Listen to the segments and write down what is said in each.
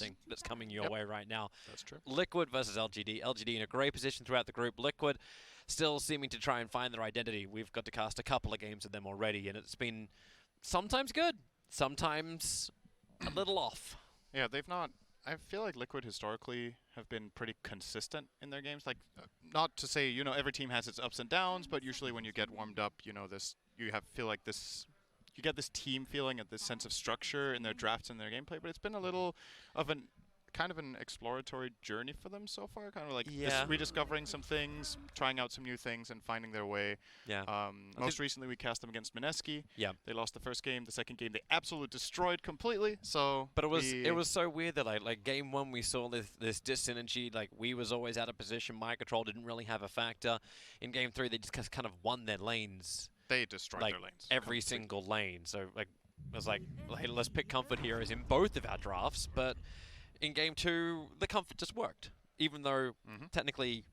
interesting that's coming your way right now. That's true. Liquid versus LGD. LGD in a great position throughout the group. Liquid still seeming to try and find their identity. We've got to cast a couple of games with them already, and it's been sometimes good, sometimes a little off. Yeah, they've not. I feel like Liquid historically have been pretty consistent in their games. Like, not to say every team has its ups and downs, but usually when you get warmed up, feel like this. You get this team feeling and this sense of structure in their drafts and their gameplay. But it's been a little of an kind of an exploratory journey for them so far. Kind of like rediscovering some things, trying out some new things, and finding their way. Yeah. Most recently, we cast them against Mineski. Yeah. They lost the first game. The second game, they absolutely destroyed completely. So, but it was so weird that like game one we saw this dis-synergy. Like we was always out of position. My control didn't really have a factor. In game three, they just kind of won their lanes. They destroyed their lanes. Every single lane. So like it was like, hey, let's pick comfort heroes in both of our drafts, but in game two, the comfort just worked. Even though, technically,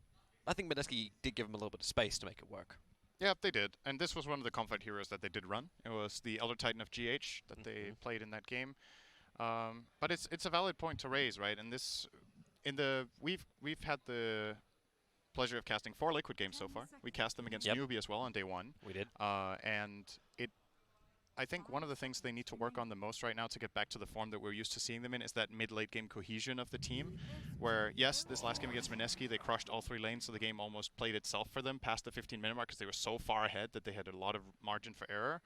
I think Mineski did give him a little bit of space to make it work. Yeah, they did. And this was one of the comfort heroes that they did run. It was the Elder Titan of GH that they played in that game. But it's a valid point to raise, right? And we've had the pleasure of casting 4 Liquid games so far. We cast them against Newbie as well on day 1. We did. And I think one of the things they need to work on the most right now to get back to the form that we're used to seeing them in is that mid-late game cohesion of the team, where, yes, this last game against Mineski, they crushed all 3 lanes, so the game almost played itself for them past the 15-minute mark because they were so far ahead that they had a lot of margin for error.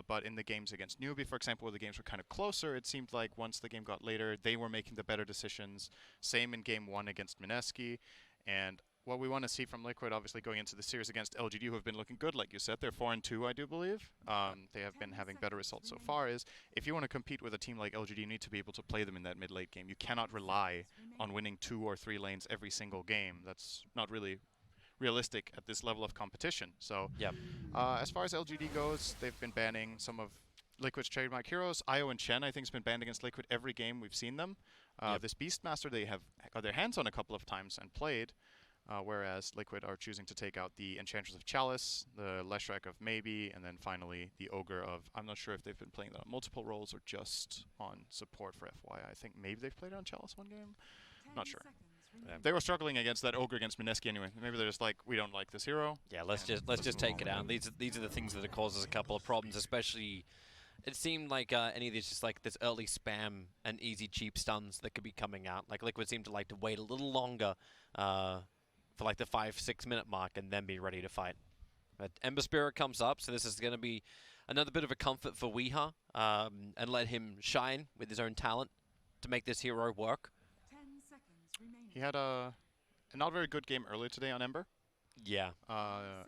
But in the games against Newbie, for example, where the games were kind of closer, it seemed like once the game got later, they were making the better decisions. Same in game 1 against Mineski. And what we want to see from Liquid, obviously, going into the series against LGD, who have been looking good, like you said. They're 4-2, I do believe. They have been having better results so far. Is if you want to compete with a team like LGD, you need to be able to play them in that mid-late game. You cannot rely on winning 2 or 3 lanes every single game. That's not really realistic at this level of competition. So, as far as LGD goes, they've been banning some of Liquid's trademark heroes. Io and Chen, I think, has been banned against Liquid every game we've seen them. This Beastmaster, they have got their hands on a couple of times and played. Whereas Liquid are choosing to take out the Enchantress of Chalice, the Leshrac of Maybe, and then finally the Ogre of... I'm not sure if they've been playing that on multiple roles or just on support for FYI. I think maybe they've played it on Chalice one game. Not sure. They were struggling against that Ogre against Mineski anyway. Maybe they're just like, we don't like this hero. Yeah, let's just take it out. These are the things that have caused us a couple of problems, especially... It seemed like any of these just like this early spam and easy cheap stuns that could be coming out. Like Liquid seemed to like to wait a little longer for like the 5-6 minute mark and then be ready to fight. But Ember Spirit comes up, so this is going to be another bit of a comfort for Weeha and let him shine with his own talent to make this hero work. 10 seconds remaining. He had a not very good game earlier today on Ember. Yeah.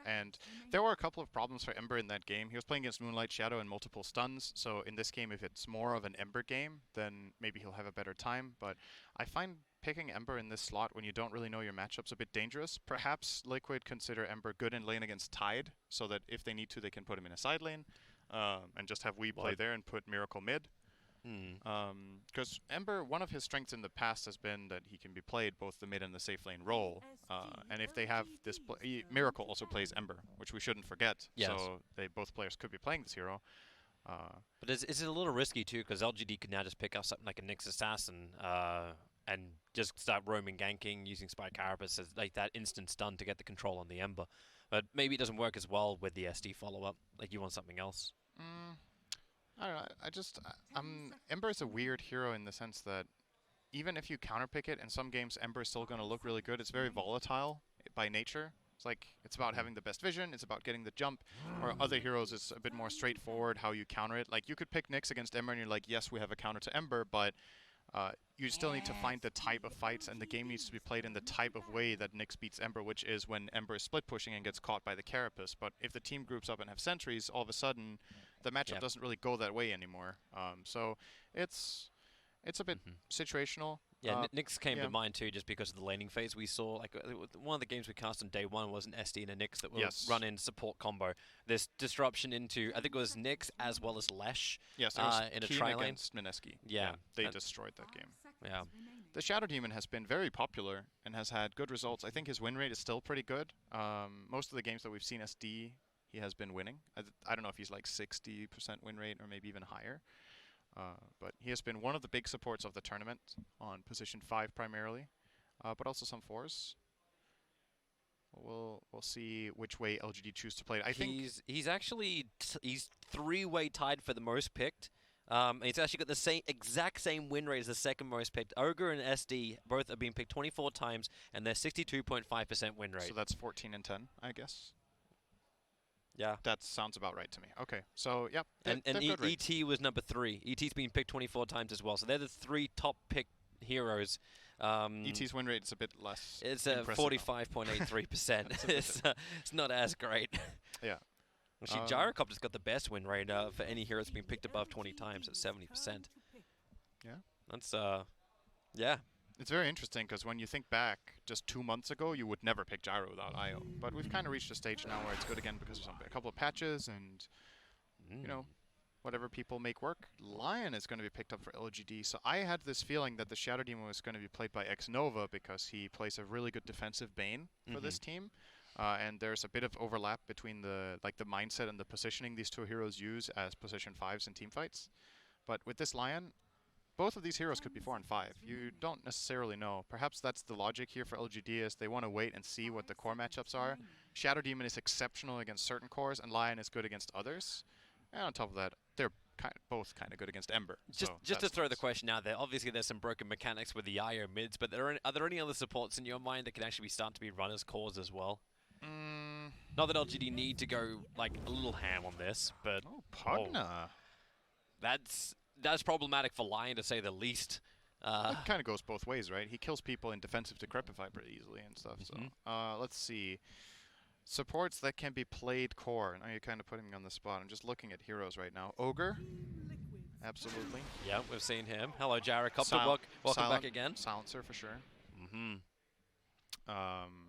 And there were a couple of problems for Ember in that game. He was playing against Moonlight Shadow and multiple stuns, so in this game, if it's more of an Ember game, then maybe he'll have a better time. But I find picking Ember in this slot when you don't really know your matchups a bit dangerous. Perhaps Liquid consider Ember good in lane against Tide, so that if they need to, they can put him in a side lane and just have Wee play there and put Miracle mid. Because Ember, one of his strengths in the past has been that he can be played both the mid and the safe lane role. And if they have this... Miracle also plays Ember, which we shouldn't forget. Yes. So both players could be playing this hero. But is it a little risky too? Because LGD could now just pick up something like a Nyx Assassin and just start roaming ganking, using Spy Carapace as like that instant stun to get the control on the Ember. But maybe it doesn't work as well with the SD follow-up. Like you want something else. I don't know. Ember is a weird hero in the sense that even if you counterpick it, in some games Ember is still going to look really good. It's very volatile by nature. It's about having the best vision. It's about getting the jump. Or other heroes, it's a bit more straightforward how you counter it. Like you could pick Nyx against Ember and you're like, yes, we have a counter to Ember, but you still need to find the type of fights, and the game needs to be played in the type of way that Nyx beats Ember, which is when Ember is split pushing and gets caught by the Carapace. But if the team groups up and have sentries, all of a sudden the matchup doesn't really go that way anymore. So it's a bit situational. Yeah, Nyx came to mind too, just because of the laning phase we saw. Like one of the games we cast on day 1 was an SD and a Nyx that will run in support combo. This disruption into, I think it was Nyx as well as Lesh. Yes, there was in a Keen tri lane against Mineski. Yeah, they destroyed that game. Yeah. The Shadow Demon has been very popular and has had good results. I think his win rate is still pretty good. Most of the games that we've seen SD, he has been winning. I don't know if he's like 60% win rate or maybe even higher. But he has been one of the big supports of the tournament on position 5 primarily, but also some 4s. We'll see which way LGD choose to play it. I think he's actually he's 3-way tied for the most picked. He's actually got the exact same win rate as the second most picked. Ogre and SD both have been picked 24 times, and they're 62.5% win rate. so. That's 14 and 10, I guess. Yeah. That sounds about right to me. Okay, so yep. And ET was number 3. ET's been picked 24 times as well. So they're the 3 top picked heroes. ET's win rate is a bit less. It's 45.83%. It's not as great. Yeah. Actually, Gyrocopter's got the best win rate for any hero that's been picked above 20 times at 70%. Yeah. That's yeah. It's very interesting because when you think back, just 2 months ago, you would never pick Gyro without IO. But we've kind of reached a stage now where it's good again because of a couple of patches and, you know, whatever people make work. Lion is going to be picked up for LGD. So I had this feeling that the Shadow Demon was going to be played by Xnova because he plays a really good defensive Bane for this team. And there's a bit of overlap between the mindset and the positioning these two heroes use as position 5s in team fights. But with this Lion, both of these heroes could be 4 and 5. You don't necessarily know. Perhaps that's the logic here for LGD is they want to wait and see what the core matchups are. Shadow Demon is exceptional against certain cores, and Lion is good against others. And on top of that, they're both kind of good against Ember. Just to throw the question out there, obviously there's some broken mechanics with the IO mids, but are there any other supports in your mind that can actually be starting to be run as cores as well? Not that LGD need to go like a little ham on this, but Pugna. That's problematic for Lion to say the least. It kind of goes both ways, right? He kills people in defensive Decrepify pretty easily and stuff. So let's see. Supports that can be played core. Now you're kind of putting me on the spot. I'm just looking at heroes right now. Ogre. Absolutely. Yeah, we've seen him. Hello, Gyrocopter. Welcome back again. Silencer for sure.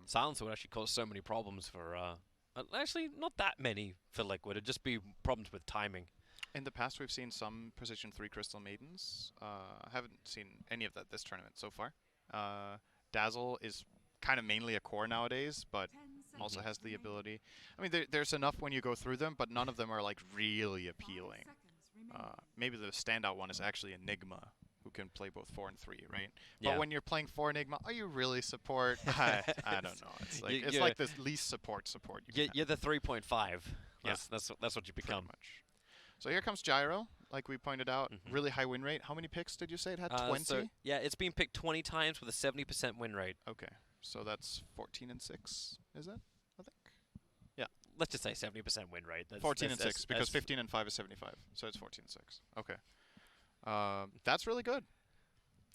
Silencer would actually cause so many problems for... actually, not that many for Liquid. It'd just be problems with timing. In the past, we've seen some position 3 Crystal Maidens. Haven't seen any of that this tournament so far. Dazzle is kind of mainly a core nowadays, but also has the ability. I mean, there's enough when you go through them, but none of them are like really appealing. Maybe the standout one is actually Enigma, who can play both 4 and 3, right? Yeah. But when you're playing 4 Enigma, are you really support? I don't know. It's like the least support you're the 3.5. Yeah. That's what you become. Pretty much. So here comes Gyro, like we pointed out. Really high win rate. How many picks did you say it had? 20? So, yeah, it's been picked 20 times with a 70% win rate. Okay. So that's 14 and 6, is it? I think. Yeah. Let's just say 70% win rate. 14 and 6, because 15 and 5 is 75. So it's 14 and 6. Okay. That's really good.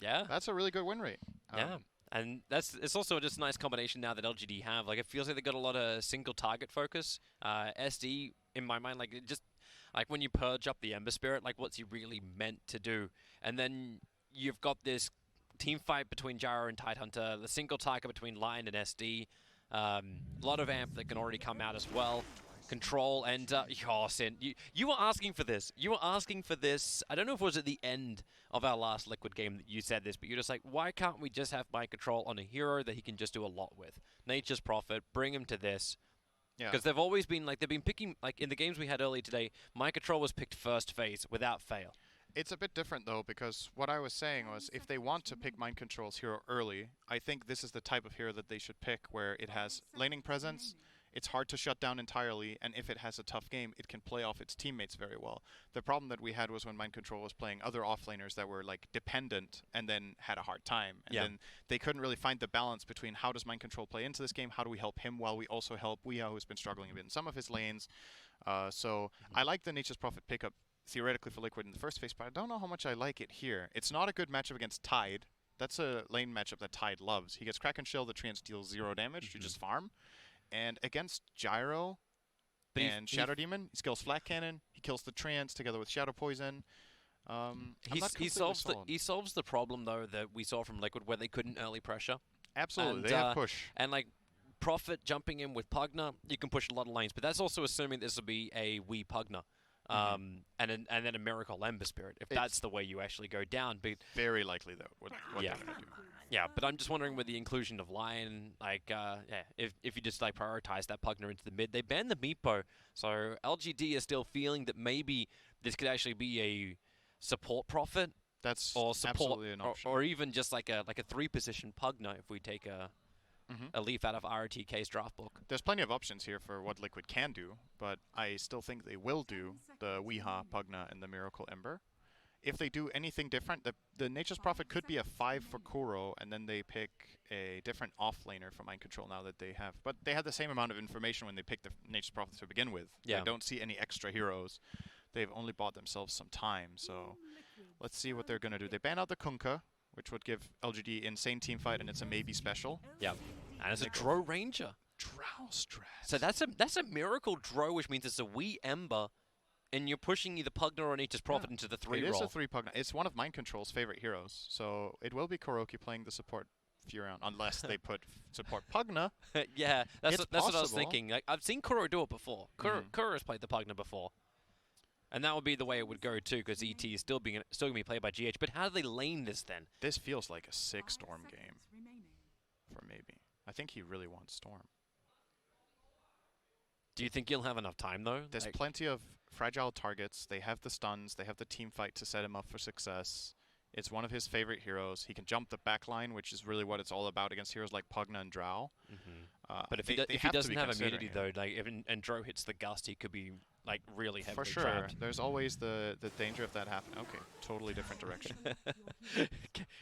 Yeah. That's a really good win rate. Yeah. And it's also just a nice combination now that LGD have. Like, it feels like they got a lot of single target focus. SD, in my mind, like, it just... Like, when you purge up the Ember Spirit, like, what's he really meant to do? And then you've got this team fight between Gyro and Tidehunter, the single target between Lion and SD, a lot of amp that can already come out as well. Control and, Sin, you were asking for this. You were asking for this. I don't know if it was at the end of our last Liquid game that you said this, but you're just like, why can't we just have mind control on a hero that he can just do a lot with? Nature's Prophet, bring him to this. Because they've always been, like, they've been picking, like, in the games we had earlier today, Mind Control was picked first phase without fail. It's a bit different, though, because what I was saying was if they want to pick Mind Control's hero early, I think this is the type of hero that they should pick where it has laning presence, it's hard to shut down entirely, and if it has a tough game, it can play off its teammates very well. The problem that we had was when Mind Control was playing other offlaners that were like dependent and then had a hard time. And then they couldn't really find the balance between how does Mind Control play into this game, how do we help him while we also help Weeha, who's been struggling a bit in some of his lanes. So I like the Nature's Prophet pickup theoretically for Liquid in the first phase, but I don't know how much I like it here. It's not a good matchup against Tide. That's a lane matchup that Tide loves. He gets Kraken Shell, the treants deals 0 damage, you just farm. And against Gyro and Shadow Demon, he skills Flat Cannon. He kills the Trance together with Shadow Poison. He solves the problem, though, that we saw from Liquid where they couldn't early pressure. Absolutely, and, they have push. And, like, Prophet jumping in with Pugna, you can push a lot of lanes. But that's also assuming this will be a Wii Pugna. And then a Miracle Ember Spirit, if that's the way you actually go down. But very likely, though, what they're going to do. Yeah, but I'm just wondering with the inclusion of Lion, like, if you just, like, prioritize that Pugna into the mid. They banned the Meepo, so LGD is still feeling that maybe this could actually be support Prophet That's or support, absolutely an option. or even just like a 3-position Pugna if we take a leaf out of RTK's draft book. There's plenty of options here for what Liquid can do, but I still think they will do the Weeha, Pugna, and the Miracle Ember. If they do anything different, the Nature's Prophet could be a 5 for Kuro, and then they pick a different offlaner for Mind Control now that they have. But they had the same amount of information when they picked the Nature's Prophet to begin with. Yeah. I don't see any extra heroes. They've only bought themselves some time, so let's see what they're going to do. They ban out the Kunkka, which would give LGD insane team fight, and it's a maybe special. Yeah, and it's a Drow Ranger. Drow strat. So that's a Miracle Drow, which means it's a wee Ember, and you're pushing either Pugna or Nature's Prophet into the 3 It roll. is a 3 Pugna. It's one of Mind Control's favorite heroes, so it will be Kuroki playing the support Furion, unless they put support Pugna. Yeah, that's It's what I was possible. thinking. Like, I've seen Kuro do it before. Kuro has played the Pugna before. And that would be the way it would go too, because ET is still going to be played by GH. But how do they lane this then? This feels like a 6 Storm game for maybe. I think he really wants Storm. Do you think he'll have enough time though? There's Like, plenty of fragile targets. They have the stuns. They have the team fight to set him up for success. It's one of his favorite heroes. He can jump the backline, which is really what it's all about against heroes like Pugna and Drow. but if they he have to doesn't be have considering immunity him. though, like and Drow hits the gust, he could be like really heavily For sure. trapped. There's always the danger of that happening. Okay, totally different direction.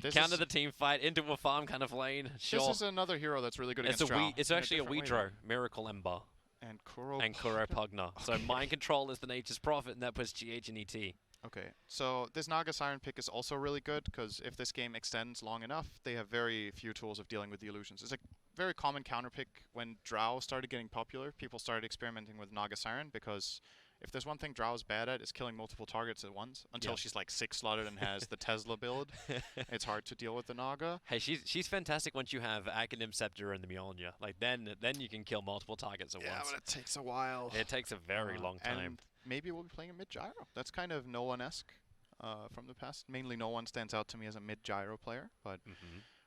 This Counter is- the team fight into a farm kind of lane. Sure. This is another hero that's really good it's against Drow. It's in actually a different way, Weedro, Miracle Ember, though. And Kuro. and Kuro Pugna. So Mind Control is the Nature's Prophet, and that puts GH and ET. Okay, so this Naga Siren pick is also really good, because if this game extends long enough, they have very few tools of dealing with the illusions. It's a very common counter pick when Drow started getting popular. People started experimenting with Naga Siren, because if there's one thing Drow is bad at, is killing multiple targets at once, until Yeah. she's like 6-slotted and has the Tesla build. It's hard to deal with the Naga. Hey, she's fantastic once you have Acronym Scepter and the Mjolnir. Like then you can kill multiple targets at once. but it takes a while. It takes a very long time. And maybe we'll be playing a mid-gyro. That's kind of no one-esque from the past. Mainly no one stands out to me as a mid-gyro player, but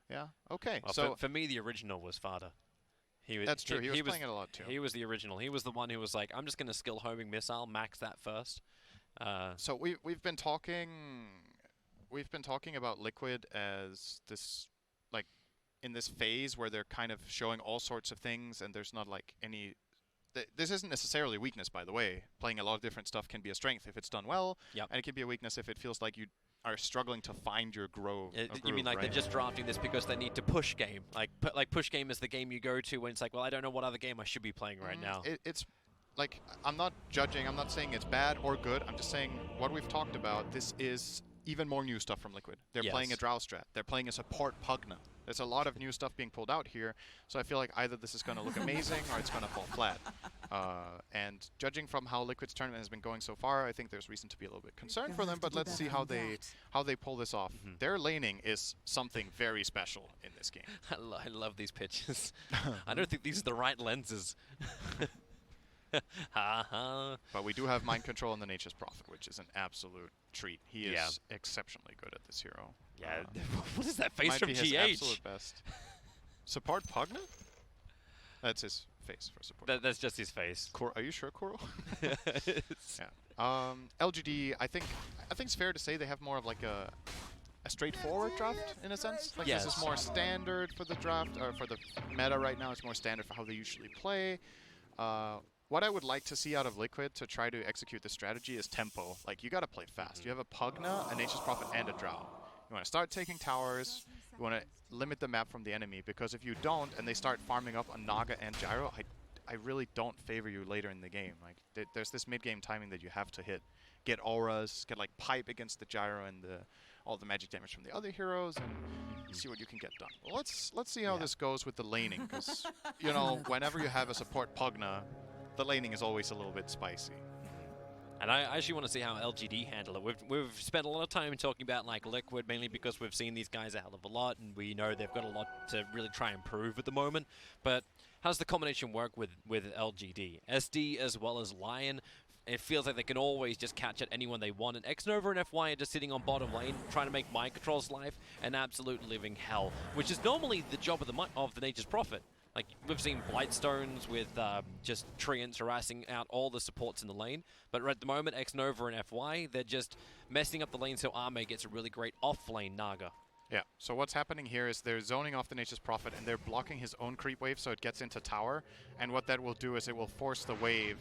yeah. Okay, Well, so for me, the original was Fada. that's true. He was playing it a lot too. He was the original. He was the one who was like, I'm just going to skill homing missile, max that first. So we've been talking about Liquid as this, like, in this phase where they're kind of showing all sorts of things, and there's not like any. This isn't necessarily weakness, by the way. Playing a lot of different stuff can be a strength if it's done well, Yep. and it can be a weakness if it feels like you are struggling to find your groove. You mean like they're just drafting this because they need to push game? Like push game is the game you go to when it's like, well, I don't know what other game I should be playing right now. It's like, I'm not judging. I'm not saying it's bad or good. I'm just saying what we've talked about. This is even more new stuff from Liquid. They're playing a Yes. Drow strat. They're playing a support Pugna. There's a lot of new stuff being pulled out here, so I feel like either this is going to look amazing or it's going to fall flat. And judging from how Liquid's tournament has been going so far, I think there's reason to be a little bit concerned for them, but let's see how they pull this off. Their laning is something very special in this game. I love these pitches. I don't think these are the right lenses. Ha ha. But we do have Mind Control and the Nature's Prophet, which is an absolute treat. He is exceptionally good at this hero. Yeah. What is that face Might from be his GH? absolute best. Support Pugna? That's his face for support. That's just his face. Are you sure, Kuro? It's- Yeah. LGD, I think it's fair to say they have more of like a straightforward draft in a sense. Like this Yes. is more standard for the draft, or for the meta right now. It's more standard for how they usually play. What I would like to see out of Liquid to try to execute this strategy is tempo. Like, you gotta play fast. You have a Pugna, a Nature's Prophet, and a Drow. You wanna start taking towers. You wanna limit the map from the enemy, because if you don't and they start farming up on Naga and Gyro, I really don't favor you later in the game. Like, there's this mid-game timing that you have to hit. Get auras, get like pipe against the Gyro and all the magic damage from the other heroes, and see what you can get done. Well, let's see how this goes with the laning, because you know, whenever you have a support Pugna, the laning is always a little bit spicy. And I actually want to see how LGD handle it. We've spent a lot of time talking about like Liquid, mainly because we've seen these guys a hell of a lot, and we know they've got a lot to really try and prove at the moment. But how's the combination work with LGD? SD as well as Lion. It feels like they can always just catch at anyone they want. And X-Nova and FY are just sitting on bottom lane, trying to make Mind Control's life an absolute living hell, which is normally the job of the Nature's Prophet. Like, we've seen Blightstones with just Treants harassing out all the supports in the lane, but at the moment, X-Nova and FY, they're just messing up the lane so Arme gets a really great off-lane Naga. Yeah, so what's happening here is they're zoning off the Nature's Prophet and they're blocking his own creep wave so it gets into tower, and what that will do is it will force the wave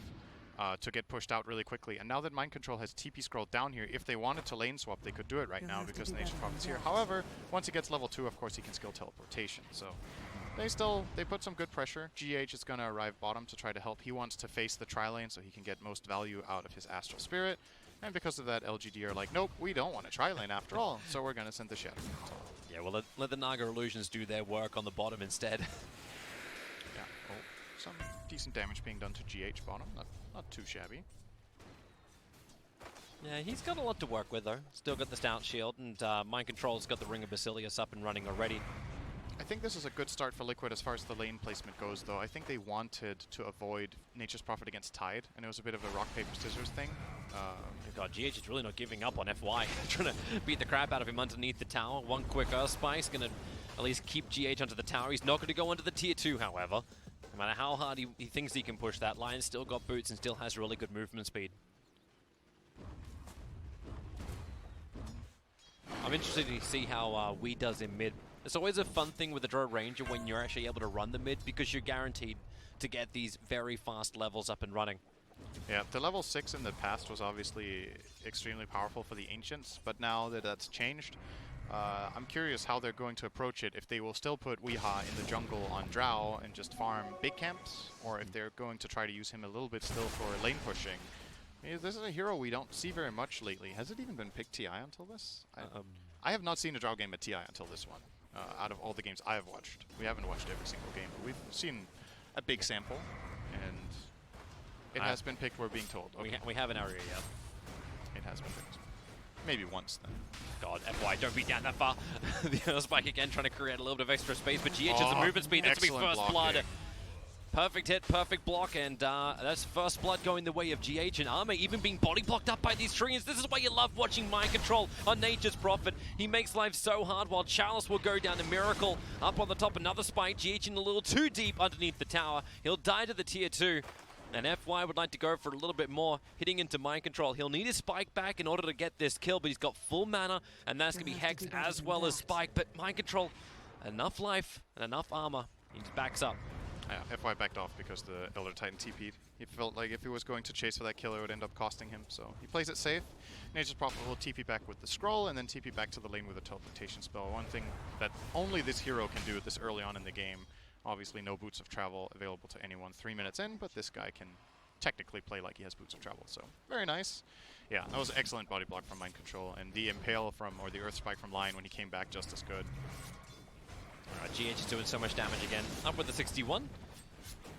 to get pushed out really quickly. And now that Mind Control has TP scrolled down here, if they wanted to lane swap, they could do it right now because the Nature's Prophet's here. However, once he gets level 2, of course, he can skill teleportation. So they put some good pressure. GH is going to arrive bottom to try to help. He wants to face the tri-lane so he can get most value out of his Astral Spirit. And because of that, LGD are like, nope, we don't want a tri-lane after all, so we're going to send the Shadow. So yeah, well, let the Naga Illusions do their work on the bottom instead. yeah, well, some decent damage being done to GH bottom. Not too shabby. Yeah, he's got a lot to work with, though. Still got the Stout Shield, and Mind Control's got the Ring of Basilius up and running already. I think this is a good start for Liquid as far as the lane placement goes, though. I think they wanted to avoid Nature's Prophet against Tide, and it was a bit of a rock, paper, scissors thing. God, GH is really not giving up on FY. Trying to beat the crap out of him underneath the tower. One quick Earth Spice, going to at least keep GH onto the tower. He's not going to go onto the tier 2, however. No matter how hard he thinks he can push that, Lion's still got boots and still has really good movement speed. I'm interested to see how Wee does in mid. It's always a fun thing with the Drow Ranger when you're actually able to run the mid because you're guaranteed to get these very fast levels up and running. Yeah, the level 6 in the past was obviously extremely powerful for the Ancients, but now that that's changed, I'm curious how they're going to approach it, if they will still put Weeha in the jungle on Drow and just farm big camps, or if they're going to try to use him a little bit still for lane pushing. This is a hero we don't see very much lately. Has it even been picked TI until this? I have not seen a Drow game at TI until this one, out of all the games I have watched. We haven't watched every single game, but we've seen a big sample, and it has been picked, we're being told. Okay. We have an area yet. It has been picked. Maybe once then. God, FY, don't be down that far. The Earth Spike again, trying to create a little bit of extra space, but GH has the movement speed. That's to be first blood. Perfect hit, perfect block, and that's first blood going the way of GH, and Arme even being body blocked up by these trees. This is why you love watching Mind Control on Nature's Prophet. He makes life so hard while Chalice will go down to Miracle. Up on the top, another spike. GH in a little too deep underneath the tower. He'll die to the tier 2. And FY would like to go for a little bit more, hitting into Mind Control. He'll need his Spike back in order to get this kill, but he's got full mana, and that's going to be Hex as well as Spike. But Mind Control, enough life and enough armor. He just backs up. Yeah, FY backed off because the Elder Titan TP'd. He felt like if he was going to chase for that kill, it would end up costing him, so he plays it safe. Nature's Prophet will TP back with the scroll, and then TP back to the lane with a teleportation spell. One thing that only this hero can do this early on in the game. Obviously, no boots of travel available to anyone 3 minutes in, but this guy can technically play like he has boots of travel, so very nice. Yeah, that was excellent body block from Mind Control, and the Impale from, or the Earth Spike from Lion when he came back, just as good. GH is doing so much damage again. Up with the 61.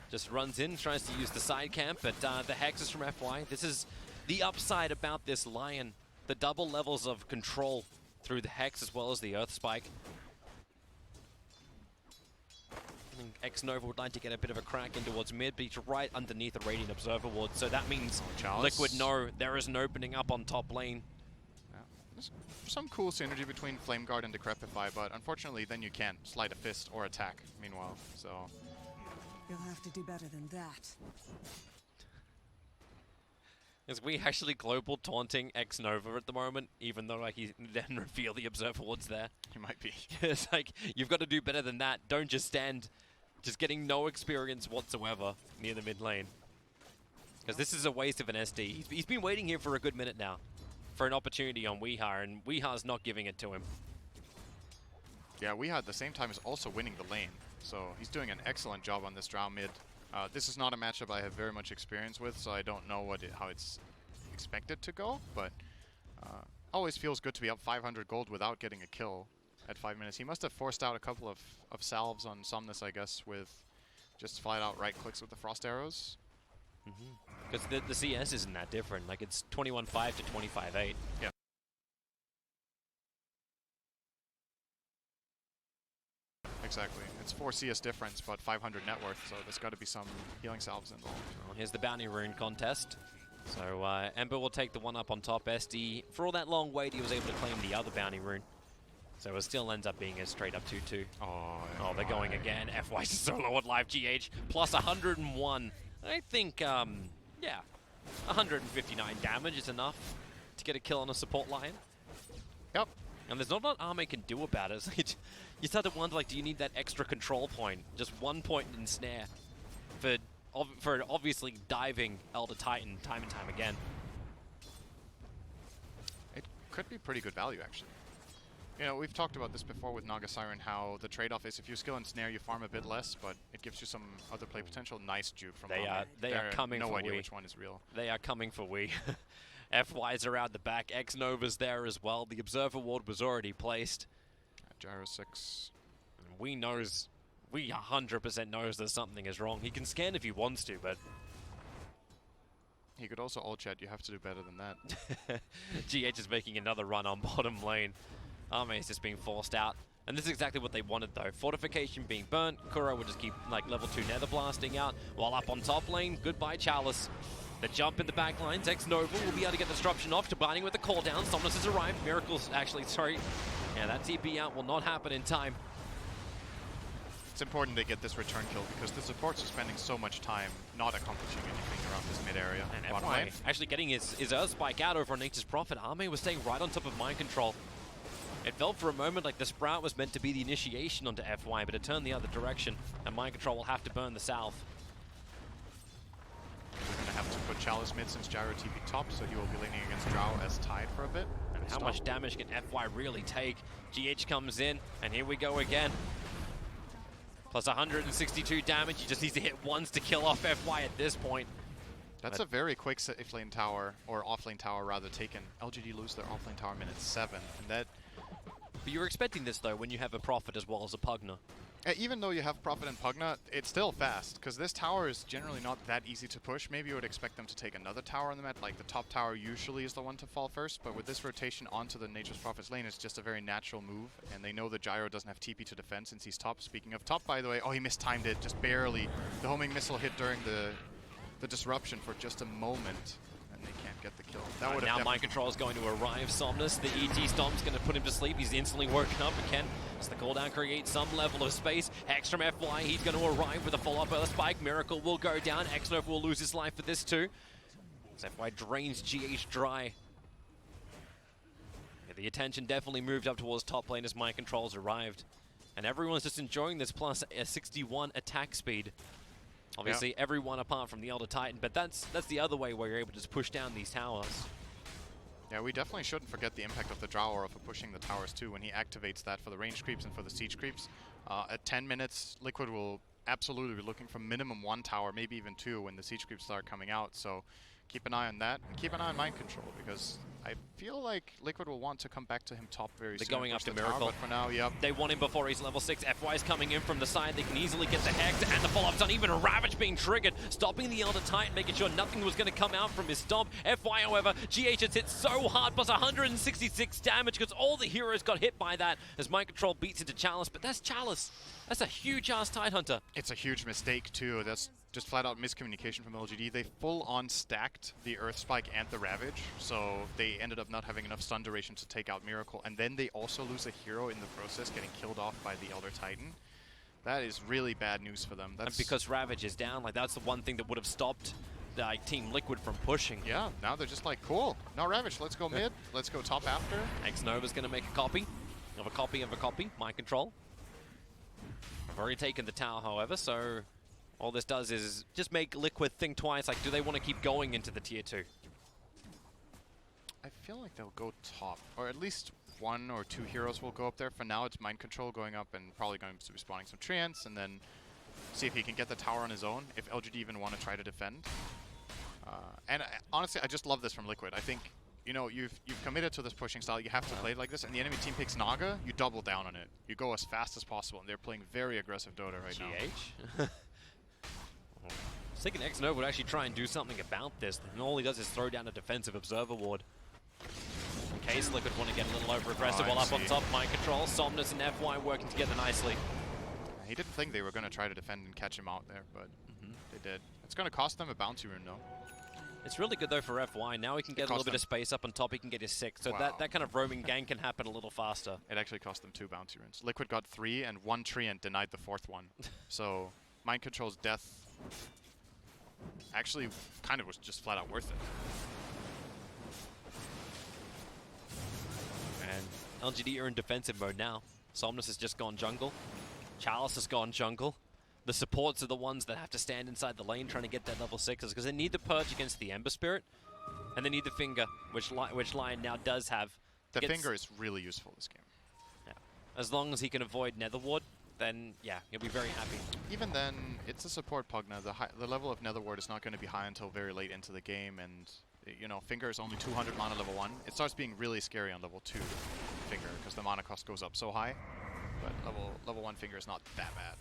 Just runs in, tries to use the side camp, but the Hex is from FY. This is the upside about this Lion. The double levels of control through the Hex as well as the Earth Spike. X-Nova would like to get a bit of a crack in towards mid, but he's right underneath the Radiant Observer Ward, so that means Liquid know there is an opening up on top lane. Yeah. There's some cool synergy between Flame Guard and Decrepify, but unfortunately then you can't slide a fist or attack meanwhile, so... You'll have to do better than that. Is we actually global taunting X-Nova at the moment, even though like he didn't reveal the Observer Ward's there? He might be. It's like, you've got to do better than that. Don't just stand... just getting no experience whatsoever near the mid lane. Because this is a waste of an SD. He's been waiting here for a good minute now for an opportunity on Weeha, and Weeha's not giving it to him. Yeah, Weeha at the same time is also winning the lane, so he's doing an excellent job on this Drow mid. This is not a matchup I have very much experience with, so I don't know how it's expected to go, but always feels good to be up 500 gold without getting a kill at 5 minutes. He must have forced out a couple of salves on Somnus, I guess, with just flat out right clicks with the frost arrows. Because the CS isn't that different. Like, it's 21-5 to 25-8. Yeah. Exactly. It's 4 CS difference, but 500 net worth, so there's got to be some healing salves involved. Well, here's the bounty rune contest. So Ember will take the one up on top. SD, for all that long wait, he was able to claim the other bounty rune. So it still ends up being a straight up 2-2. Oh, They're going again. FY's solo at live GH plus 101. I think, yeah, 159 damage is enough to get a kill on a support lion. Yep. And there's not a lot Arme can do about it. You start to wonder, like, do you need that extra control point? Just 1 point in snare for obviously diving Elder Titan time and time again. It could be pretty good value, actually. You know, we've talked about this before with Naga Siren, how the trade-off is if you skill and snare, you farm a bit less, but it gives you some other play potential. Nice juke from Arme. They are coming for no idea we. which one is real. They are coming for we. FY's around the back. X-Nova's there as well. The Observer Ward was already placed. Gyro 6. We 100% knows that something is wrong. He can scan if he wants to, but... He could also ult chat. You have to do better than that. GH is making another run on bottom lane. Arme is just being forced out. And this is exactly what they wanted, though. Fortification being burnt. Kuro will just keep, like, level 2 nether blasting out. While up on top lane, goodbye Chalice. The jump in the back lines. X-Nova will be able to get disruption off. Combining with the call down. Somnus has arrived. Miracles, actually, sorry. Yeah, that TP out will not happen in time. It's important they get this return kill because the supports are spending so much time not accomplishing anything around this mid area. And FY actually getting his Earth Spike out over on Nature's Prophet. Arme was staying right on top of Mind Control. It felt for a moment like the Sprout was meant to be the initiation onto FY, but it turned the other direction, and Mind Control will have to burn the south. We're going to have to put Chalice mid since Gyro TP top, so he will be laning against Drow as Tide for a bit. And how much damage can FY really take? GH comes in, and here we go again. Plus 162 damage. He just needs to hit once to kill off FY at this point. That's a very quick safe lane tower, or off lane tower rather, taken. LGD lose their off lane tower minute 7, and that... But you're expecting this, though, when you have a Prophet as well as a Pugna. Even though you have Prophet and Pugna, it's still fast, because this tower is generally not that easy to push. Maybe you would expect them to take another tower on the map, like the top tower usually is the one to fall first, but with this rotation onto the Nature's Prophet's lane, it's just a very natural move, and they know that Gyro doesn't have TP to defend since he's top. Speaking of top, by the way, oh, he mistimed it, just barely. The homing missile hit during the disruption for just a moment. They can't get the kill. That would now Mind Control is going to arrive. Somnus, the ET Stomp's going to put him to sleep. He's instantly woken up again. As the cooldown creates some level of space. Hex from FY, he's going to arrive with a follow-up Earth Spike. Miracle will go down. X-Nova will lose his life for this too. As FY drains GH dry. Yeah, the attention definitely moved up towards top lane as Mind Control's arrived. And everyone's just enjoying this plus a 61 attack speed. Obviously, everyone apart from the Elder Titan, but that's the other way where you're able to just push down these towers. Yeah, we definitely shouldn't forget the impact of the Drow Aura for pushing the towers too when he activates that for the range creeps and for the siege creeps. At 10 minutes, Liquid will absolutely be looking for minimum 1 tower, maybe even 2 when the siege creeps start coming out, so keep an eye on that, and keep an eye on Mind Control, because I feel like Liquid will want to come back to him top very soon. They're going after Miracle. Tower, but for now, yep. They want him before he's level 6. FY's coming in from the side. They can easily get the Hex and the follow-up done. Even a Ravage being triggered, stopping the Elder Titan, making sure nothing was going to come out from his stomp. FY, however, GH has hit so hard, plus 166 damage, because all the heroes got hit by that as Mind Control beats into Chalice. But that's Chalice. That's a huge-ass Tidehunter. It's a huge mistake, too. That's just flat-out miscommunication from LGD. They full-on stacked the Earth Spike and the Ravage, so they ended up not having enough stun duration to take out Miracle, and then they also lose a hero in the process, getting killed off by the Elder Titan. That is really bad news for them. And because Ravage is down, like that's the one thing that would have stopped Team Liquid from pushing. Yeah, now they're just like, cool, no Ravage, let's go mid, let's go top after. X-Nova's going to make a copy of a copy of a copy. Mind Control. I've already taken the tower, however, so all this does is just make Liquid think twice, like, do they want to keep going into the tier 2? I feel like they'll go top, or at least 1 or 2 heroes will go up there. For now, it's Mind Control going up and probably going to be spawning some Treants, and then see if he can get the tower on his own, if LGD even want to try to defend. Honestly, I just love this from Liquid. I think, you know, you've committed to this pushing style, you have to play it like this, and the enemy team picks Naga, you double down on it. You go as fast as possible, and they're playing very aggressive Dota right now. I was thinking X-Nova would actually try and do something about this, and all he does is throw down a defensive Observer Ward. In case Liquid want to get a little over-aggressive while up on top. Mind Control, Somnus and FY working together nicely. He didn't think they were going to try to defend and catch him out there, but they did. It's going to cost them a bounty rune, though. It's really good though for FY. Now he can get a little bit of space up on top. He can get his 6. So that kind of roaming gang can happen a little faster. It actually cost them 2 bounty runes. Liquid got 3 and 1 Treant denied the 4th one. So Mind Control's death actually kind of was just flat out worth it. And LGD are in defensive mode now. Somnus has just gone jungle. Chalice has gone jungle. The supports are the ones that have to stand inside the lane trying to get that level 6s because they need the purge against the Ember Spirit, and they need the finger, which Lion now does have. The finger is really useful this game. Yeah. As long as he can avoid Netherward, then yeah, he'll be very happy. Even then, it's a support Pugna. The level of Netherward is not going to be high until very late into the game, and you know, finger is only 200 mana level 1. It starts being really scary on level 2 finger because the mana cost goes up so high. But level 1 finger is not that bad.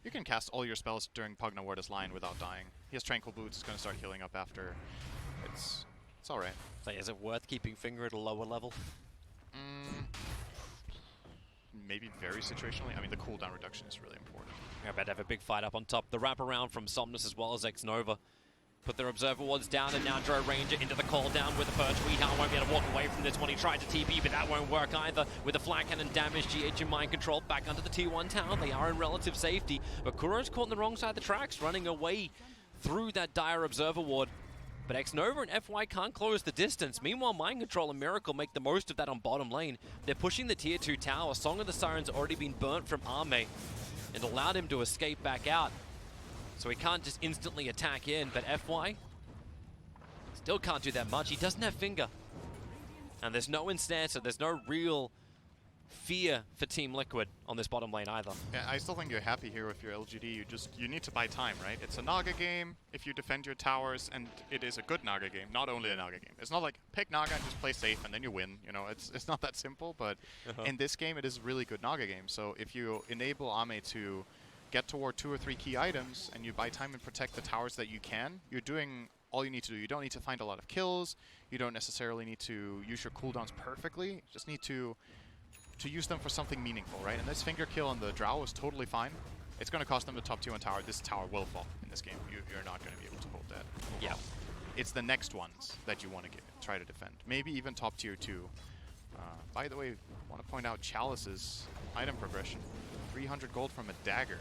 You can cast all your spells during Pugna Ward as Lion without dying. He has Tranquil Boots, is going to start healing up after. It's alright. So is it worth keeping finger at a lower level? Maybe very situationally. I mean, the cooldown reduction is really important. We're about to have a big fight up on top. The wraparound from Somnus as well as X-Nova. Put their Observer Wards down, and now Drow Ranger into the call down with the Purge. Weedhound won't be able to walk away from this one. He tried to TP, but that won't work either. With the flat cannon damage, GH and Mind Control back under the T1 tower. They are in relative safety, but Kuro's caught on the wrong side of the tracks, running away through that dire Observer Ward. But X-Nova and FY can't close the distance. Meanwhile, Mind Control and Miracle make the most of that on bottom lane. They're pushing the tier 2 tower. Song of the Siren's already been burnt from Arme. It allowed him to escape back out. So he can't just instantly attack in, but FY still can't do that much. He doesn't have finger. And there's no instancer. There's no real fear for Team Liquid on this bottom lane either. Yeah, I still think you're happy here with your LGD. You need to buy time, right? It's a Naga game if you defend your towers, and it is a good Naga game, not only a Naga game. It's not like pick Naga and just play safe and then you win. You know, it's not that simple, but in this game it is a really good Naga game. So if you enable Ame to get toward 2 or 3 key items and you buy time and protect the towers that you can, you're doing all you need to do. You don't need to find a lot of kills. You don't necessarily need to use your cooldowns perfectly. You just need to use them for something meaningful, right? And this finger kill on the Drow was totally fine. It's going to cost them the top 2 on tower. This tower will fall in this game. You're not going to be able to hold that. Yeah. It's the next ones that you want to try to defend. Maybe even top tier 2. By the way, I want to point out Chalice's item progression. 300 gold from a dagger.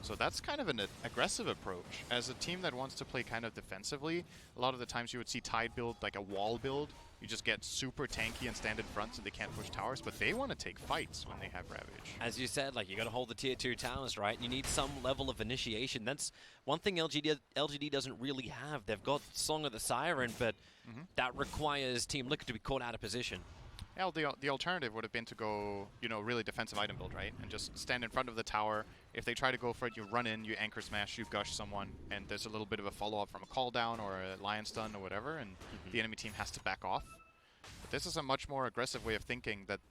So that's kind of an aggressive approach. As a team that wants to play kind of defensively, a lot of the times you would see Tide build like a wall build. You just get super tanky and stand in front so they can't push towers, but they want to take fights when they have Ravage. As you said, like, you got to hold the tier 2 towers, right? You need some level of initiation. That's one thing LGD doesn't really have. They've got Song of the Siren, but that requires Team Liquid to be caught out of position. Yeah, the alternative would have been to go, you know, really defensive item build, right? And just stand in front of the tower. If they try to go for it, you run in, you anchor smash, you gush someone, and there's a little bit of a follow-up from a call down or a lion stun or whatever, and the enemy team has to back off. But this is a much more aggressive way of thinking that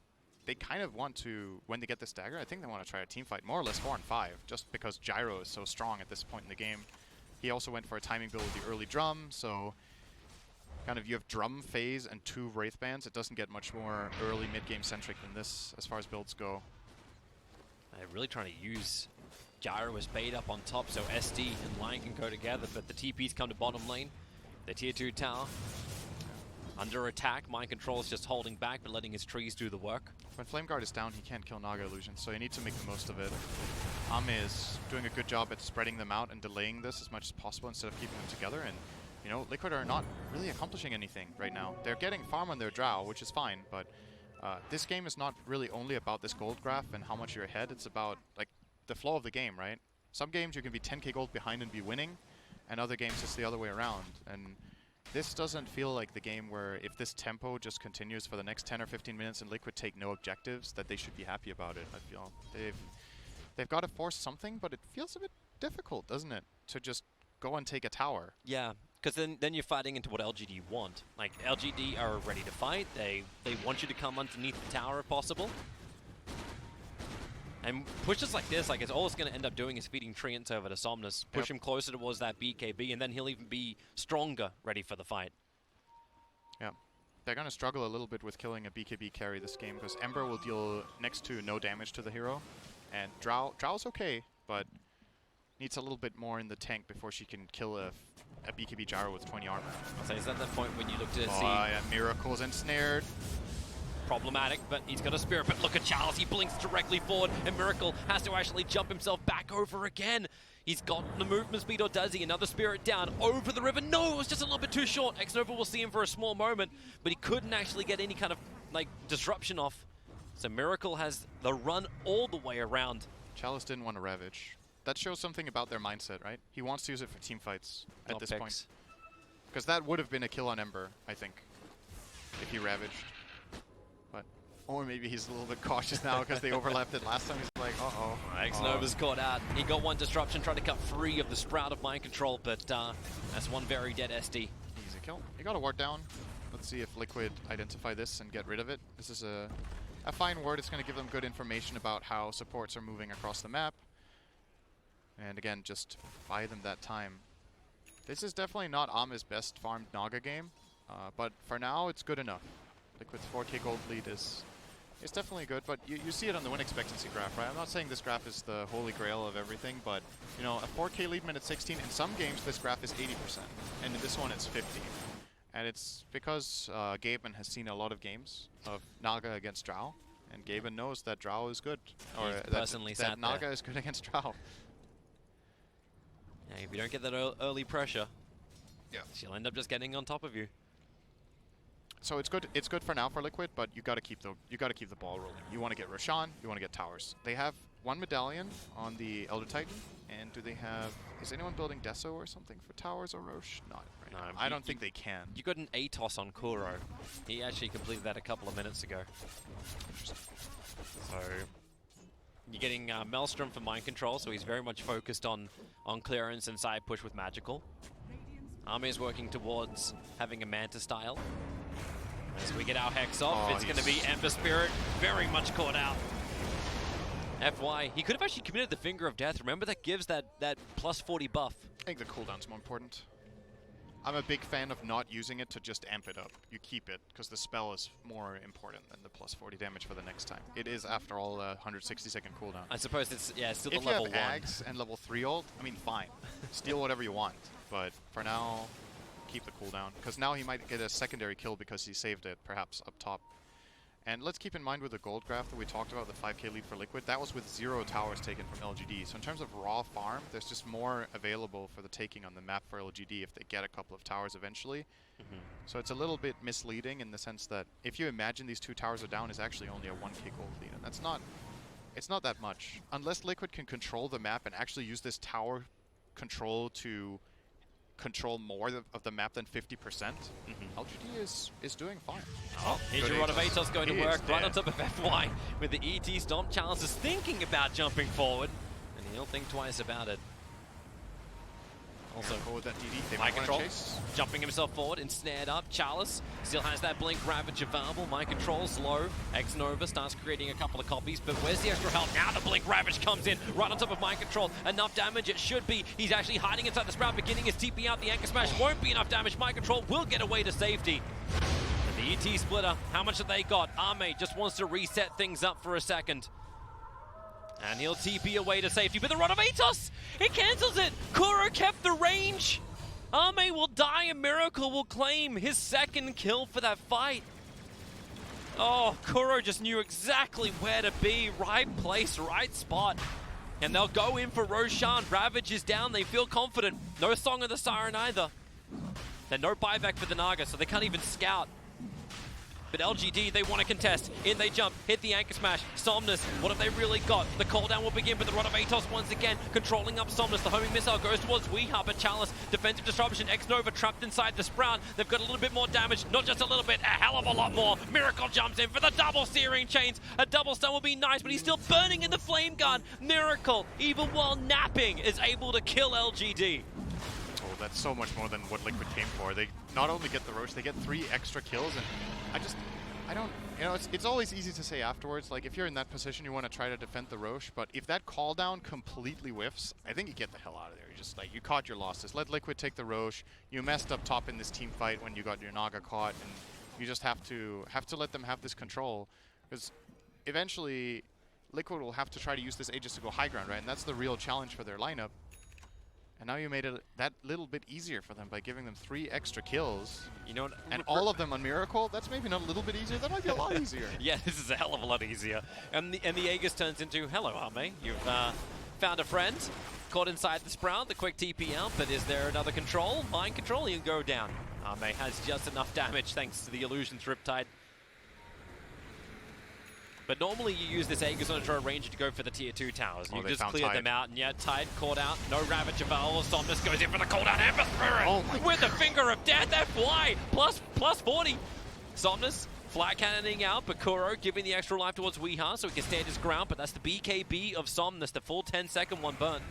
they kind of want to, when they get this dagger, I think they want to try a team fight, more or less 4 and 5, just because Gyro is so strong at this point in the game. He also went for a timing build with the early drum, so kind of you have drum phase and 2 Wraith Bands. It doesn't get much more early mid-game centric than this as far as builds go. They're really trying to use Gyro as bait up on top so SD and Lion can go together, but the TPs come to bottom lane. The tier 2 tower under attack. Mind Control is just holding back but letting his trees do the work. When Flame Guard is down, he can't kill Naga Illusion, so you need to make the most of it. Ame is doing a good job at spreading them out and delaying this as much as possible instead of keeping them together. And you know, Liquid are not really accomplishing anything right now. They're getting farm on their Drow, which is fine, but this game is not really only about this gold graph and how much you're ahead. It's about like the flow of the game, right? Some games you can be 10k gold behind and be winning, and other games it's the other way around. And this doesn't feel like the game where if this tempo just continues for the next 10 or 15 minutes and Liquid take no objectives, that they should be happy about it. I feel they've got to force something, but it feels a bit difficult, doesn't it, to just go and take a tower? Yeah, because then you're fighting into what LGD want. Like, LGD are ready to fight. They want you to come underneath the tower if possible. And pushes like this, like, it's all it's going to end up doing is feeding Treants over to Somnus. Push him closer towards that BKB, and then he'll even be stronger, ready for the fight. Yeah. They're going to struggle a little bit with killing a BKB carry this game, because Ember will deal next to no damage to the hero. And Drow's okay, but needs a little bit more in the tank before she can kill a a BKB Gyro with 20 armor. So is that the point when you look to see Yeah, Miracle's ensnared. problematic, but he's got a spirit. But look at Charles, he blinks directly forward, and Miracle has to actually jump himself back over again. He's got the movement speed, or does he? Another spirit down over the river. No, it was just a little bit too short. Xnova will see him for a small moment, but he couldn't actually get any kind of like disruption off. So Miracle has the run all the way around. Chalice didn't want to Ravage. That shows something about their mindset, right? He wants to use it for team fights at this point. Because that would have been a kill on Ember, I think, if he Ravaged. But, or maybe he's a little bit cautious now because they overlapped it last time. He's like, uh-oh. Xnova's caught out. He got one disruption, trying to cut free of the Sprout of Mind Control, but that's one very dead SD. Easy kill. He got a ward down. Let's see if Liquid identify this and get rid of it. This is a fine word. It's going to give them good information about how supports are moving across the map. And again, just buy them that time. This is definitely not Ame's best farmed Naga game, but for now, it's good enough. Liquid's 4K gold lead is definitely good, but you see it on the win expectancy graph, right? I'm not saying this graph is the holy grail of everything, but you know, a 4K lead minute 16, in some games this graph is 80%, and in this one it's 50. And it's because Gaben has seen a lot of games of Naga against Drow, and Gaben knows that Drow is good, or that Naga is good against Drow. Yeah, if you don't get that early pressure, she'll end up just getting on top of you. So it's good. It's good for now for Liquid, but you got to keep the ball rolling. You want to get Roshan. You want to get towers. They have one medallion on the Elder Titan, and do they have? Is anyone building Deso or something for towers or Rosh? Not right now. I don't think they can. You got an Atos on Kuro. He actually completed that a couple of minutes ago. Interesting. So you're getting Maelstrom for Mind Control, so he's very much focused on clearance and side push with Magical. Army is working towards having a Manta style. As we get our Hex off, it's going to be Ember Spirit, very much caught out. FY, he could have actually committed the Finger of Death. Remember, that gives that plus 40 buff. I think the cooldown's more important. I'm a big fan of not using it to just amp it up. You keep it, because the spell is more important than the plus 40 damage for the next time. It is, after all, a 160-second cooldown. I suppose it's, yeah, it's still if the level 1. If you have Ags and level 3 ult, I mean, fine. Steal whatever you want. But for now, keep the cooldown. Because now he might get a secondary kill because he saved it, perhaps, up top. And let's keep in mind with the gold graph that we talked about, the 5K lead for Liquid, that was with 0 towers taken from LGD. So in terms of raw farm, there's just more available for the taking on the map for LGD if they get a couple of towers eventually. So it's a little bit misleading in the sense that if you imagine these 2 towers are down, it's actually only a 1K gold lead. And that's not, it's not that much. Unless Liquid can control the map and actually use this tower control to control more of the map than 50%, LGD is doing fine. Oh, here's your Rod of Atos going to work right on top of FY with the ET Stomp. Chalice is thinking about jumping forward, and he'll think twice about it. Also, go with that DD. They Mind Control, jumping himself forward, ensnared up. Chalice still has that Blink Ravage available. Mind Control's low. Xnova starts creating a couple of copies, but where's the extra health? Now the Blink Ravage comes in, right on top of Mind Control. Enough damage, it should be. He's actually hiding inside the Sprout, beginning his TP out. The Anchor Smash won't be enough damage. Mind Control will get away to safety. And the ET Splitter, how much have they got? Ame just wants to reset things up for a second. And he'll TP away to safety, but the Rod of Atos, it cancels it! Kuro kept the range! Ame will die, and Miracle will claim his second kill for that fight. Oh, Kuro just knew exactly where to be. Right place, right spot. And they'll go in for Roshan. Ravage is down, they feel confident. No Song of the Siren either. Then no buyback for the Naga, so they can't even scout. But LGD, they want to contest. In they jump, hit the Anchor Smash. Somnus, what have they really got? The cooldown will begin, but the Rod of Atos once again controlling up Somnus. The homing missile goes towards Weeha, but Chalice, defensive disruption. Xnova trapped inside the Sprout. They've got a little bit more damage, not just a little bit, a hell of a lot more. Miracle jumps in for the double Searing Chains. A double stun will be nice, but he's still burning in the Flame Gun. Miracle, even while napping, is able to kill LGD. Oh, that's so much more than what Liquid came for. They not only get the Roche, they get 3 extra kills, and I don't, you know, it's always easy to say afterwards, like if you're in that position, you want to try to defend the Roche, but if that call down completely whiffs, I think you get the hell out of there. You just like, you caught your losses. Let Liquid take the Roche. You messed up top in this team fight when you got your Naga caught, and you just have to let them have this control, because eventually Liquid will have to try to use this Aegis to go high ground, right? And that's the real challenge for their lineup. And now you made it that little bit easier for them by giving them 3 extra kills. You know what? And all of them on Miracle? That's maybe not a little bit easier, that might be a lot easier. Yeah, this is a hell of a lot easier. And the Aegis turns into, hello, Ame. You've found a friend, caught inside the Sprout, the quick TP out, but is there another control? Mind control, you can go down. Ame has just enough damage thanks to the Illusion's Riptide. But normally you use this Aegis on a Ranger to go for the tier 2 towers. You just cleared them out, and yeah, Tide caught out. No Ravage available. Somnus goes in for the cooldown. Ember Spirit with the Finger of Death. FY plus 40. Somnus flat cannoning out, but Kuro giving the extra life towards Weeha so he can stand his ground, but that's the BKB of Somnus, the full 10-second one burnt.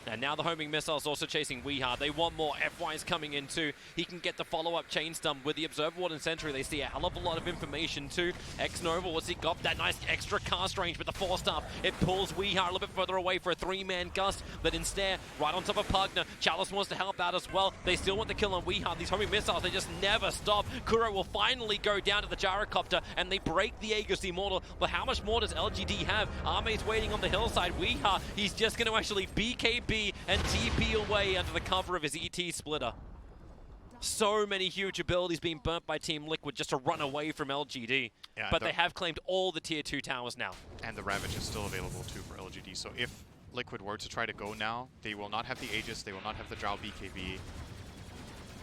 And now the homing missiles also chasing Weeha. They want more. FY's coming in too. He can get the follow-up chain stun with the Observer Ward and Sentry. They see a hell of a lot of information too. X-Nova, what's he got? That nice extra cast range with the Force Staff. It pulls Weeha a little bit further away for a 3-man gust, but instead, right on top of Pugna, Chalice wants to help out as well. They still want the kill on Weeha. These homing missiles, they just never stop. Kuro will finally go down to the gyrocopter, and they break the Aegis Immortal. But how much more does LGD have? Ame's waiting on the hillside. Weeha, he's just going to actually BKB and TP away under the cover of his ET splitter. So many huge abilities being burnt by Team Liquid just to run away from LGD. Yeah, but they have claimed all the tier 2 towers now. And the Ravage is still available too for LGD. So if Liquid were to try to go now, they will not have the Aegis, they will not have the Drow BKB,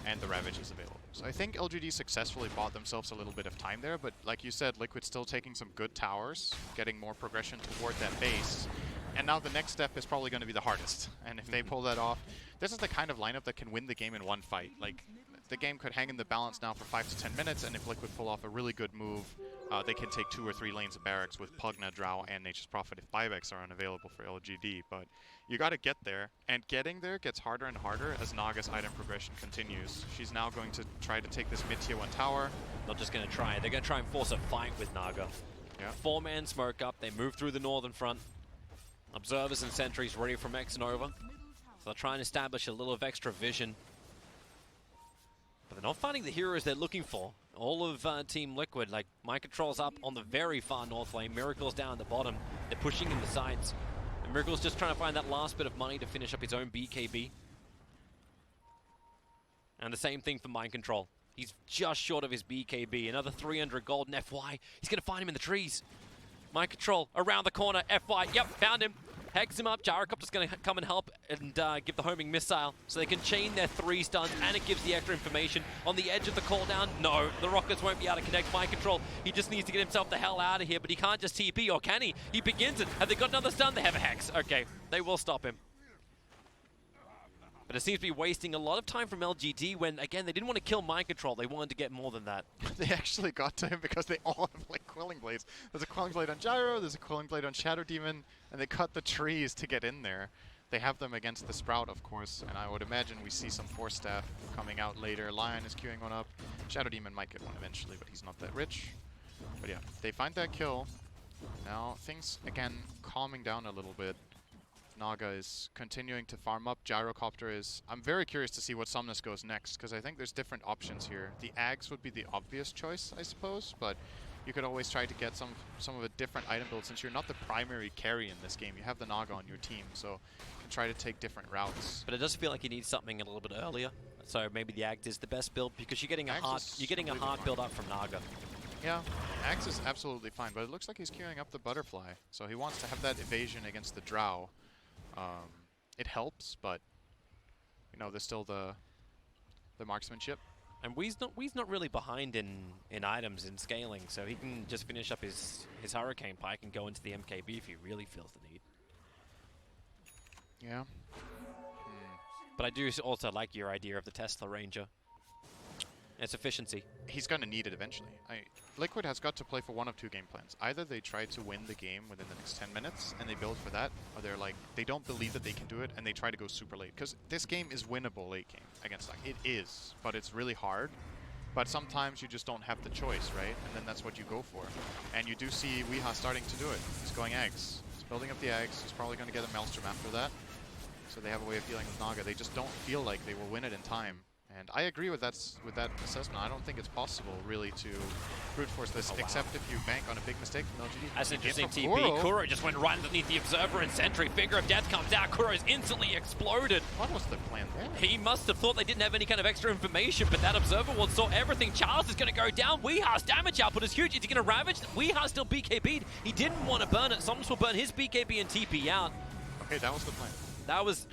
and the Ravage is available. So I think LGD successfully bought themselves a little bit of time there, but like you said, Liquid's still taking some good towers, getting more progression toward that base. And now the next step is probably going to be the hardest. And if they pull that off, this is the kind of lineup that can win the game in one fight. Like, the game could hang in the balance now for 5 to 10 minutes, and if Liquid pull off a really good move, they can take 2 or 3 lanes of barracks with Pugna, Drow, and Nature's Prophet if buybacks are unavailable for LGD. But you got to get there, and getting there gets harder and harder as Naga's item progression continues. She's now going to try to take this mid-tier 1 tower. Not just going to try, they're going to try and force a fight with Naga. Yeah. 4-man smoke up, they move through the northern front. Observers and sentries ready from X-Nova. So they'll try and establish a little of extra vision. But they're not finding the heroes they're looking for. All of Team Liquid, like Mind Control's up on the very far north lane. Miracle's down at the bottom. They're pushing in the sides. And Miracle's just trying to find that last bit of money to finish up his own BKB. And the same thing for Mind Control. He's just short of his BKB. Another 300 gold and FY. He's going to find him in the trees. Mind Control around the corner. FY. Yep, found him. Hex him up. Gyrocopter's going to come and help and give the homing missile so they can chain their 3 stuns, and it gives the extra information. On the edge of the cooldown, no, the Rockets won't be able to connect. Mind Control, he just needs to get himself the hell out of here, but he can't just TP, or can he? He begins it. Have they got another stun? They have a Hex. Okay, they will stop him. But it seems to be wasting a lot of time from LGD when, again, they didn't want to kill Mind Control. They wanted to get more than that. They actually got to him because they all have, like, Quelling Blades. There's a Quelling Blade on Gyro, there's a Quelling Blade on Shadow Demon, and they cut the trees to get in there. They have them against the Sprout, of course, and I would imagine we see some Force Staff coming out later. Lion is queuing one up. Shadow Demon might get one eventually, but he's not that rich. But yeah, they find that kill. Now, things, again, calming down a little bit. Naga is continuing to farm up. Gyrocopter is... I'm very curious to see what Somnus goes next, because I think there's different options here. The Ags would be the obvious choice, I suppose, but you could always try to get some of a different item build. Since you're not the primary carry in this game, you have the Naga on your team, so you can try to take different routes. But it does feel like you need something a little bit earlier. So maybe the Ags is the best build, because you're getting a hard build up from Naga. Yeah, Ags is absolutely fine, but it looks like he's queuing up the Butterfly, so he wants to have that evasion against the Drow. It helps, but you know, there's still the marksmanship. And Wee's not really behind in items in scaling, so he can just finish up his Hurricane Pike and go into the MKB if he really feels the need. Yeah. But I do also like your idea of the Tesla Ranger. Its efficiency. He's going to need it eventually. Liquid has got to play for one of 2 game plans. Either they try to win the game within the next 10 minutes and they build for that, or they're like, they don't believe that they can do it and they try to go super late. Because this game is winnable late game against Naga. It is, but it's really hard. But sometimes you just don't have the choice, right? And then that's what you go for. And you do see Weeha starting to do it. He's going Eggs. He's building up the Eggs. He's probably going to get a Maelstrom after that. So they have a way of dealing with Naga. They just don't feel like they will win it in time. And I agree with that assessment. I don't think it's possible really to brute force this, except if you bank on a big mistake from LGD. That's an interesting From TP. Kuro just went right underneath the Observer and Sentry. Finger of Death comes out. Kuro's instantly exploded. What was the plan there? He must have thought they didn't have any kind of extra information, but that Observer Ward saw everything. Charles is going to go down. Weeha's damage output is huge. Is he going to Ravage? Weeha's still BKB'd. He didn't want to burn it. Sometimes will burn his BKB and TP out. Okay, that was the plan. That was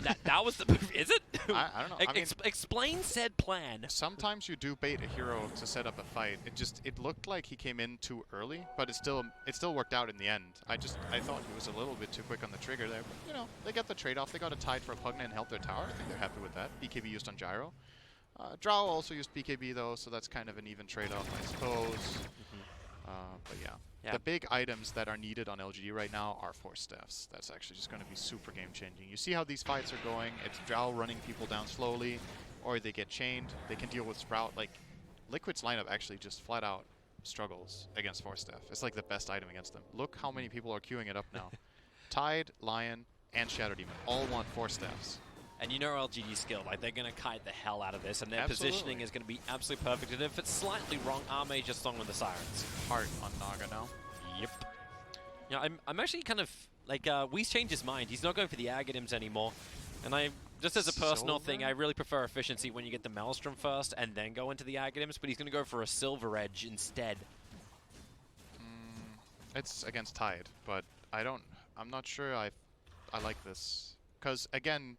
the. Is it? I don't know. I mean, explain said plan. sometimes you do bait a hero to set up a fight. It looked like he came in too early, but it still worked out in the end. I thought he was a little bit too quick on the trigger there. But, you know, they got the trade-off. They got a tide for a Pugna and helped their tower. I think they're happy with that. BKB used on Gyro. Drow also used BKB though, so that's kind of an even trade-off, I suppose. But yeah. The big items that are needed on LGD right now are Force Staffs. That's actually just going to be super game-changing. You see how these fights are going. It's Drow running people down slowly, or they get chained. They can deal with Sprout. Like, Liquid's lineup actually just flat-out struggles against Force Staff. It's like the best item against them. Look how many people are queuing it up now. Tide, Lion, and Shadow Demon all want Force Staffs. And you know LGD skill, like they're going to kite the hell out of this, and their Absolutely. positioning is going to be absolutely perfect. And if it's slightly wrong, Arme just song with the Sirens. Heart on Naga now. Yep. Yeah, I'm actually kind of like Whis changed his mind. He's not going for the Aghanim's anymore, and I just as a personal thing, I really prefer efficiency when you get the Maelstrom first and then go into the Aghanim's. But he's going to go for a Silver Edge instead. It's against Tide, but I'm not sure I like this, because again,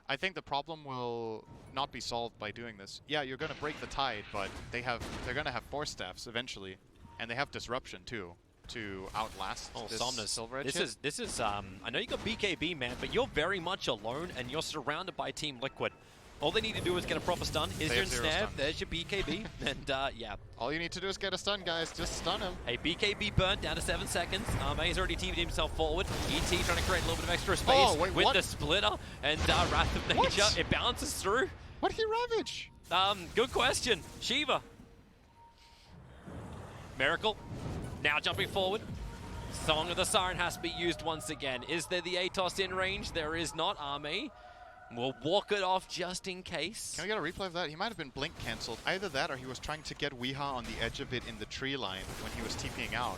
I think the problem will not be solved by doing this. Yeah, you're going to break the Tide, but they're going to have Force Staffs eventually, and they have Disruption too to outlast this Somnus. Silver Edge. This is I know you got BKB, man, but you're very much alone, and you're surrounded by Team Liquid. All they need to do is get a proper stun. Here's your ensnare. There's your BKB, and yeah. All you need to do is get a stun, guys. Just stun him. Hey, BKB burnt down to 7 seconds. He's already teamed himself forward. ET trying to create a little bit of extra space with the splitter and Wrath of Nature. What? It bounces through. What did he ravage? Good question. Shiva. Miracle. Now jumping forward. Song of the Siren has to be used once again. Is there the Atos in range? There is not. Arme will walk it off just in case. Can we get a replay of that? He might have been blink cancelled. Either that or he was trying to get Weeha on the edge of it in the tree line when he was TPing out.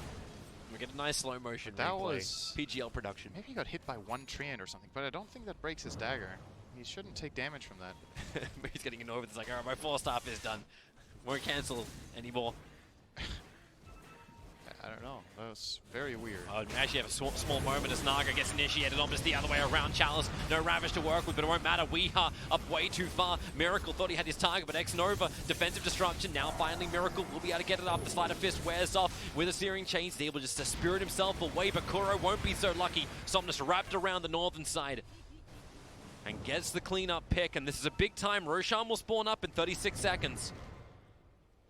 We get a nice slow motion That replay. was PGL production. Maybe he got hit by one treant or something, but I don't think that breaks his dagger. He shouldn't take damage from that. He's getting annoyed with it's like, alright, my 4-staff is done. Won't cancel anymore. I don't know. That was very weird. We actually have a small moment as Naga gets initiated, almost the other way around. Chalice, no Ravage to work with, but it won't matter. Weeha up way too far. Miracle thought he had his target, but X-Nova, defensive disruption. Now finally Miracle will be able to get it up. The Sleight of Fist wears off with a Searing Chain. He's able just to spirit himself away, but Kuro won't be so lucky. Somnus wrapped around the northern side and gets the cleanup pick, and this is a big time. Roshan will spawn up in 36 seconds.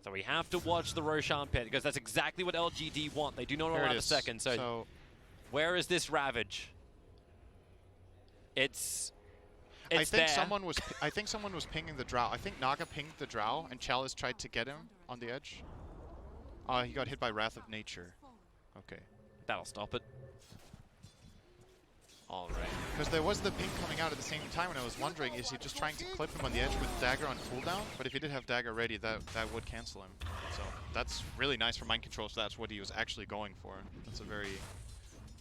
So we have to watch the Roshan pit, because that's exactly what LGD want. They do not allow the second. So where is this Ravage? It's I think there. someone was pinging the Drow. I think Naga pinged the Drow, and Chalice tried to get him on the edge. He got hit by Wrath of Nature. Okay. That'll stop it. All right. Because there was the ping coming out at the same time, and I was wondering, is he just trying to clip him on the edge with Dagger on cooldown? But if he did have Dagger ready, that would cancel him. So that's really nice for mind control, so that's what he was actually going for. That's a very,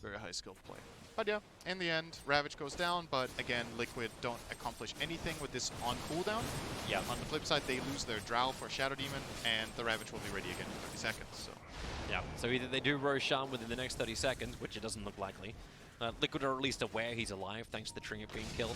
very high skill play. But yeah, in the end, Ravage goes down, but again, Liquid don't accomplish anything with this on cooldown. Yeah. On the flip side, they lose their Drow for Shadow Demon, and the Ravage will be ready again in 30 seconds. So Yeah. So either they do Roshan within the next 30 seconds, which it doesn't look likely. Liquid are at least aware he's alive thanks to the Trinket being killed.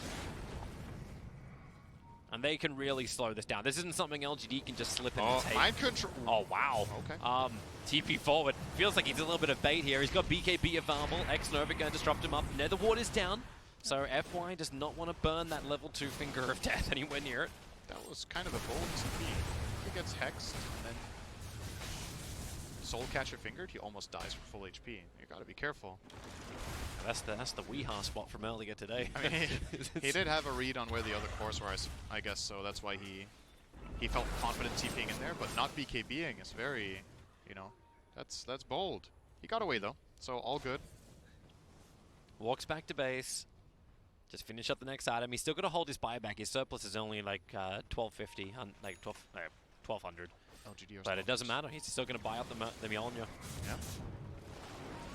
And they can really slow this down. This isn't something LGD can just slip in and take. mind control. Oh, wow. Okay. TP forward. Feels like he's a little bit of bait here. He's got BKB available. X-Nova going to disrupt him up. Nether Ward is down. So FY does not want to burn that level 2 Finger of Death anywhere near it. That was kind of a bold TP. He gets hexed, and then Soul Catcher fingered. He almost dies for full HP. You gotta be careful. That's the Weeha spot from earlier today. I mean, he did have a read on where the other cores were, I guess, so that's why he felt confident TPing in there, but not BKBing is very, you know, that's bold. He got away though, so all good. Walks back to base. Just finish up the next item. He's still got to hold his buyback. His surplus is only like 1250, like 1200. LGD But it doesn't matter. He's still going to buy up the Mjolnir. Yeah.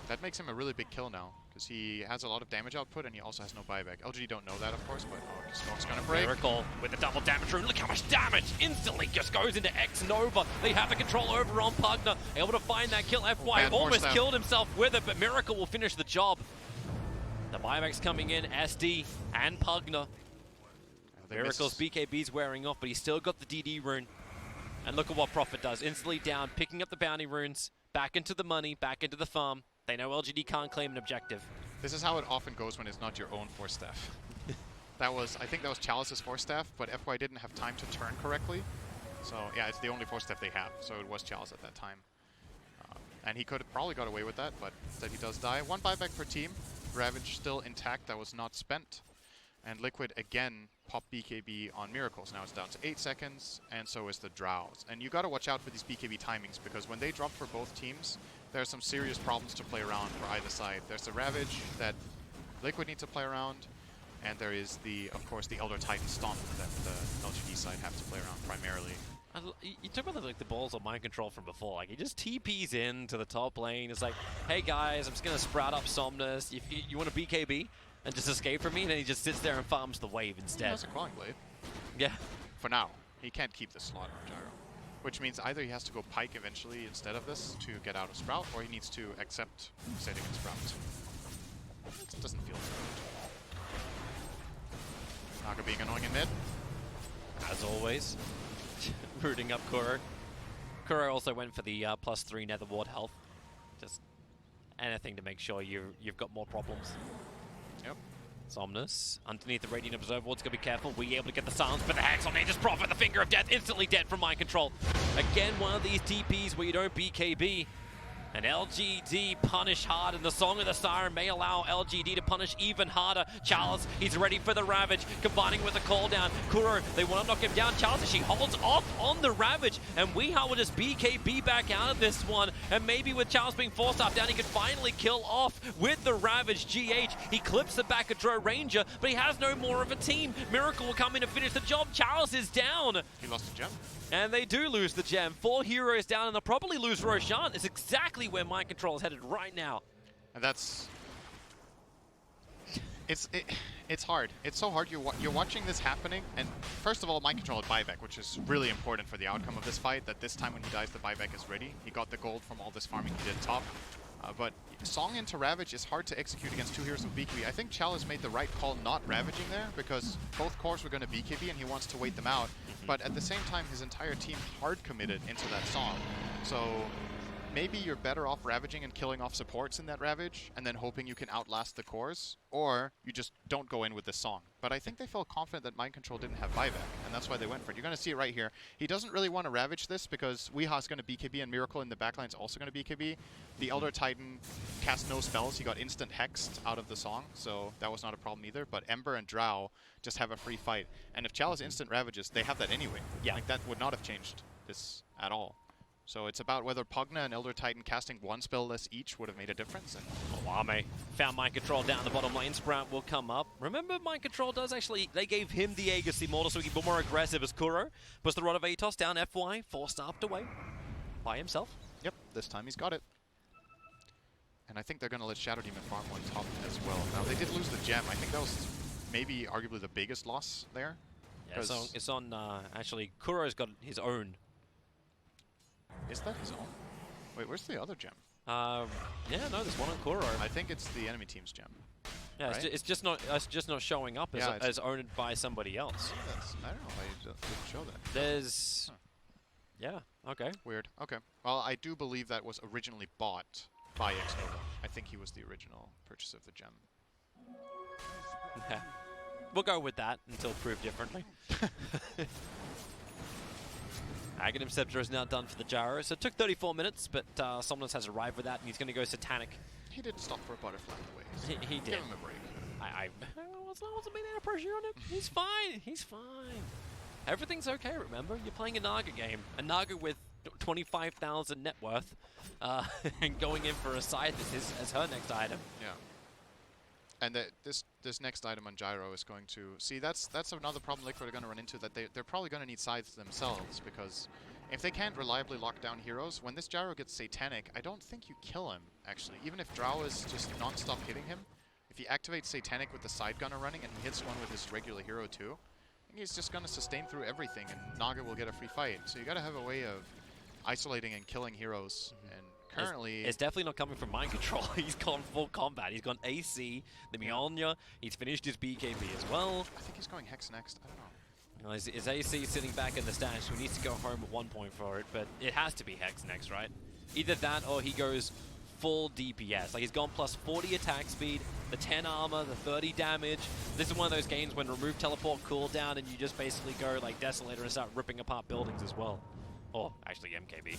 That makes him a really big kill now, because he has a lot of damage output and he also has no buyback. LGD don't know that, of course, but Smoke's gonna break. Miracle with the double damage rune. Look how much damage instantly just goes into X Nova. They have the control over on Pugna. Able to find that kill. FY almost killed himself with it, but Miracle will finish the job. The buyback's coming in. SD and Pugna. Miracle's BKB's wearing off, but he's still got the DD rune. And look at what Prophet does. Instantly down, picking up the bounty runes, back into the money, back into the farm. They know LGD can't claim an objective. This is how it often goes when it's not your own force staff. I think that was Chalice's force staff, but FY didn't have time to turn correctly. So yeah, it's the only force staff they have, so it was Chalice at that time. And he could have probably got away with that, but instead he does die. 1 buyback per team. Ravage still intact, that was not spent. And Liquid again pop BKB on Miracles. Now it's down to 8 seconds, and so is the Drows. And you gotta watch out for these BKB timings, because when they drop for both teams, there are some serious problems to play around for either side. There's the Ravage that Liquid needs to play around, and there is of course, the Elder Titan Stomp that the LGD side have to play around primarily. You talk about the balls of mind control from before. Like, he just TPs in to the top lane. It's like, hey guys, I'm just gonna sprout up Somnus. If you want a BKB and just escape from me, and then he just sits there and farms the wave instead. He has a Clawing Blade. Yeah. For now. He can't keep the slot on Gyro. Which means either he has to go Pike eventually instead of this to get out of Sprout, or he needs to accept sitting in Sprout. It doesn't feel good. Naga being annoying in mid. As always. Rooting up Kuro. Kuro also went for the +3 Nether Ward health. Just anything to make sure you've got more problems. Yep. Somnus underneath the Radiant Observer Ward's gonna be careful. We able to get the silence, but the Hex on Nature's Prophet, the Finger of Death, instantly dead from mind control. Again, one of these TPs where you don't BKB. And LGD punish hard, and the Song of the Siren may allow LGD to punish even harder. Charles, he's ready for the Ravage, combining with the call down. Kuro, they want to knock him down. Charles, she holds off on the Ravage, and Weehaw will just BKB back out of this one. And maybe with Charles being forced off down, he could finally kill off with the Ravage. GH, he clips the back of Dro Ranger, but he has no more of a team. Miracle will come in and finish the job. Charles is down. He lost a gem. And they do lose the gem. 4 heroes down, and they'll probably lose Roshan. It's exactly where mind control is headed right now. And that's... It's hard. It's so hard. You're watching this happening, and first of all, mind control at buyback, which is really important for the outcome of this fight, that this time when he dies, the buyback is ready. He got the gold from all this farming he did top. But Song into Ravage is hard to execute against 2 heroes with BKB. I think Chalice made the right call not Ravaging there, because both cores were going to BKB and he wants to wait them out. But at the same time, his entire team hard committed into that Song. So maybe you're better off Ravaging and killing off supports in that Ravage, and then hoping you can outlast the cores, or you just don't go in with this Song. But I think they felt confident that Mind Control didn't have buyback, and that's why they went for it. You're going to see it right here. He doesn't really want to Ravage this, because Weeha's going to BKB, and Miracle in the backline is also going to BKB. The Elder Titan cast no spells. He got instant hexed out of the Song, so that was not a problem either. But Ember and Drow just have a free fight. And if Chalice instant Ravages, they have that anyway. Yeah. Like, that would not have changed this at all. So it's about whether Pugna and Elder Titan casting 1 spell less each would have made a difference. And Wame found Mind Control down the bottom lane. Sprout will come up. Remember, Mind Control does actually, they gave him the Aegis Immortal so he can be more aggressive as Kuro. Puts the Rod of Atos down FY, force-staffed away by himself. Yep, this time he's got it. And I think they're going to let Shadow Demon farm on top as well. Now, they did lose the gem. I think that was maybe arguably the biggest loss there. Yeah, so it's on, actually, Kuro's got his own. Is that his own? Wait, where's the other gem? Yeah, no, there's one on Kuro. I think it's the enemy team's gem. Yeah, right? it's just not showing up as owned by somebody else. I don't know why it didn't show that. There's... Huh. Yeah, okay. Weird. Okay. Well, I do believe that was originally bought by Xnova. I think he was the original purchaser of the gem. Okay. We'll go with that until proved differently. Aghanim Scepter is now done for the Gyro, so it took 34 minutes, but Somnus has arrived with that, and he's going to go Satanic. He did stop for a butterfly in the way. So he did. Give him a break. I wasn't being any pressure on him. He's fine. He's fine. Everything's okay, remember? You're playing a Naga game. A Naga with 25,000 net worth, and going in for a Scythe as her next item. Yeah. And this next item on Gyro is going to see that's another problem Liquid are going to run into, that they're probably going to need scythes themselves, because if they can't reliably lock down heroes, when this Gyro gets Satanic, I don't think you kill him actually. Even if Drow is just non-stop hitting him, if he activates Satanic with the side gunner running and he hits one with his regular hero too, I think he's just going to sustain through everything and Naga will get a free fight. So you got to have a way of isolating and killing heroes. And currently, it's definitely not coming from mind control. He's gone full combat. He's gone AC, the Mjolnir. He's finished his BKB as well. I think he's going Hex next. I don't know. You know, his AC sitting back in the stash, so he needs to go home at one point for it, but it has to be Hex next, right? Either that or he goes full DPS. Like, he's gone plus 40 attack speed, the 10 armor, the 30 damage. This is one of those games when remove teleport cooldown and you just basically go like Desolator and start ripping apart buildings as well. Or actually MKB. Yeah.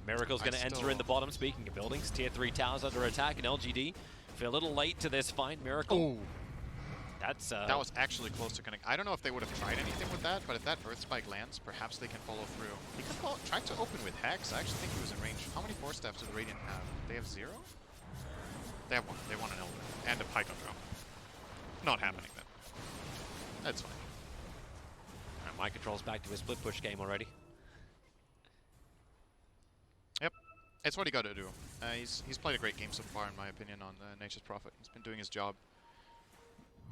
Miracle's going to enter in the bottom. Speaking of buildings, tier 3 towers under attack, and LGD feel a little late to this fight. Miracle. Ooh. That's that was actually close to connect. I don't know if they would have tried anything with that, but if that Earth Spike lands, perhaps they can follow through. He could try to open with Hex. I actually think he was in range. How many Force Staffs do the Radiant have? They have 0? They have 1. They want an Elder. And a Python Drone. Not happening then. That's fine. And Mind Control's back to his split push game already. Yep. It's what he got to do. He's played a great game so far, in my opinion, on Nature's Prophet. He's been doing his job.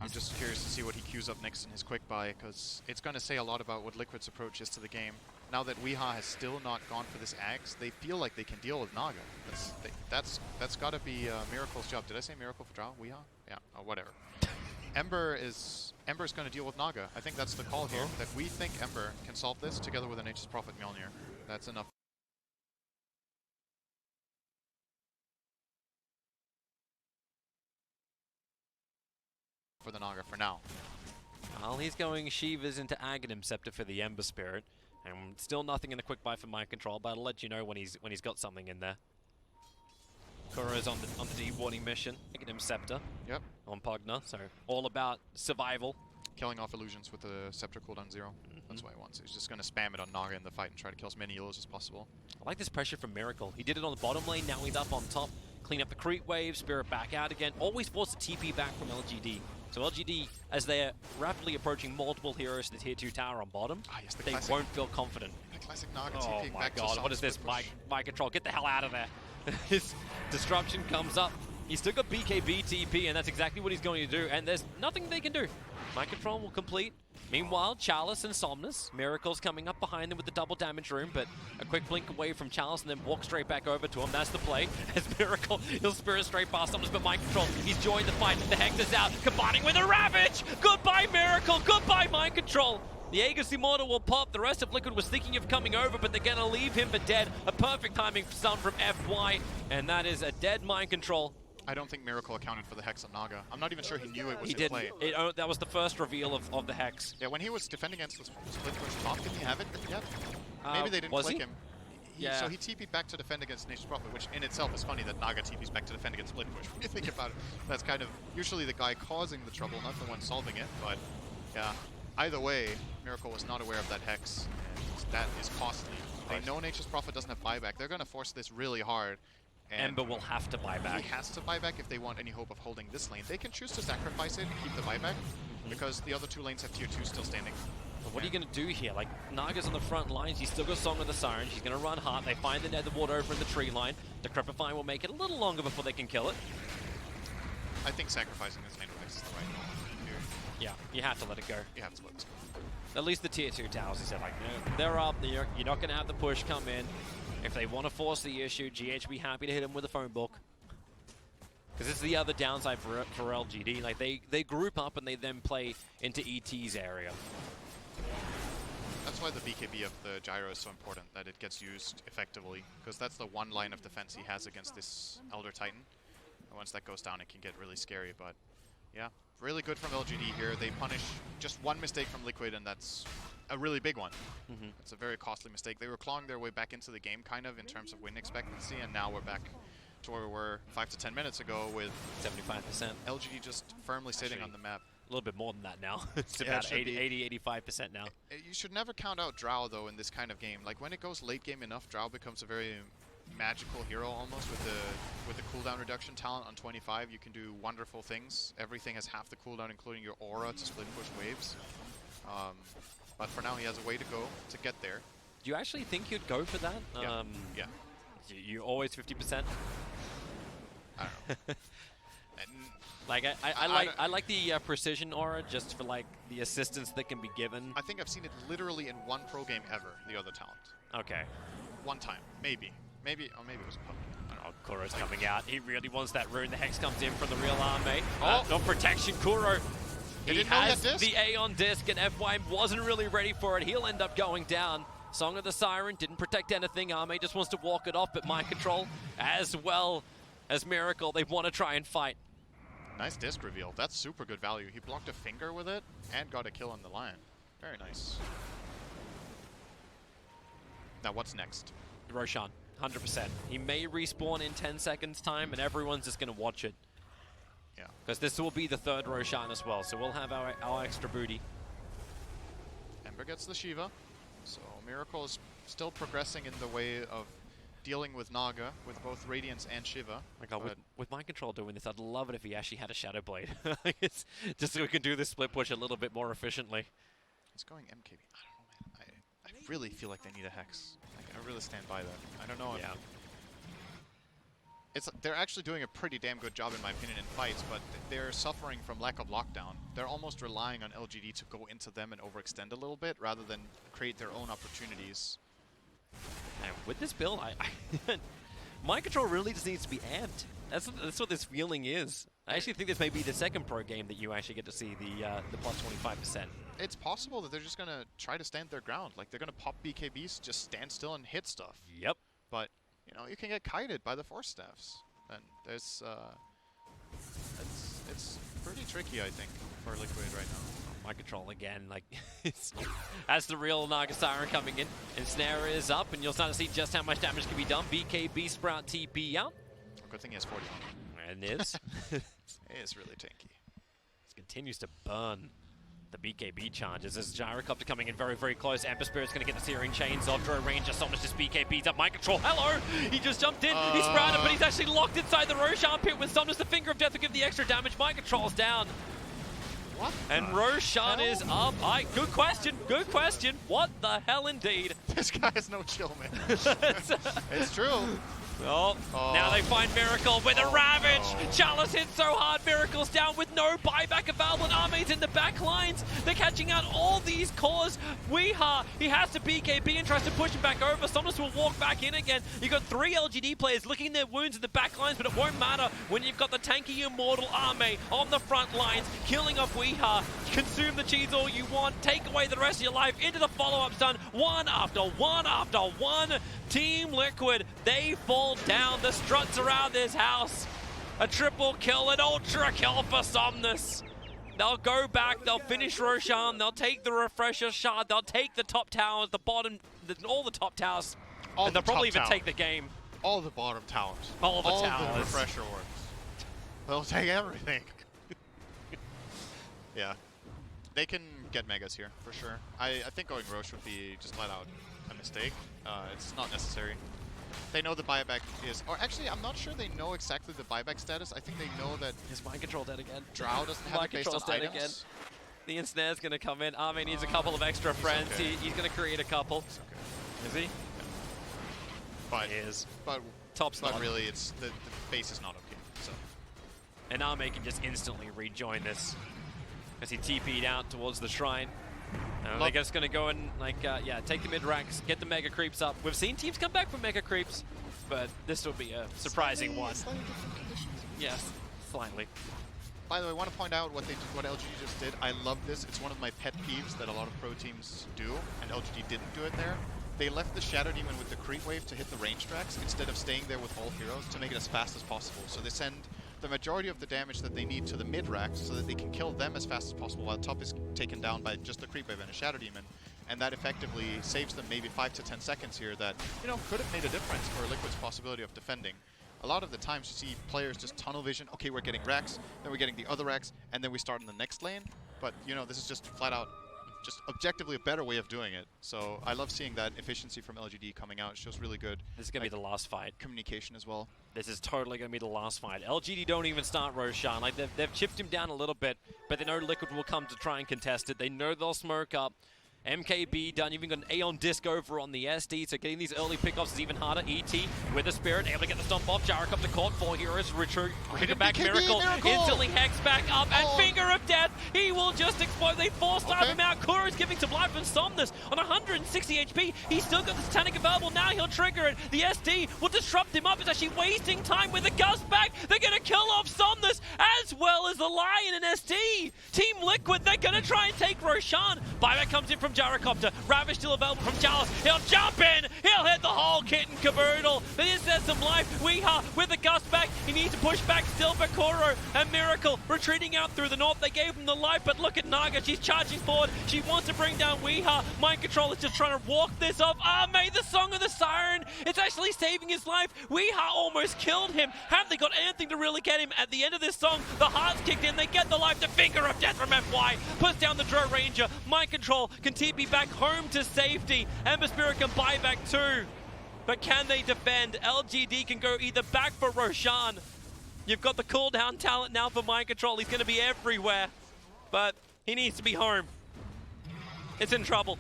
I'm just curious to see what he queues up next in his quick buy, because it's going to say a lot about what Liquid's approach is to the game. Now that Weeha has still not gone for this Axe, they feel like they can deal with Naga. That's got to be Miracle's job. Did I say Miracle for Drow? Weeha? Yeah, oh, whatever. Ember's going to deal with Naga. I think that's the call here, that we think Ember can solve this together with a Nature's Prophet Mjolnir. That's enough. For the Naga for now. Well, he's going Shivas into Aghanim Scepter for the Ember Spirit, and still nothing in the quick buy for Mind Control, but I'll let you know when he's got something in there. Kuro's on the deep-warning mission, Aghanim Scepter. Yep. On Pugna, so all about survival. Killing off illusions with the Scepter cooldown 0. That's what he wants. He's just going to spam it on Naga in the fight and try to kill as many healers as possible. I like this pressure from Miracle. He did it on the bottom lane, now he's up on top. Clean up the creep wave, Spirit back out again. Always force the TP back from LGD. So LGD, as they're rapidly approaching multiple heroes to the tier 2 tower on bottom, yes, they won't feel confident. The classic Naga Oh TPing my back god, to what is this? Mind Control, get the hell out of there. His disruption comes up. He's still got BKB TP, and that's exactly what he's going to do, and there's nothing they can do. Mind Control will complete. Meanwhile, Chalice and Somnus. Miracle's coming up behind them with the double damage room, but a quick blink away from Chalice and then walk straight back over to him. That's the play. As Miracle, he'll Spirit straight past Somnus, but Mind Control, he's joined the fight. The Hex is out, combining with a Ravage! Goodbye, Miracle! Goodbye, Mind Control! The Aegis Immortal will pop. The rest of Liquid was thinking of coming over, but they're going to leave him for dead. A perfect timing stun from FY, and that is a dead Mind Control. I don't think Miracle accounted for the Hex on Naga. I'm not even sure he knew it was he in didn't. play. That was the first reveal of the Hex. Yeah, when he was defending against the split push top, didn't he have it yet? Maybe they didn't click him. Yeah. So he TP'd back to defend against Nature's Prophet, which in itself is funny that Naga TP's back to defend against split push. When you think about it, that's kind of usually the guy causing the trouble, not the one solving it. But yeah, either way, Miracle was not aware of that Hex, and that is costly. They know Nature's Prophet doesn't have buyback. They're going to force this really hard. And Ember will have to buy back. He has to buy back if they want any hope of holding this lane. They can choose to sacrifice it and keep the buyback, because the other two lanes have tier 2 still standing. But what are you going to do here? Like, Naga's on the front lines. He's still got Song of the Siren. She's going to run hard. They find the Nether Ward over in the tree line. The Decrepify will make it a little longer before they can kill it. I think sacrificing this lane is the right call here. Yeah, you have to let it go. You have to let it go. At least the tier 2 towers, he said, like, no, they're up. You're not going to have the push come in. If they want to force the issue, GH will be happy to hit him with a phone book. Because this is the other downside for LGD. Like, they group up and they then play into ET's area. That's why the BKB of the Gyro is so important, that it gets used effectively. Because that's the one line of defense he has against this Elder Titan. And once that goes down, it can get really scary. But yeah, really good from LGD here. They punish just one mistake from Liquid, and that's a really big one. It's a very costly mistake. They were clawing their way back into the game, kind of, in terms of win expectancy, and now we're back to where we were 5 to 10 minutes ago with 75%. LGD just firmly sitting on the map. A little bit more than that now. It's Yeah, about 80-85% now. You should never count out Drow, though, in this kind of game. Like, when it goes late game enough, Drow becomes a very magical hero almost with the cooldown reduction talent on 25. You can do wonderful things. Everything has half the cooldown, including your aura to split push waves. But for now, he has a way to go to get there. Do you actually think you'd go for that? Yeah. Yeah. You always 50%. I don't know. And Like I like the precision aura just for like the assistance that can be given. I think I've seen it literally in one pro game ever. The other talent. Okay. One time, maybe, or maybe it was a puppet. Oh, Kuro's coming out. He really wants that rune. The Hex comes in from the real army. Oh. No protection. Kuro. He has disc? the Aeon disc, and FY wasn't really ready for it. He'll end up going down. Song of the Siren didn't protect anything. Arme just wants to walk it off, but Mind Control, as well as Miracle, they want to try and fight. Nice disc reveal. That's super good value. He blocked a finger with it and got a kill on the Lion. Very nice. Now what's next? Roshan, 100%. He may respawn in 10 seconds time, and everyone's just going to watch it. Yeah. Because this will be the third Roshan as well, so we'll have our extra booty. Ember gets the Shiva. So Miracle is still progressing in the way of dealing with Naga, with both Radiance and Shiva. Oh my God, with Mind Control doing this, I'd love it if he actually had a Shadow Blade. It's just so we can do this split push a little bit more efficiently. He's going MKB. I don't know, man. I really feel like they need a Hex. Like, I really stand by that. I don't know. Yeah. They're actually doing a pretty damn good job, in my opinion, in fights, but they're suffering from lack of lockdown. They're almost relying on LGD to go into them and overextend a little bit, rather than create their own opportunities. And with this build, Mind Control really just needs to be amped. That's what this feeling is. I actually think this may be the second pro game that you actually get to see the plus 25%. It's possible that they're just going to try to stand their ground. Like, they're going to pop BKBs, just stand still and hit stuff. Yep. But, you know, you can get kited by the Force Staffs. And there's, it's pretty tricky, I think, for Liquid right now. Mind Control again, like, as the real Naga Siren coming in. Ensnare is up, and you'll start to see just how much damage can be done. BKB Sprout TP out. Good thing he has 40 on him. And it is. It is really tanky. This continues to burn the BKB charges. As Gyrocopter coming in very, very close. Ember Spirit's going to get the Searing Chains off. Draw Ranger, so much just BKB's up. Mind Control, hello! He just jumped in. He's sprouted, but he's actually locked inside the Roshan pit with Somnus. The Finger of Death will give the extra damage. Mind Control's down. What? And Roshan is up. Good question. Good question. What the hell indeed? This guy has no chill, man. It's true. Oh, now they find Miracle with a Ravage. No. Chalice hits so hard. Miracle's down with no buyback available. And Arme's in the back lines. They're catching out all these cores. Weeha, he has to BKB and tries to push him back over. Somnus will walk back in again. You've got 3 LGD players licking their wounds in the back lines, but it won't matter when you've got the tanky Immortal Arme on the front lines, killing off Weeha. Consume the cheese all you want. Take away the rest of your life into the follow-up stun. One after one after one. Team Liquid, they fall down. The struts around this house. A triple kill, an ultra kill for Somnus. They'll go back, they'll finish Roshan, they'll take the Refresher Shard, they'll take the top towers, the bottom, all the top towers, and they'll probably even take the game. All the bottom towers. All the towers. All the Refresher Orbs. They'll take everything. Yeah. They can get Megas here, for sure. I think going Roche would be just flat out a mistake. It's not necessary. They know the buyback is, or actually, I'm not sure they know exactly the buyback status. I think they know that Is Mind Control dead again? Drow doesn't have it based on dead items. again. The Ensnare's going to come in. Arme needs a couple of extra friends. okay. He's going to create a couple. It's okay. Is he? But, He is. but Top's not. really, it's the base is not okay. So And Arme can just instantly rejoin this as he TP'd out towards the shrine. And they're just going to go and, like, yeah, take the mid-ranks, get the Mega Creeps up. We've seen teams come back from Mega Creeps, but this will be a surprising one. Slightly different conditions. Yes, slightly. By the way, I want to point out what LGD just did. I love this. It's one of my pet peeves that a lot of pro teams do, and LGD didn't do it there. They left the Shadow Demon with the creep wave to hit the range tracks instead of staying there with all heroes to make it as fast as possible. So they send the majority of the damage that they need to the mid-racks so that they can kill them as fast as possible while top is taken down by just a creep wave and a Shadow Demon. And that effectively saves them maybe 5 to 10 seconds here that, you know, could have made a difference for Liquid's possibility of defending. A lot of the times you see players just tunnel vision, okay, we're getting racks, then we're getting the other racks, and then we start in the next lane. But, you know, this is just flat out just objectively a better way of doing it. So I love seeing that efficiency from LGD coming out. It's just really good. This is going to be the last fight. Communication as well. This is totally going to be the last fight. LGD don't even start Roshan. Like, they've chipped him down a little bit, but they know Liquid will come to try and contest it. They know they'll smoke up. MKB done, even got an Aeon Disc over on the SD, so getting these early pickoffs is even harder. ET with the Spirit, able to get the stomp off. Jarek up to court, 4 heroes, retreat back, BKB, Miracle, instantly Hex back up, and Finger of Death, he will just explode. They force-starve him out. Kuro's giving some life and Somnus on 160 HP. He's still got the Satanic available, now he'll trigger it. The SD will disrupt him up, it's actually wasting time with the Gust back. They're gonna kill off Somnus, as well as the Lion and SD. Team Liquid, they're gonna try and take Roshan. Buyback comes in from Gyrocopter. Ravage still available from Chalice. He'll jump in. He'll hit the whole kit and caboodle. But is there some life? Weeha with the Gust back. He needs to push back still for Koro and Miracle retreating out through the north. They gave him the life, but look at Naga. She's charging forward. She wants to bring down Weeha. Mind Control is just trying to walk this off. May the Song of the Siren. It's actually saving his life. Weeha almost killed him. Have they got anything to really get him? At the end of this song, the heart's kicked in. They get the life. The Finger of Death from FY. Puts down the Dro Ranger. Mind Control can TP back home to safety. Ember Spirit can buy back too. But can they defend? LGD can go either back for Roshan. You've got the cooldown talent now for Mind Control. He's going to be everywhere. But he needs to be home. It's in trouble.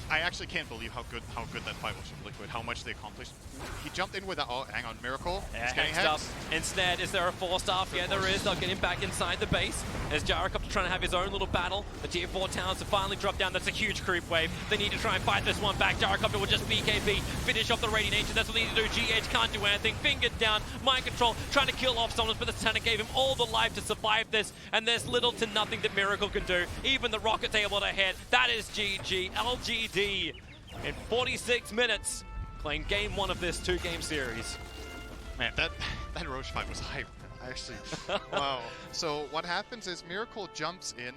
I actually can't believe how good that fight was from Liquid, how much they accomplished. He jumped in with a, oh, hang on, Miracle. Yeah, He's getting hexed up. hexed. Instead, is there a 4-star? Yeah, there is. They'll get him back inside the base. As Gyrocopter trying to have his own little battle. The tier 4 towers have finally dropped down. That's a huge creep wave. They need to try and fight this one back. Gyrocopter will just BKB, finish off the Radiant Ancient. That's what they need to do. GH can't do anything. Fingered down. Mind Control trying to kill off someone, but the Satanic gave him all the life to survive this. And there's little to nothing that Miracle can do. Even the Rocket's able to hit. That is GG. LGD in 46 minutes, playing game 1 of this 2-game series. Man, that Roche fight was hype. Actually, wow. So what happens is Miracle jumps in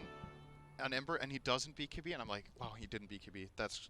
on Ember and he doesn't BKB, and I'm like, wow, he didn't BKB. That's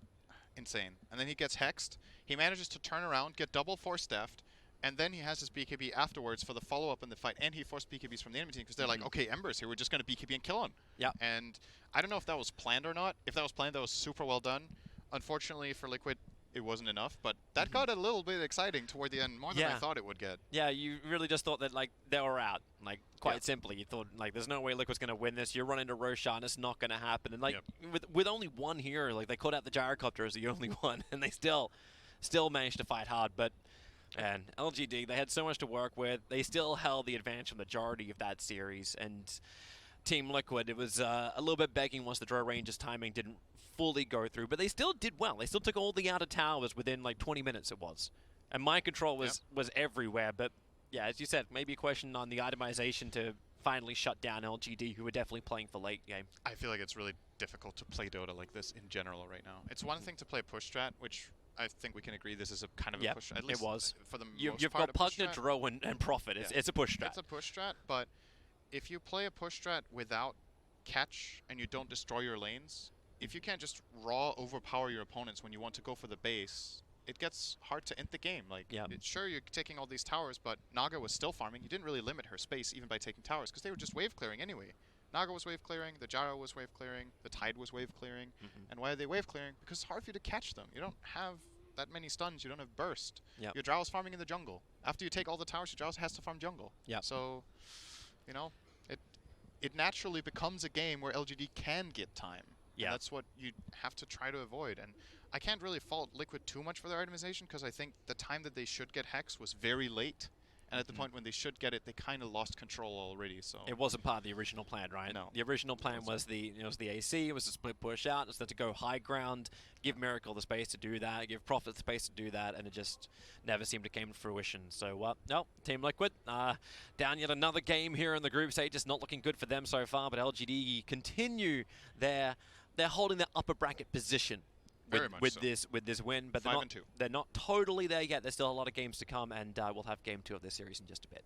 insane. And then he gets hexed. He manages to turn around, get double force-staffed, and then he has his BKB afterwards for the follow-up in the fight, and he forced BKBs from the enemy team because they're like, okay, Ember's here, we're just going to BKB and kill him. Yeah. And I don't know if that was planned or not. If that was planned, that was super well done. Unfortunately for Liquid, it wasn't enough, but that got a little bit exciting toward the end, more than I thought it would get. Yeah, you really just thought that, like, they were out. Like, quite simply, you thought, like, there's no way Liquid's going to win this. You're running to Roshan, it's not going to happen. And, like, with only one here, like, they called out the Gyrocopter as the only one, and they still managed to fight hard. But, and LGD, they had so much to work with. They still held the advantage for the majority of that series. And Team Liquid, it was a little bit begging once the Dro Ranger's timing didn't fully go through, but they still did well. They still took all the outer towers within like 20 minutes it was. And Mind Control was everywhere, but yeah, as you said, maybe a question on the itemization to finally shut down LGD, who were definitely playing for late game. I feel like it's really difficult to play Dota like this in general right now. It's one thing to play push strat, which I think we can agree this is a kind of a push strat. At least it was. For the You've got Pugna, Dro, and Prophet. It's a push strat. It's a push strat, but if you play a push strat without catch and you don't destroy your lanes, if you can't just raw overpower your opponents when you want to go for the base, it gets hard to end the game. Like, sure, you're taking all these towers, but Naga was still farming. You didn't really limit her space even by taking towers, because they were just wave clearing anyway. Naga was wave clearing, the Gyro was wave clearing, the Tide was wave clearing. And why are they wave clearing? Because it's hard for you to catch them. You don't have that many stuns, you don't have burst. Your Drow's farming in the jungle. After you take all the towers, your Drow has to farm jungle. So, you know, it naturally becomes a game where LGD can get time. And that's what you have to try to avoid. And I can't really fault Liquid too much for their itemization, because I think the time that they should get Hex was very late. And at the point when they should get it, they kind of lost control already. So it wasn't part of the original plan, right? No. The original plan was the AC, it was a split push out, it was to go high ground, give Miracle the space to do that, give Prophet the space to do that, and it just never seemed to come to fruition. So, no, Team Liquid, down yet another game here in the group stage. Just not looking good for them so far, but LGD they're holding their upper bracket position with this win, but they're not totally there yet. There's still a lot of games to come, and we'll have game 2 of this series in just a bit.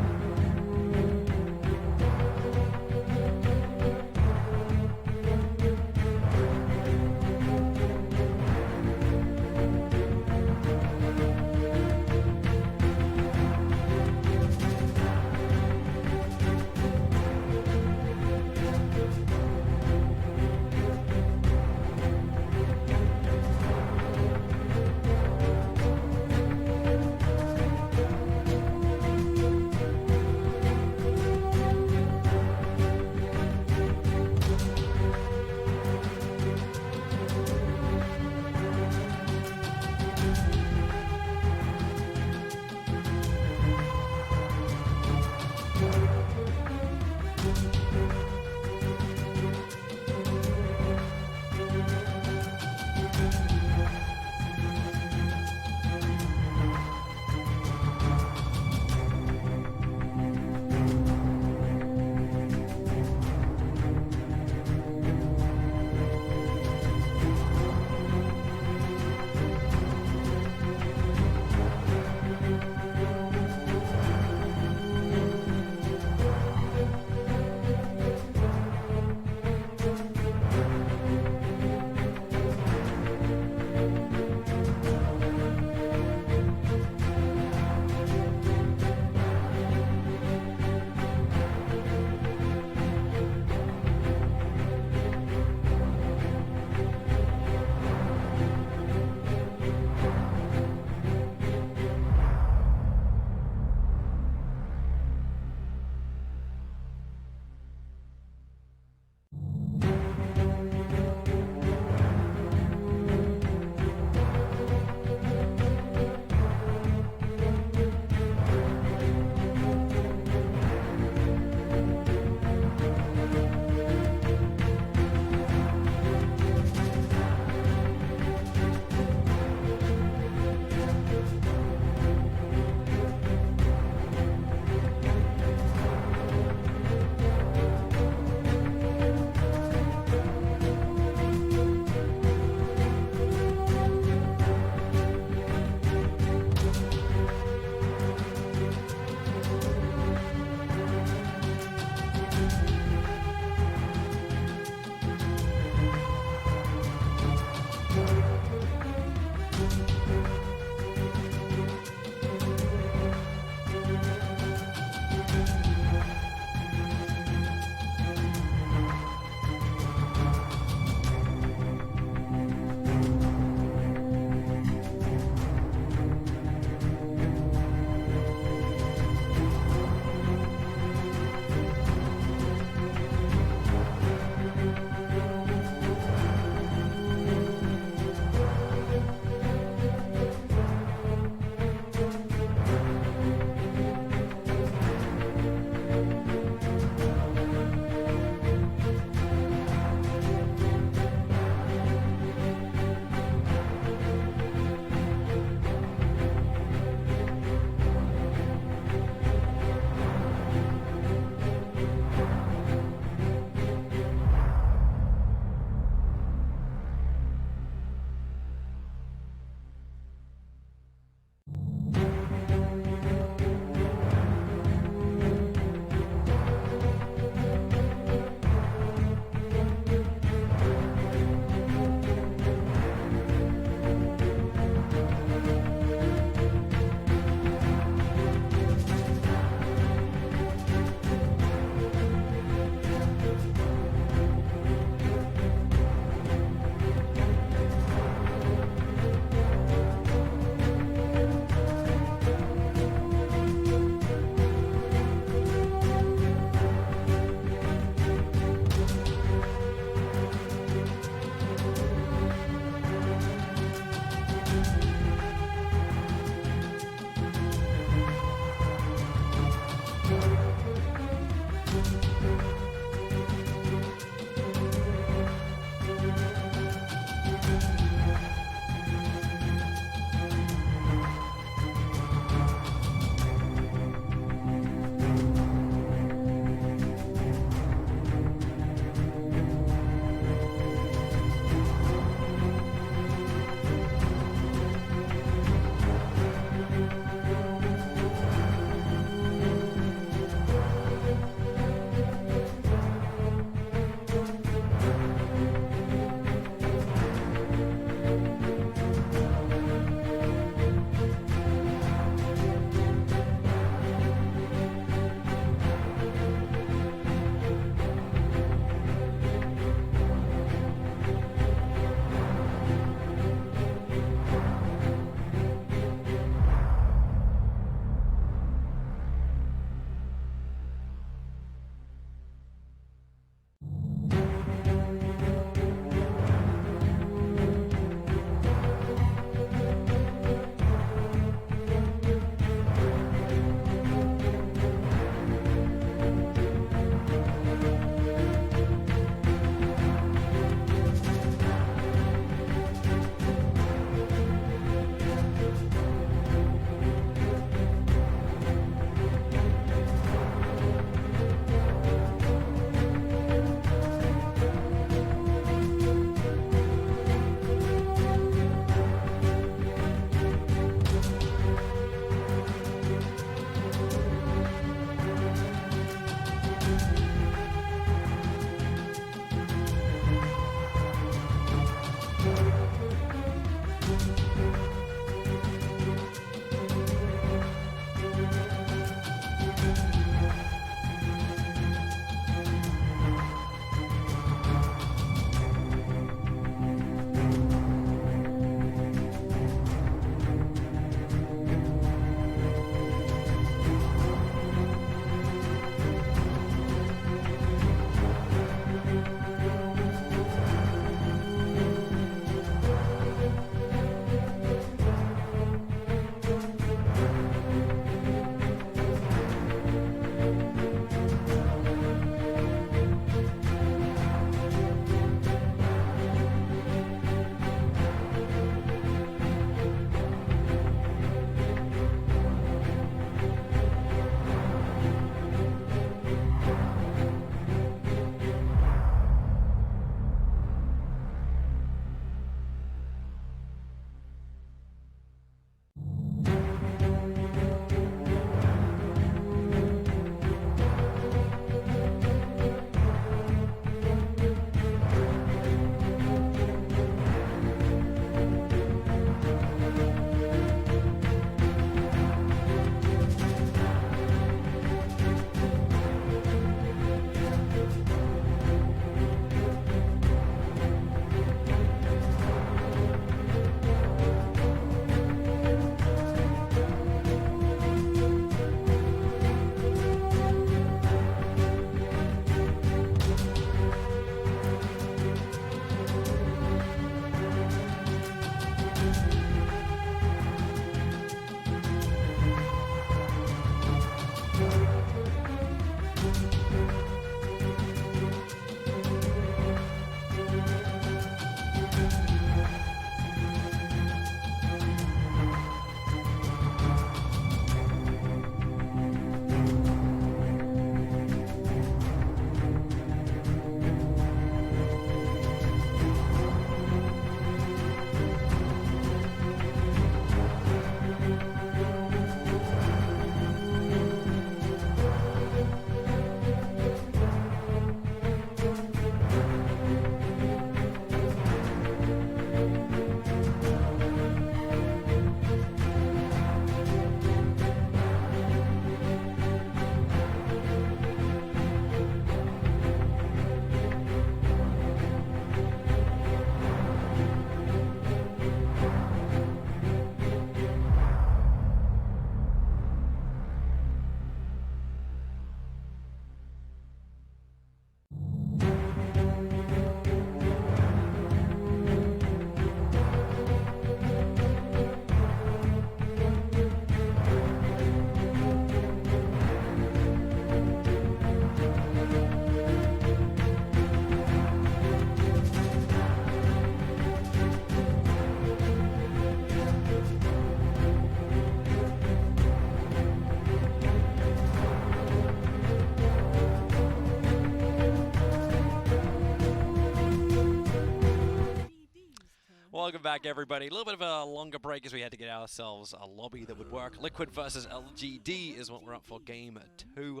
welcome back, everybody. A little bit of a longer break as we had to get ourselves a lobby that would work. Liquid versus LGD is what we're up for. Game 2.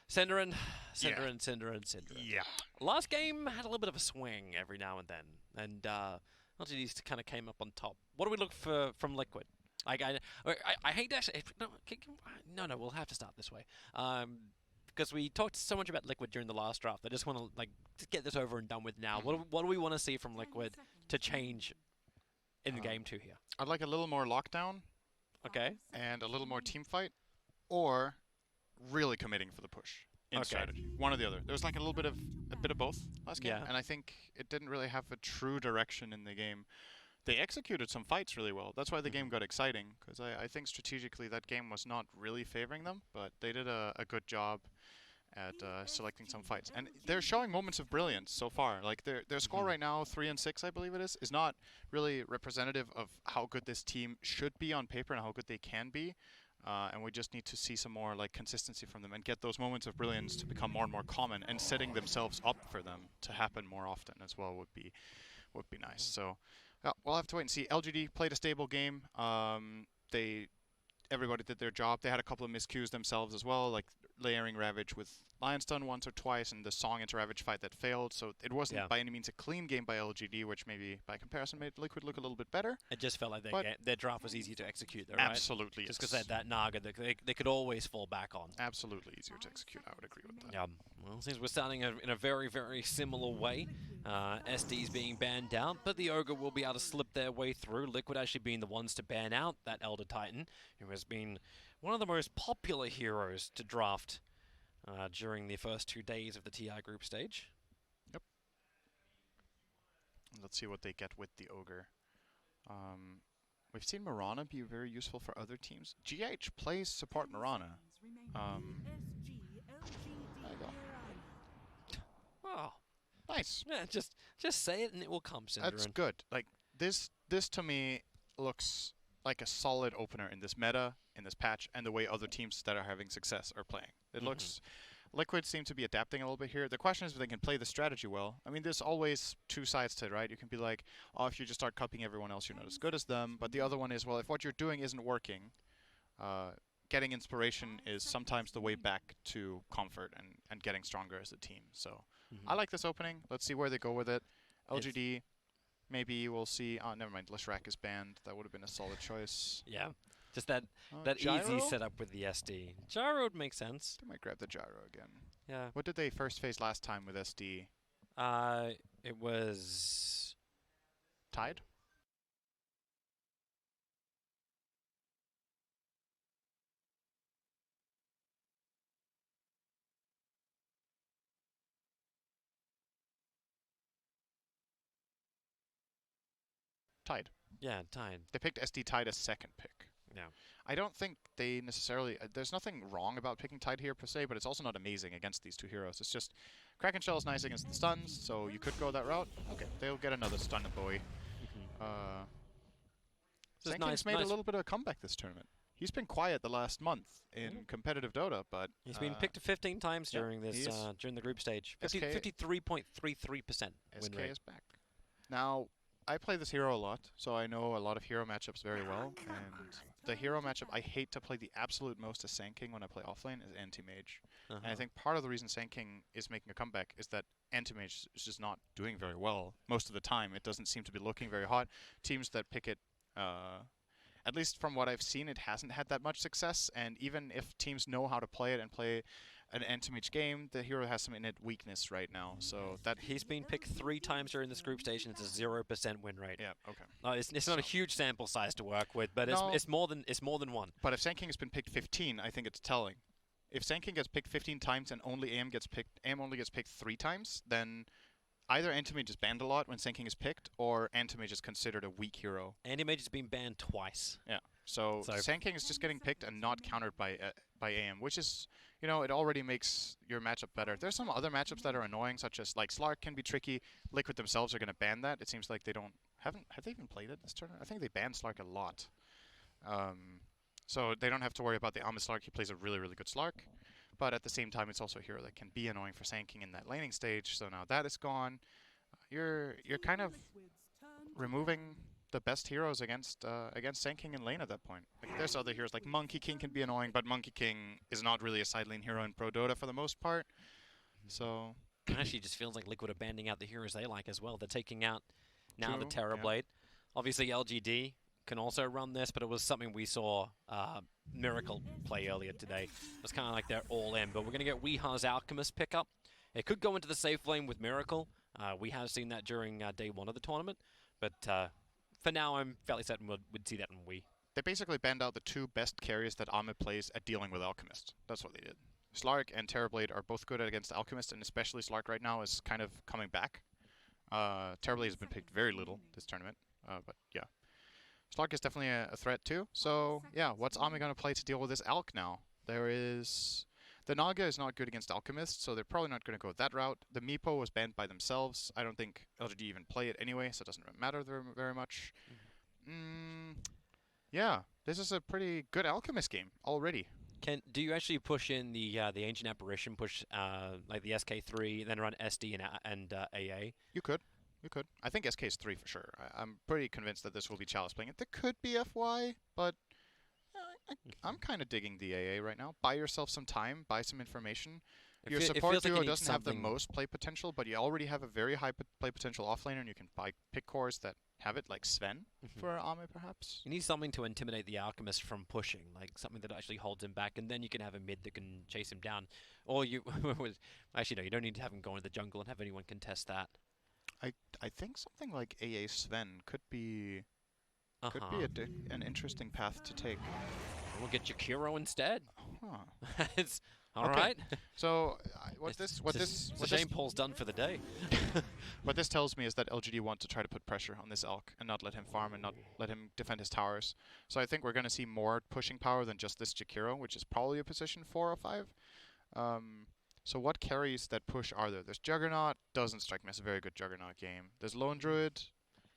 Cinderin. Yeah. Last game had a little bit of a swing every now and then, and LGD kind of came up on top. What do we look for from Liquid? Like I hate to actually. No, we'll have to start this way. Because we talked so much about Liquid during the last draft. I just want to just get this over and done with now. What do we want to see from Liquid to change in game 2 here? I'd like a little more lockdown. Okay. And a little more team fight, or really committing for the push in strategy. One or the other. There was like a bit of both last game, and I think it didn't really have a true direction in the game. They executed some fights really well. That's why the game got exciting, because I think strategically that game was not really favoring them, but they did a good job at selecting some fights. And they're showing moments of brilliance so far. Like their score right now, 3-6, I believe it is not really representative of how good this team should be on paper and how good they can be. And we just need to see some more consistency from them and get those moments of brilliance to become more and more common, and setting themselves up for them to happen more often as well would be nice. So. Yeah, we'll have to wait and see. LGD played a stable game. Everybody did their job. They had a couple of miscues themselves as well, like layering Ravage with Lion Stun once or twice, and the Song into Ravage fight that failed. So it wasn't by any means a clean game by LGD, which maybe by comparison made Liquid look a little bit better. It just felt like their draft was easy to execute, though, right? Absolutely, just because they had that Naga that they could always fall back on. Absolutely easier to execute. I would agree with that. Yeah. Well, since we're starting in a very, very similar way, SD's being banned out, but the Ogre will be able to slip their way through. Liquid actually being the ones to ban out that Elder Titan, who has been one of the most popular heroes to draft during the first 2 days of the TI group stage. Yep. Let's see what they get with the Ogre. We've seen Mirana be very useful for other teams. GH plays support Mirana. There you go. Oh, nice. Yeah, just say it and it will come, Cinderin. That's good. Like this to me looks like a solid opener in this meta, in this patch, and the way other teams that are having success are playing. It looks Liquid seem to be adapting a little bit here. The question is if they can play the strategy well. I mean, there's always two sides to it, right? You can be like, oh, if you just start copying everyone else, you're not as good as them. But the other one is, well, if what you're doing isn't working, getting inspiration is sometimes the way back to comfort and getting stronger as a team. So I like this opening. Let's see where they go with it. LGD, maybe we'll see. Oh, never mind. Leshrac is banned. That would have been a solid choice. Yeah. Just that Gyro? easy setup with the SD. Gyro would make sense. They might grab the Gyro again. Yeah. What did they first face last time with SD? It was Tide? Tide. Yeah, Tide. They picked SD Tide as second pick. Yeah. I don't think they necessarily... there's nothing wrong about picking Tide here per se, but it's also not amazing against these two heroes. It's just Kraken Shell is nice against the stuns, so you could go that route. Okay, they'll get another stun boy. Senking's made a little bit of a comeback this tournament. He's been quiet the last month in competitive Dota, but... He's been picked 15 times during this during the group stage. 53.33% win rate. SK is back. Now, I play this hero a lot, so I know a lot of hero matchups very well, and the hero matchup I hate to play the absolute most as Sandking when I play offlane is Anti-Mage. And I think part of the reason Sandking is making a comeback is that Anti-Mage is just not doing very well most of the time. It doesn't seem to be looking very hot. Teams that pick it, at least from what I've seen, it hasn't had that much success, and even if teams know how to play it and play an Anti-Mage game, the hero has some innate weakness right now. So that he's been picked 3 times during this group stage, and it's a 0% win rate. Yeah, okay. It's not a huge sample size to work with, but it's more than one. But if Sandking has been picked 15, I think it's telling. If Sandking gets picked 15 times and only AM only gets picked 3 times, then either Anti-Mage is banned a lot when Sandking is picked, or Anti-Mage is considered a weak hero. Anti-Mage has been banned twice. Yeah. So Sandking is just getting picked and not countered by AM, which is, you know, it already makes your matchup better. There's some other matchups that are annoying, such as like Slark can be tricky. Liquid themselves are going to ban that. It seems like they have they even played it this tournament? I think they banned Slark a lot. So they don't have to worry about the Amit Slark. He plays a really, really good Slark. But at the same time, it's also a hero that can be annoying for Sandking in that laning stage. So now that is gone. You're kind of removing the best heroes against Sand King in lane at that point. Like, there's other heroes like Monkey King can be annoying, but Monkey King is not really a side lane hero in Pro Dota for the most part. So It actually just feels like Liquid are banding out the heroes they like as well. They're taking out now the True, yeah. Terrorblade. Obviously LGD can also run this, but it was something we saw Miracle play earlier today. It was kind of like they're all in, but we're going to get Weeha's Alchemist pickup. It could go into the safe lane with Miracle. We have seen that during day one of the tournament, but for now I'm fairly certain we'd see that in Wii. They basically banned out the two best carries that Ame plays at dealing with Alchemist. That's what they did. Slark and Terrorblade are both good against Alchemist, and especially Slark right now is kind of coming back. Terrorblade has been picked very little this tournament, but yeah. Slark is definitely a threat too. So yeah, what's Ame going to play to deal with this Alch now? There is... The Naga is not good against Alchemist, so they're probably not going to go that route. The Meepo was banned by themselves. I don't think LGD even play it anyway, so it doesn't matter very much. Yeah, this is a pretty good Alchemist game already. Do you actually push in the Ancient Apparition, push like the SK3, then run SD and AA? You could. I think SK is 3 for sure. I'm pretty convinced that this will be Chalice playing it. There could be FY, but I'm kind of digging the AA right now. Buy yourself some time, buy some information. Your support duo doesn't have the most play potential, but you already have a very high play potential offlaner, and you can buy pick cores that have it, like Sven for Ame perhaps. You need something to intimidate the Alchemist from pushing, like something that actually holds him back, and then you can have a mid that can chase him down. Or you... actually, no, you don't need to have him go into the jungle and have anyone contest that. I think something like AA Sven could be an interesting path to take. We'll get Jakiro instead. Huh. It's all okay. right. So what Shane Paul's done for the day. What this tells me is that LGD want to try to put pressure on this Elk and not let him farm and not let him defend his towers. So I think we're going to see more pushing power than just this Jakiro, which is probably a position 4 or 5. So what carries that push are there? There's Juggernaut, doesn't strike me as a very good Juggernaut game. There's Lone Druid.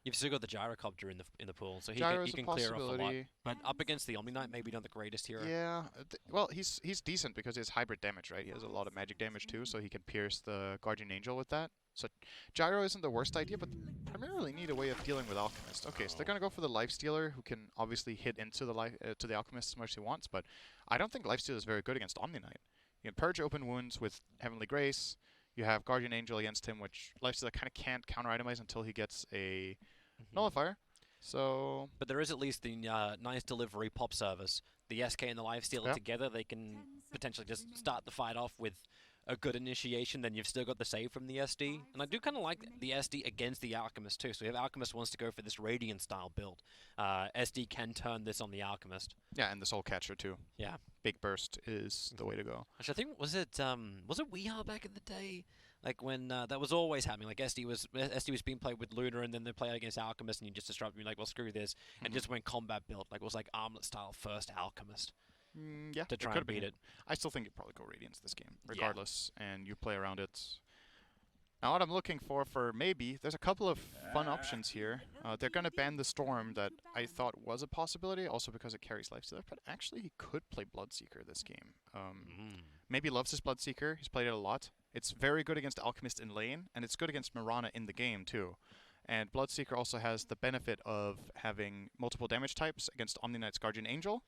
You've still got the Gyrocopter in the pool, so he can clear off a lot. But up against the Omni Knight, maybe not the greatest hero. Yeah, well, he's decent because he has hybrid damage, right? He has a lot of magic damage too, so he can pierce the Guardian Angel with that. So Gyro isn't the worst idea, but primarily need a way of dealing with Alchemist. Okay, so they're gonna go for the Lifestealer, who can obviously hit into the to the Alchemist as much as he wants, but I don't think Lifestealer is very good against Omni Knight. You can purge open wounds with Heavenly Grace. You have Guardian Angel against him, which Lifestealer kind of can't counter-itemize until he gets a Nullifier. So, but there is at least the nice delivery pop service. The SK and the Lifestealer together, they can potentially just start the fight off with a good initiation. Then you've still got the save from the SD, and I do kind of like the SD against the Alchemist too. So if Alchemist wants to go for this Radiant style build, SD can turn this on the Alchemist. Yeah, and the Soul Catcher too. Yeah, Big Burst is the way to go. Actually, I think was it Weehaw back in the day? Like when that was always happening. Like SD was being played with Luna, and then they play against Alchemist, and you just disrupt me. Like, well, screw this, and just went combat build. Like it was like Armlet style first Alchemist. Yeah, to try and beat it. I still think you'd probably go Radiance this game, regardless, and you play around it. Now, what I'm looking for maybe, there's a couple of fun options here. They're going to ban the Storm that I thought was a possibility, also because it carries Lifestealer, but actually he could play Bloodseeker this game. Maybe loves his Bloodseeker, he's played it a lot. It's very good against Alchemist in lane, and it's good against Mirana in the game too. And Bloodseeker also has the benefit of having multiple damage types against Omni Knight's Guardian Angel,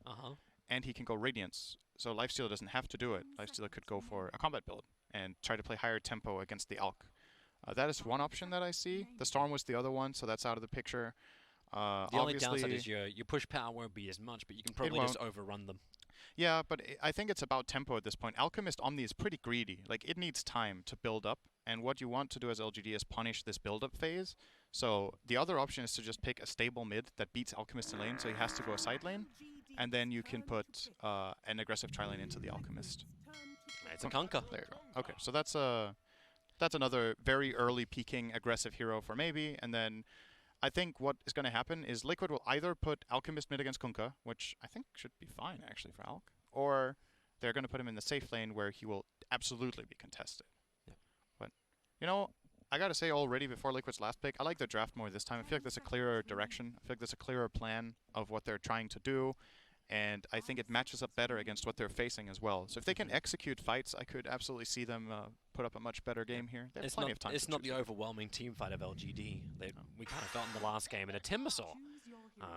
and he can go Radiance. So Lifestealer doesn't have to do it. Lifestealer could go for a combat build and try to play higher tempo against the Alch. That is one option that I see. The Storm was the other one, so that's out of the picture. The only downside is your push power won't be as much, but you can probably just overrun them. Yeah, but I think it's about tempo at this point. Alchemist Omni is pretty greedy. Like, it needs time to build up, and what you want to do as LGD is punish this build-up phase. So the other option is to just pick a stable mid that beats Alchemist in lane, so he has to go a side lane, and then you can put an aggressive tri-lane into the Alchemist. It's a Kunkka. There you go. Okay, so that's another very early peaking aggressive hero for maybe, and then I think what is going to happen is Liquid will either put Alchemist mid against Kunkka, which I think should be fine actually for Alch, or they're going to put him in the safe lane where he will absolutely be contested. Yeah. But, you know, I got to say already before Liquid's last pick, I like their draft more this time. I feel like there's a clearer direction. I feel like there's a clearer plan of what they're trying to do. And I think it matches up better against what they're facing as well. So if they can execute fights, I could absolutely see them put up a much better game here. They have plenty of time. It's to not the choose. overwhelming team fight of LGD. We kind of got in the last game, and a Timbersaw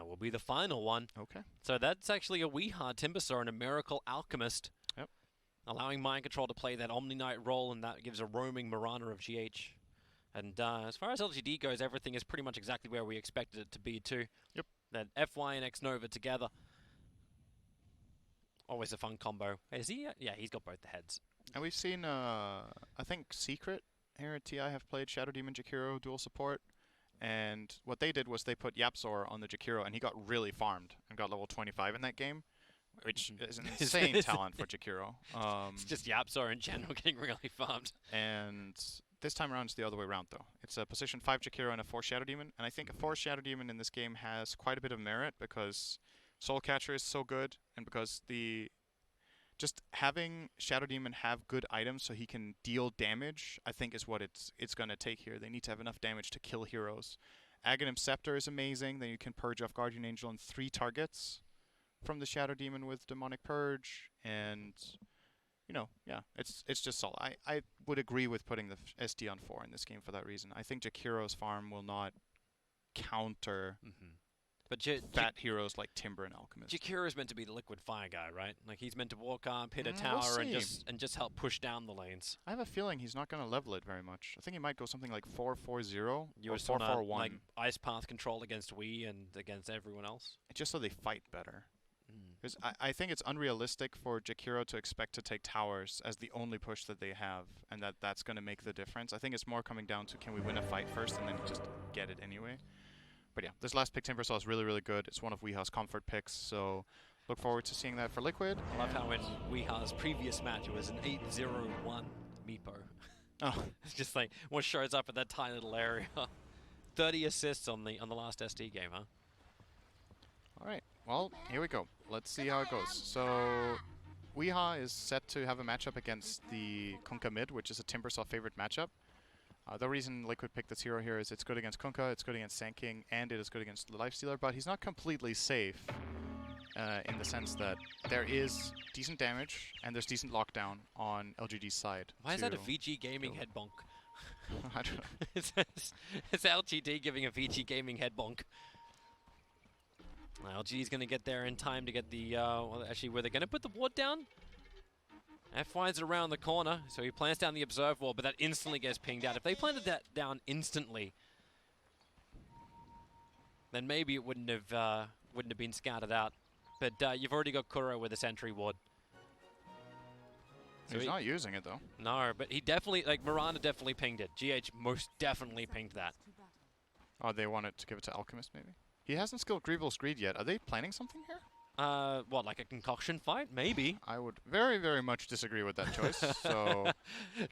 will be the final one. Okay. So that's actually a Weeha Timbersaw and a Miracle Alchemist. Yep. Allowing Mind Control to play that Omni Knight role, and that gives a roaming Mirana of GH. And as far as LGD goes, everything is pretty much exactly where we expected it to be too. Yep. That FY and X Nova together. Always a fun combo. Is he? Yeah, he's got both the heads. And we've seen, I think Secret here at TI have played Shadow Demon Jakiro dual support. And what they did was they put Yapzor on the Jakiro, and he got really farmed and got level 25 in that game, which is an insane talent for Jakiro. It's just Yapzor in general getting really farmed. And this time around it's the other way around, though. It's a position 5 Jakiro and a 4 Shadow Demon. And I think a 4 Shadow Demon in this game has quite a bit of merit because Soul Catcher is so good, and because just having Shadow Demon have good items so he can deal damage, I think is what it's going to take here. They need to have enough damage to kill heroes. Aghanim Scepter is amazing. Then you can purge off Guardian Angel on 3 targets from the Shadow Demon with Demonic Purge, and you know, yeah, it's just solid. I would agree with putting the SD on 4 in this game for that reason. I think Jakiro's farm will not counter But fat heroes like Timber and Alchemist. Jakiro is meant to be the liquid fire guy, right? Like he's meant to walk up, hit a We'll tower, and see. just help push down the lanes. I have a feeling he's not going to level it very much. I think he might go something like 4-4-0 You or just wanna, 4-4-1, like ice path control against Wii and against everyone else. just so they fight better. Because I think it's unrealistic for Jakiro to expect to take towers as the only push that they have, and that's going to make the difference. I think it's more coming down to can we win a fight first and then just get it anyway. But yeah, this last pick Timbersaw is really, really good. It's one of Weeha's comfort picks, so look forward to seeing that for Liquid. I love how in Weeha's previous match it was an 8-0-1 Meepo. Oh, It's just like what shows up in that tiny little area. 30 assists on the last SD game, huh? all right. Well, here we go. Let's see how it goes. So Weeha is set to have a matchup against the Kunkka mid, which is a Timbersaw favorite matchup. The reason Liquid picked this hero here is it's good against Kunkka, it's good against Sand King, and it is good against the Lifestealer, but he's not completely safe in the sense that there is decent damage and there's decent lockdown on LGD's side. Why is that a VG Gaming head bonk? I don't know. it's LGD giving a VG Gaming head bonk. LGD's going to get there in time to get the... well, actually, were they going to put the ward down? FY's around the corner, so he plants down the observe wall, but that instantly gets pinged out. If they planted that down instantly, then maybe it wouldn't have been scouted out. But you've already got Kuro with a sentry ward. So He's not using it, though. No, but he definitely, like, Miranda definitely pinged it. GH most definitely pinged that. Oh, they wanted to give it to Alchemist, maybe? He hasn't skilled S's.Lgd yet. Are they planning something here? What, like a concoction fight? Maybe. I would very, very much disagree with that choice. So,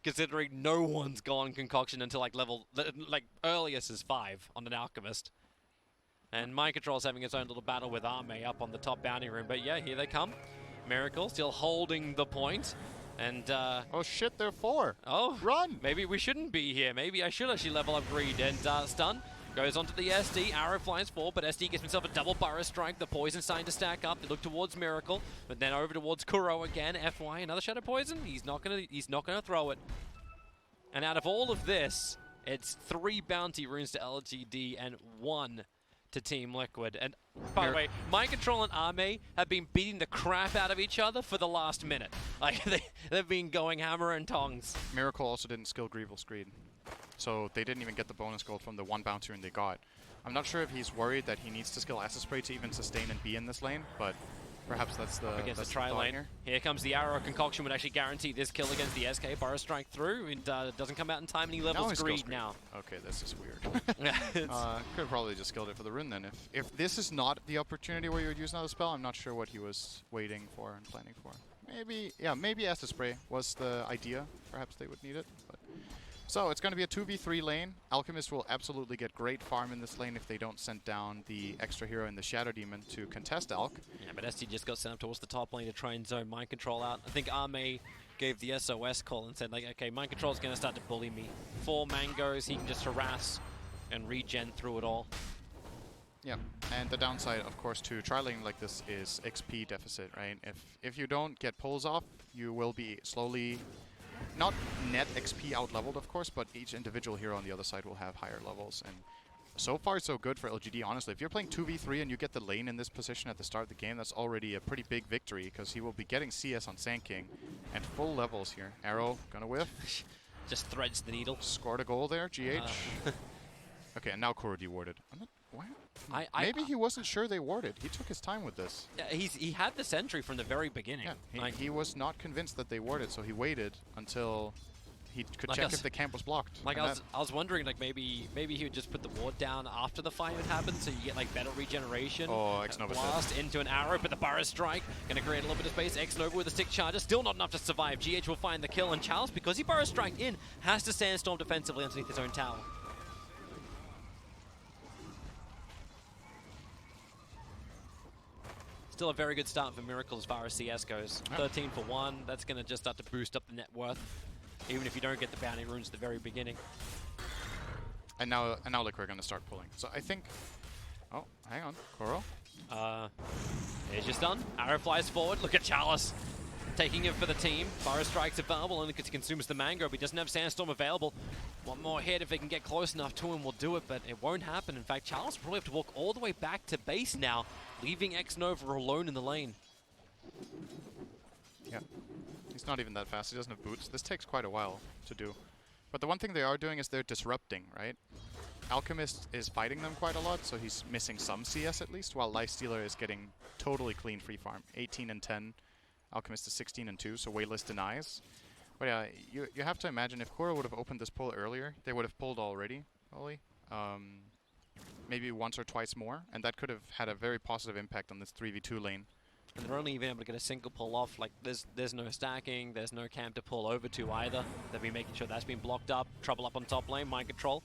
Considering no one's gone concoction until like earliest is 5 on an Alchemist. And Mind Control's having its own little battle with Arme up on the top bounty room. But yeah, here they come. Miracle still holding the point. And oh shit, they're 4. oh, Run! maybe we shouldn't be here. Maybe I should actually level up Greed. And stun goes onto the SD. Arrow flies forward, but SD gets himself a double Burrow Strike. The poison starting to stack up. They look towards Miracle, but then over towards Kuro again. FY, another Shadow Poison. He's not gonna throw it. And out of all of this, it's 3 bounty runes to LGD and 1 to Team Liquid. And by the way, Mind Control and Arme have been beating the crap out of each other for the last minute. Like they've been going hammer and tongs. Miracle also didn't skill S's.Lgd. So they didn't even get the bonus gold from the 1 bounty rune they got. I'm not sure if he's worried that he needs to skill Acid Spray to even sustain and be in this lane, but perhaps that's the Against that's the tri thought lane. here. Here comes the arrow. Concoction would actually guarantee this kill against the SK. Burrow Strike through. It doesn't come out in time, and he Now levels he skills Greed now. Okay, this is weird. Could have probably just skilled it for the rune then. If this is not the opportunity where you would use another spell, I'm not sure what he was waiting for and planning for. Maybe, yeah, maybe Acid Spray was the idea. Perhaps they would need it. But. So it's going to be a 2v3 lane. Alchemist will absolutely get great farm in this lane if they don't send down the extra hero and the Shadow Demon to contest Alk. Yeah, but SD just got sent up towards the top lane to try and zone Mind Control out. I think Arme gave the SOS call and said, like, okay, Mind Control's going to start to bully me. 4 mangoes, he can just harass and regen through it all. Yeah, and the downside, of course, to trialing like this is XP deficit, right? If you don't get pulls off, you will be slowly, not net XP out-leveled, of course, but each individual hero on the other side will have higher levels. And so far, so good for LGD, honestly. If you're playing 2v3 and you get the lane in this position at the start of the game, that's already a pretty big victory, because he will be getting CS on Sand King and full levels here. Arrow, gonna whiff. Just threads the needle. Scored a goal there, GH. Okay, and now Kuro dewarded. I'm not, why? Maybe he wasn't sure they warded. He took his time with this. Yeah, he had the sentry from the very beginning. Yeah, he was not convinced that they warded, so he waited until he could check if the camp was blocked. Like I was wondering, like maybe he would just put the ward down after the fight had happened, so you get like better regeneration. Oh, X-Nova blast into an arrow, but the Burrow strike gonna create a little bit of space. X-Nova with a stick charger, still not enough to survive. GH will find the kill, and Charles, because he Burrow strike in, has to sandstorm defensively underneath his own tower. Still a very good start for Miracle as far as CS goes. Yep. 13 for 1, that's going to just start to boost up the net worth, even if you don't get the bounty runes at the very beginning. And now like we're going to start pulling. So I think, oh, hang on, Kuro. There's your stun. Arrow flies forward. Look at Chalice taking it for the team. Burrow strike's available only because he consumes the mango, but he doesn't have Sandstorm available. One more hit, if they can get close enough to him, will do it, but it won't happen. In fact, Chalice will probably have to walk all the way back to base now, leaving X-Nova alone in the lane. Yeah, he's not even that fast. He doesn't have boots. This takes quite a while to do. But the one thing they are doing is they're disrupting, right? Alchemist is fighting them quite a lot, so he's missing some CS at least, while Lifestealer is getting totally clean free farm. 18 and 10. Alchemist is 16 and 2, so way less denies. But yeah, you have to imagine if Kuro would have opened this pull earlier, they would have pulled already, probably. Maybe once or twice more, and that could have had a very positive impact on this 3v2 lane. And they're only even able to get a single pull off. Like, there's no stacking, there's no camp to pull over to either. They'll be making sure that's been blocked up. Trouble up on top lane, mind control.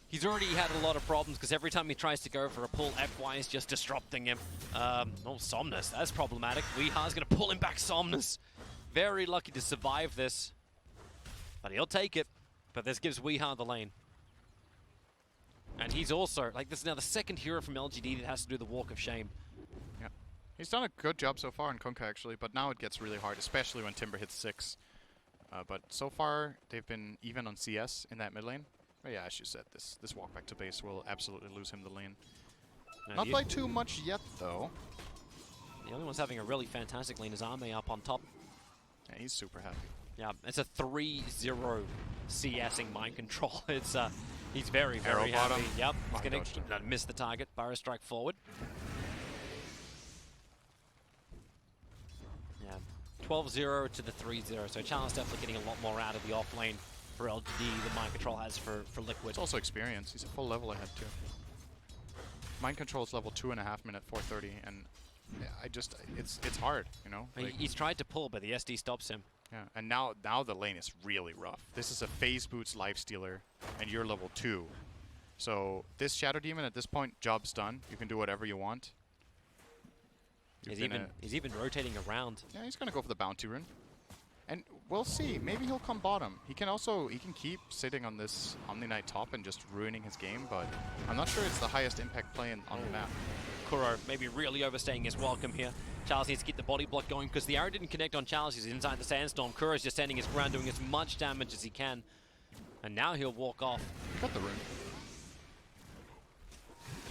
He's already had a lot of problems because every time he tries to go for a pull, FY is just disrupting him. Oh, Somnus, that's problematic. Weeha's going to pull him back, Somnus. Very lucky to survive this. But he'll take it. But this gives Weeha the lane. And he's also, like, this is now the second hero from LGD that has to do the walk of shame. Yeah. He's done a good job so far in Kunkka, actually, but now it gets really hard, especially when Timber hits 6. But so far, they've been even on CS in that mid lane. But yeah, as you said, this walk back to base will absolutely lose him the lane. Not by too much yet, though. The only one's having a really fantastic lane is Ame up on top. Yeah, he's super happy. Yeah, it's a 3-0 CSing mind control. It's he's very, very happy. Yep, he's going to miss the target. Burrow strike forward. Yeah, 12-0 to the 3-0. So Challenge definitely getting a lot more out of the off lane for LGD than mind control has for Liquid. It's also experience. He's a full level ahead too. Mind control is level 2.5 minute 430, and it's hard, you know. Like, he's tried to pull, but the SD stops him. Yeah, and now the lane is really rough. This is a phase boots Lifestealer, and you're level 2. So this Shadow Demon at this point, job's done. You can do whatever you want. He's even rotating around. Yeah, he's gonna go for the bounty rune. And we'll see. Maybe he'll come bottom. He can keep sitting on this Omni Knight top and just ruining his game, but I'm not sure it's the highest impact play on the map. Kuro maybe really overstaying his welcome here. Charles needs to get the body block going because the arrow didn't connect on Charles. He's inside the sandstorm. Kuro's just standing his ground, doing as much damage as he can. And now he'll walk off. He got the rune.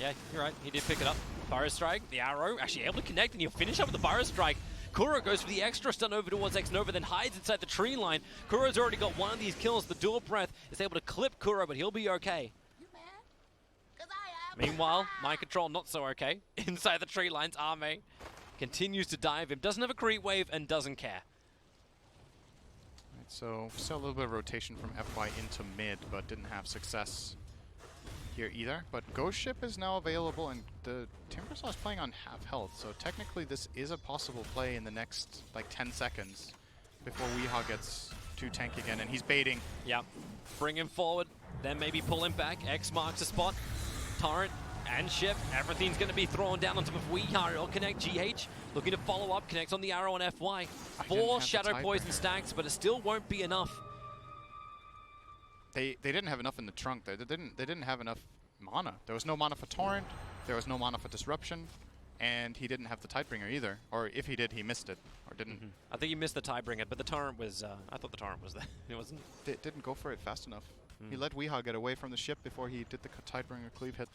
Yeah, you're right. He did pick it up. Burrow strike, the arrow, actually able to connect, and he'll finish up with the Burrow strike. Kuro goes for the extra stun over towards X-Nova, then hides inside the tree line. Kuro's already got one of these kills. The dual breath is able to clip Kuro, but he'll be okay. Meanwhile, mind control not so okay. Inside the tree lines, Ame continues to dive him. Doesn't have a creep wave and doesn't care. Right, so still a little bit of rotation from FY into mid, but didn't have success here either. But Ghost Ship is now available, and the Timbersaw is playing on half health, so technically this is a possible play in the next like 10 seconds before Weeha gets too tanky again, and he's baiting. Yep. Bring him forward, then maybe pull him back. X marks a spot. Torrent and Ship, everything's going to be thrown down on top of Weeha. It'll connect. GH looking to follow up, connects on the arrow on FY. 4 Shadow Poison stacks, but it still won't be enough. They didn't have enough in the trunk there. They didn't have enough mana. There was no mana for Torrent. there was no mana for disruption, and he didn't have the Tidebringer either. Or if he did, he missed it, or didn't. I think he missed the Tidebringer, but the Torrent was, I thought the Torrent was there. It wasn't? Didn't go for it fast enough. He let Weehaw get away from the ship before he did the Tidebringer cleave hit.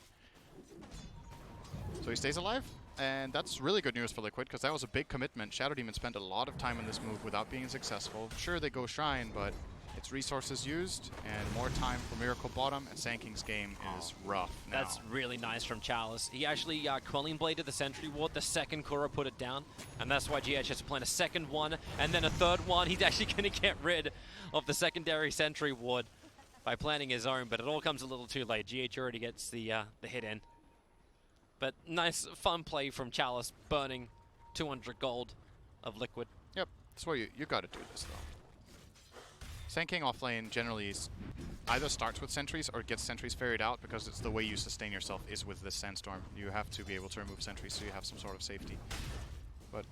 So he stays alive, and that's really good news for Liquid, because that was a big commitment. Shadow Demon spent a lot of time on this move without being successful. Sure, they go Shrine, but it's resources used, and more time for Miracle bottom, and Sand King's game is rough now. That's really nice from Chalice. He actually Quelling Bladed the Sentry Ward, the second Kuro put it down, and that's why GH has to plan a second one, and then a third one. He's actually going to get rid of the secondary Sentry Ward by planning his own, but it all comes a little too late. GH already gets the hit in. But nice, fun play from Chalice, burning 200 gold of Liquid. Yep, that's why you got to do this, though. Sand King offlane generally either starts with sentries or gets sentries ferried out, because it's the way you sustain yourself is with this Sandstorm. You have to be able to remove sentries so you have some sort of safety. But,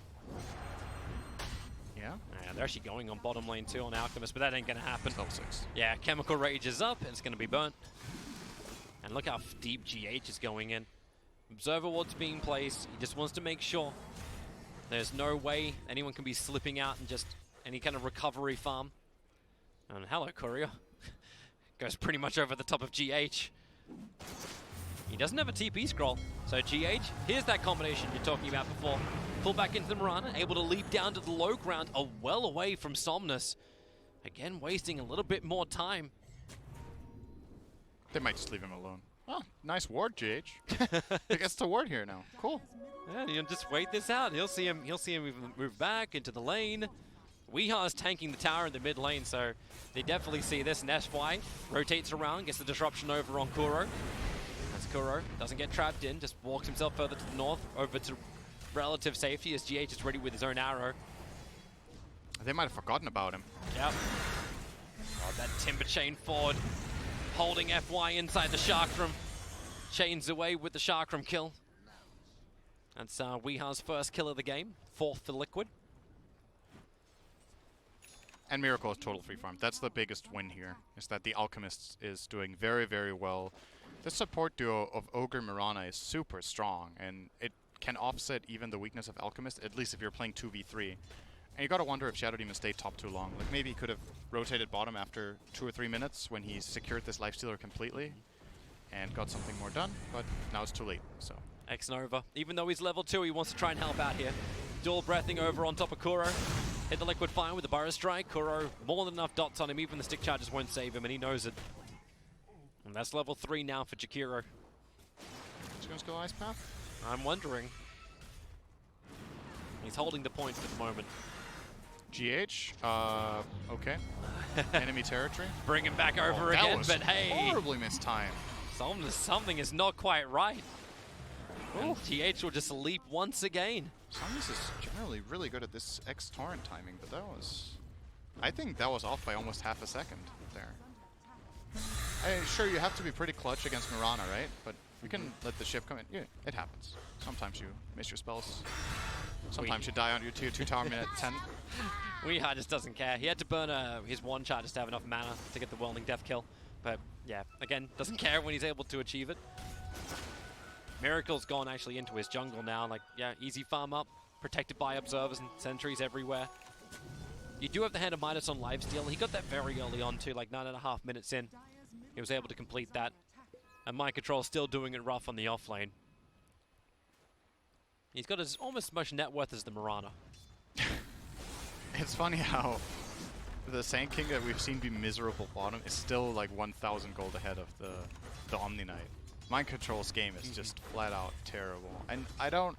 yeah. They're actually going on bottom lane too on Alchemist, but that ain't going to happen. Level 6. Yeah, Chemical Rage is up, and it's going to be burnt. And look how deep GH is going in. Observer Ward's being placed. He just wants to make sure there's no way anyone can be slipping out and just any kind of recovery farm. And hello, Courier. Goes pretty much over the top of GH. He doesn't have a TP scroll. So GH, here's that combination you're talking about before. Pull back into the Mirana, able to leap down to the low ground, well away from Somnus. Again, wasting a little bit more time. They might just leave him alone. Oh, nice ward, GH. He gets to ward here now. Cool. Yeah, you just wait this out. He'll see him move back into the lane. Weehaw is tanking the tower in the mid lane, so they definitely see this. And SY rotates around, gets the disruption over on Kuro. As Kuro doesn't get trapped in, just walks himself further to the north, over to relative safety as GH is ready with his own arrow. They might have forgotten about him. Yep. Oh, that Timber Chain forward, holding FY inside the Chakram. Chains away with the Chakram kill. That's Weehaw's first kill of the game, 4th for Liquid. And Miracle is total free farm. That's the biggest win here, is that the Alchemist is doing very, very well. The support duo of Ogre Mirana is super strong, and it can offset even the weakness of Alchemist, at least if you're playing 2v3. And you gotta wonder if Shadow Demon stayed top too long. Like, maybe he could have rotated bottom after 2 or 3 minutes when he secured this Lifestealer completely and got something more done, but now it's too late, so. X-Nova, even though he's level 2, he wants to try and help out here. Dual breathing over on top of Kuro. Hit the Liquid Fire with the Burrow Strike. Kuro, more than enough dots on him, even the stick charges won't save him, and he knows it. And that's level 3 now for Jakiro. Is he gonna go Ice Path? I'm wondering. He's holding the point for the moment. GH, okay. Enemy territory. Bring him back over that again, was but hey, horribly missed time. something is not quite right. And GH will just leap once again. Somnus is generally really good at this X-Torrent timing, but that was... I think that was off by almost half a second there. Sure, you have to be pretty clutch against Mirana, right? But you can let the ship come in. Yeah, it happens. Sometimes you miss your spells. Sometimes you die on your tier 2 tower minute 10. Weehaw just doesn't care. He had to burn his one shot just to have enough mana to get the Whirling Death kill. But yeah, again, doesn't care when he's able to achieve it. Miracle's gone actually into his jungle now. Like, yeah, easy farm up, protected by observers and sentries everywhere. You do have the Hand of Midas on lifesteal. He got that very early on too, like 9.5 minutes in. He was able to complete that. And Mind Control still doing it rough on the offlane. He's got almost as much net worth as the Mirana. It's funny how the Sand King that we've seen be miserable bottom is still like 1,000 gold ahead of the Omni Knight. Mind Control's game is just flat out terrible, and I don't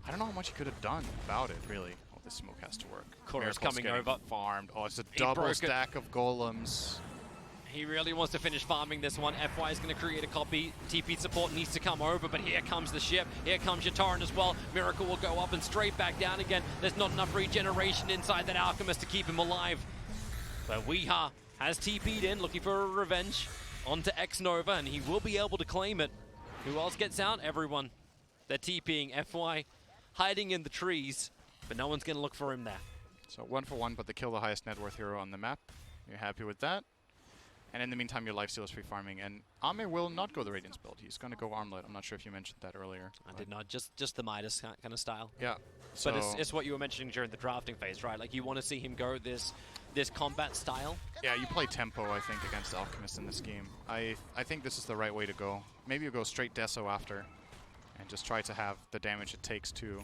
know how much he could have done about it, really. Oh, this smoke has to work. Kuro's Miracle's coming getting over. farmed. Oh, it's a double stack of golems. He really wants to finish farming this one. FY is going to create a copy. TP support needs to come over, but here comes the ship. Here comes your torrent as well. Miracle will go up and straight back down again. There's not enough regeneration inside that Alchemist to keep him alive. But Weehaw has TP'd in, looking for a revenge onto X-Nova, and he will be able to claim it. Who else gets out? Everyone. They're TPing. FY hiding in the trees, but no one's going to look for him there. So 1 for 1, but they kill the highest net worth hero on the map. You're happy with that? And in the meantime, your lifesteal is free farming. And Ame will not go the Radiance build. He's going to go Armlet. I'm not sure if you mentioned that earlier. I did not. Just the Midas kind of style. Yeah. But it's what you were mentioning during the drafting phase, right? Like you want to see him go this combat style. Yeah, you play tempo, I think, against Alchemist in this game. I think this is the right way to go. Maybe you go straight Deso after and just try to have the damage it takes to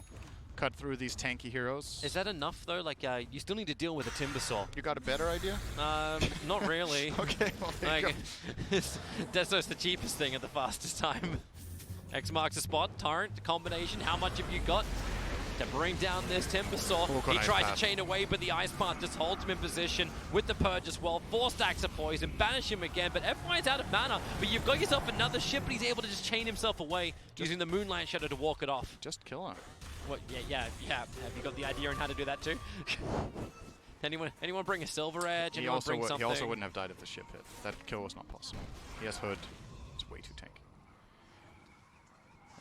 cut through these tanky heroes. Is that enough, though? Like, you still need to deal with a Timbersaw. You got a better idea? Not really. Okay, well, there you go. Deso's the cheapest thing at the fastest time. X marks the spot. Torrent, combination. How much have you got to bring down this Timbersaw? He tries to chain away, but the Ice Path just holds him in position with the Purge as well. 4 stacks of poison, banish him again, but FY's out of mana. But you've got yourself another ship, but he's able to just chain himself away using the Moonlight Shadow to walk it off. Just kill him. What? Yeah. Have you got the idea on how to do that too? Anyone bring a Silver Edge? He also wouldn't have died if the ship hit. That kill was not possible. He has Hood. It's way too tanky.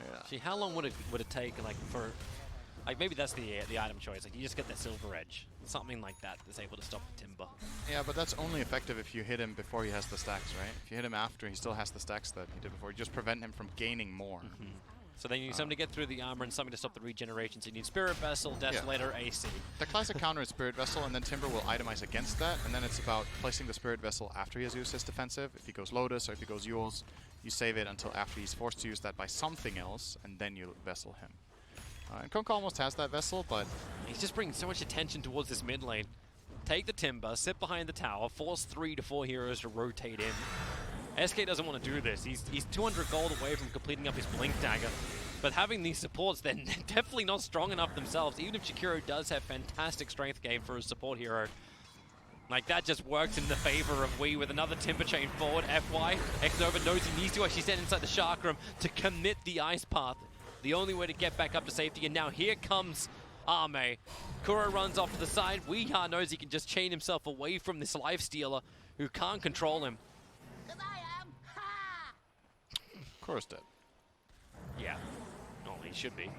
Yeah. See, how long would it take, like, for, like, maybe that's the item choice. Like, you just get the Silver Edge, something like that that's able to stop the Timber. Yeah, but that's only effective if you hit him before he has the stacks, right? If you hit him after, he still has the stacks that he did before. You just prevent him from gaining more. So then you need something to get through the armor and something to stop the regeneration. So you need Spirit Vessel, Desolator, AC. The classic counter is Spirit Vessel, and then Timber will itemize against that, and then it's about placing the Spirit Vessel after he has used his defensive. If he goes Lotus or if he goes Yules, you save it until after he's forced to use that by something else, and then you Vessel him. And Kunkka almost has that Vessel, but he's just bringing so much attention towards this mid lane. Take the Timber, sit behind the tower, force 3 to 4 heroes to rotate in. SK doesn't want to do this. He's 200 gold away from completing up his Blink Dagger. But having these supports, they're definitely not strong enough themselves. Even if Shakiro does have fantastic strength game for his support hero, like that just works in the favor of Wii with another Timber Chain forward. FY, X-Nova knows he needs to actually stand inside the Shark Room to commit the Ice Path. The only way to get back up to safety, and now here comes Ame. Kuro runs off to the side. Weeha knows he can just chain himself away from this Lifestealer who can't control him. Kuro's dead. Yeah. He should be.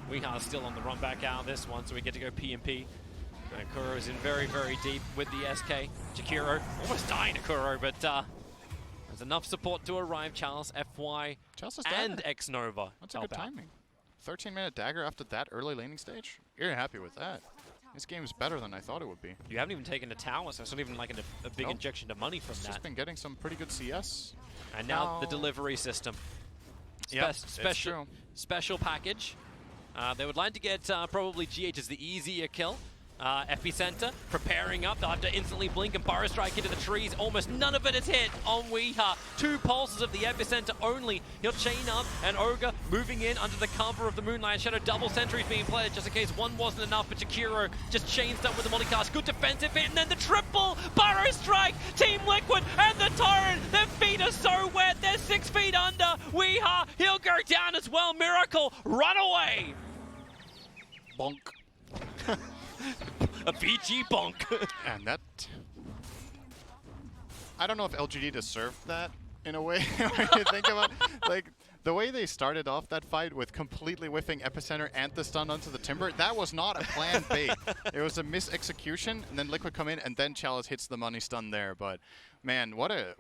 Weeha's still on the run back out of this one, so we get to go P&P. Kuro is in very, very deep with the SK. Jakiro almost dying to Kuro, but there's enough support to arrive. Charles, FY, and X-Nova. That's a good timing. 13-minute dagger after that early laning stage? You're happy with that. This game is better than I thought it would be. You haven't even taken a tower, so it's not even like a big injection of money from that. Just been getting some pretty good CS. And now the delivery system. Special package. They would like to get probably GH as the easier kill. Epicenter preparing up. They'll have to instantly blink and Burrow Strike into the trees. Almost none of it is hit on Weeha. 2 pulses of the Epicenter only. He'll chain up, and Ogre moving in under the cover of the Moonlight Shadow. Double sentries being played just in case one wasn't enough, but Jakiro just chains up with the multicast. Good defensive hit, and then the triple Burrow Strike. Team Liquid and the Torrent. Their feet are so wet. They're 6 feet under. Weeha, he'll go down as well. Miracle, run away. Bonk. A PG bonk. And that... I don't know if LGD deserved that in a way when you think about like the way they started off that fight with completely whiffing Epicenter and the stun onto the Timber. That was not a planned bait. It was a mis-execution, and then Liquid come in, and then Chalice hits the money stun there. But man, what a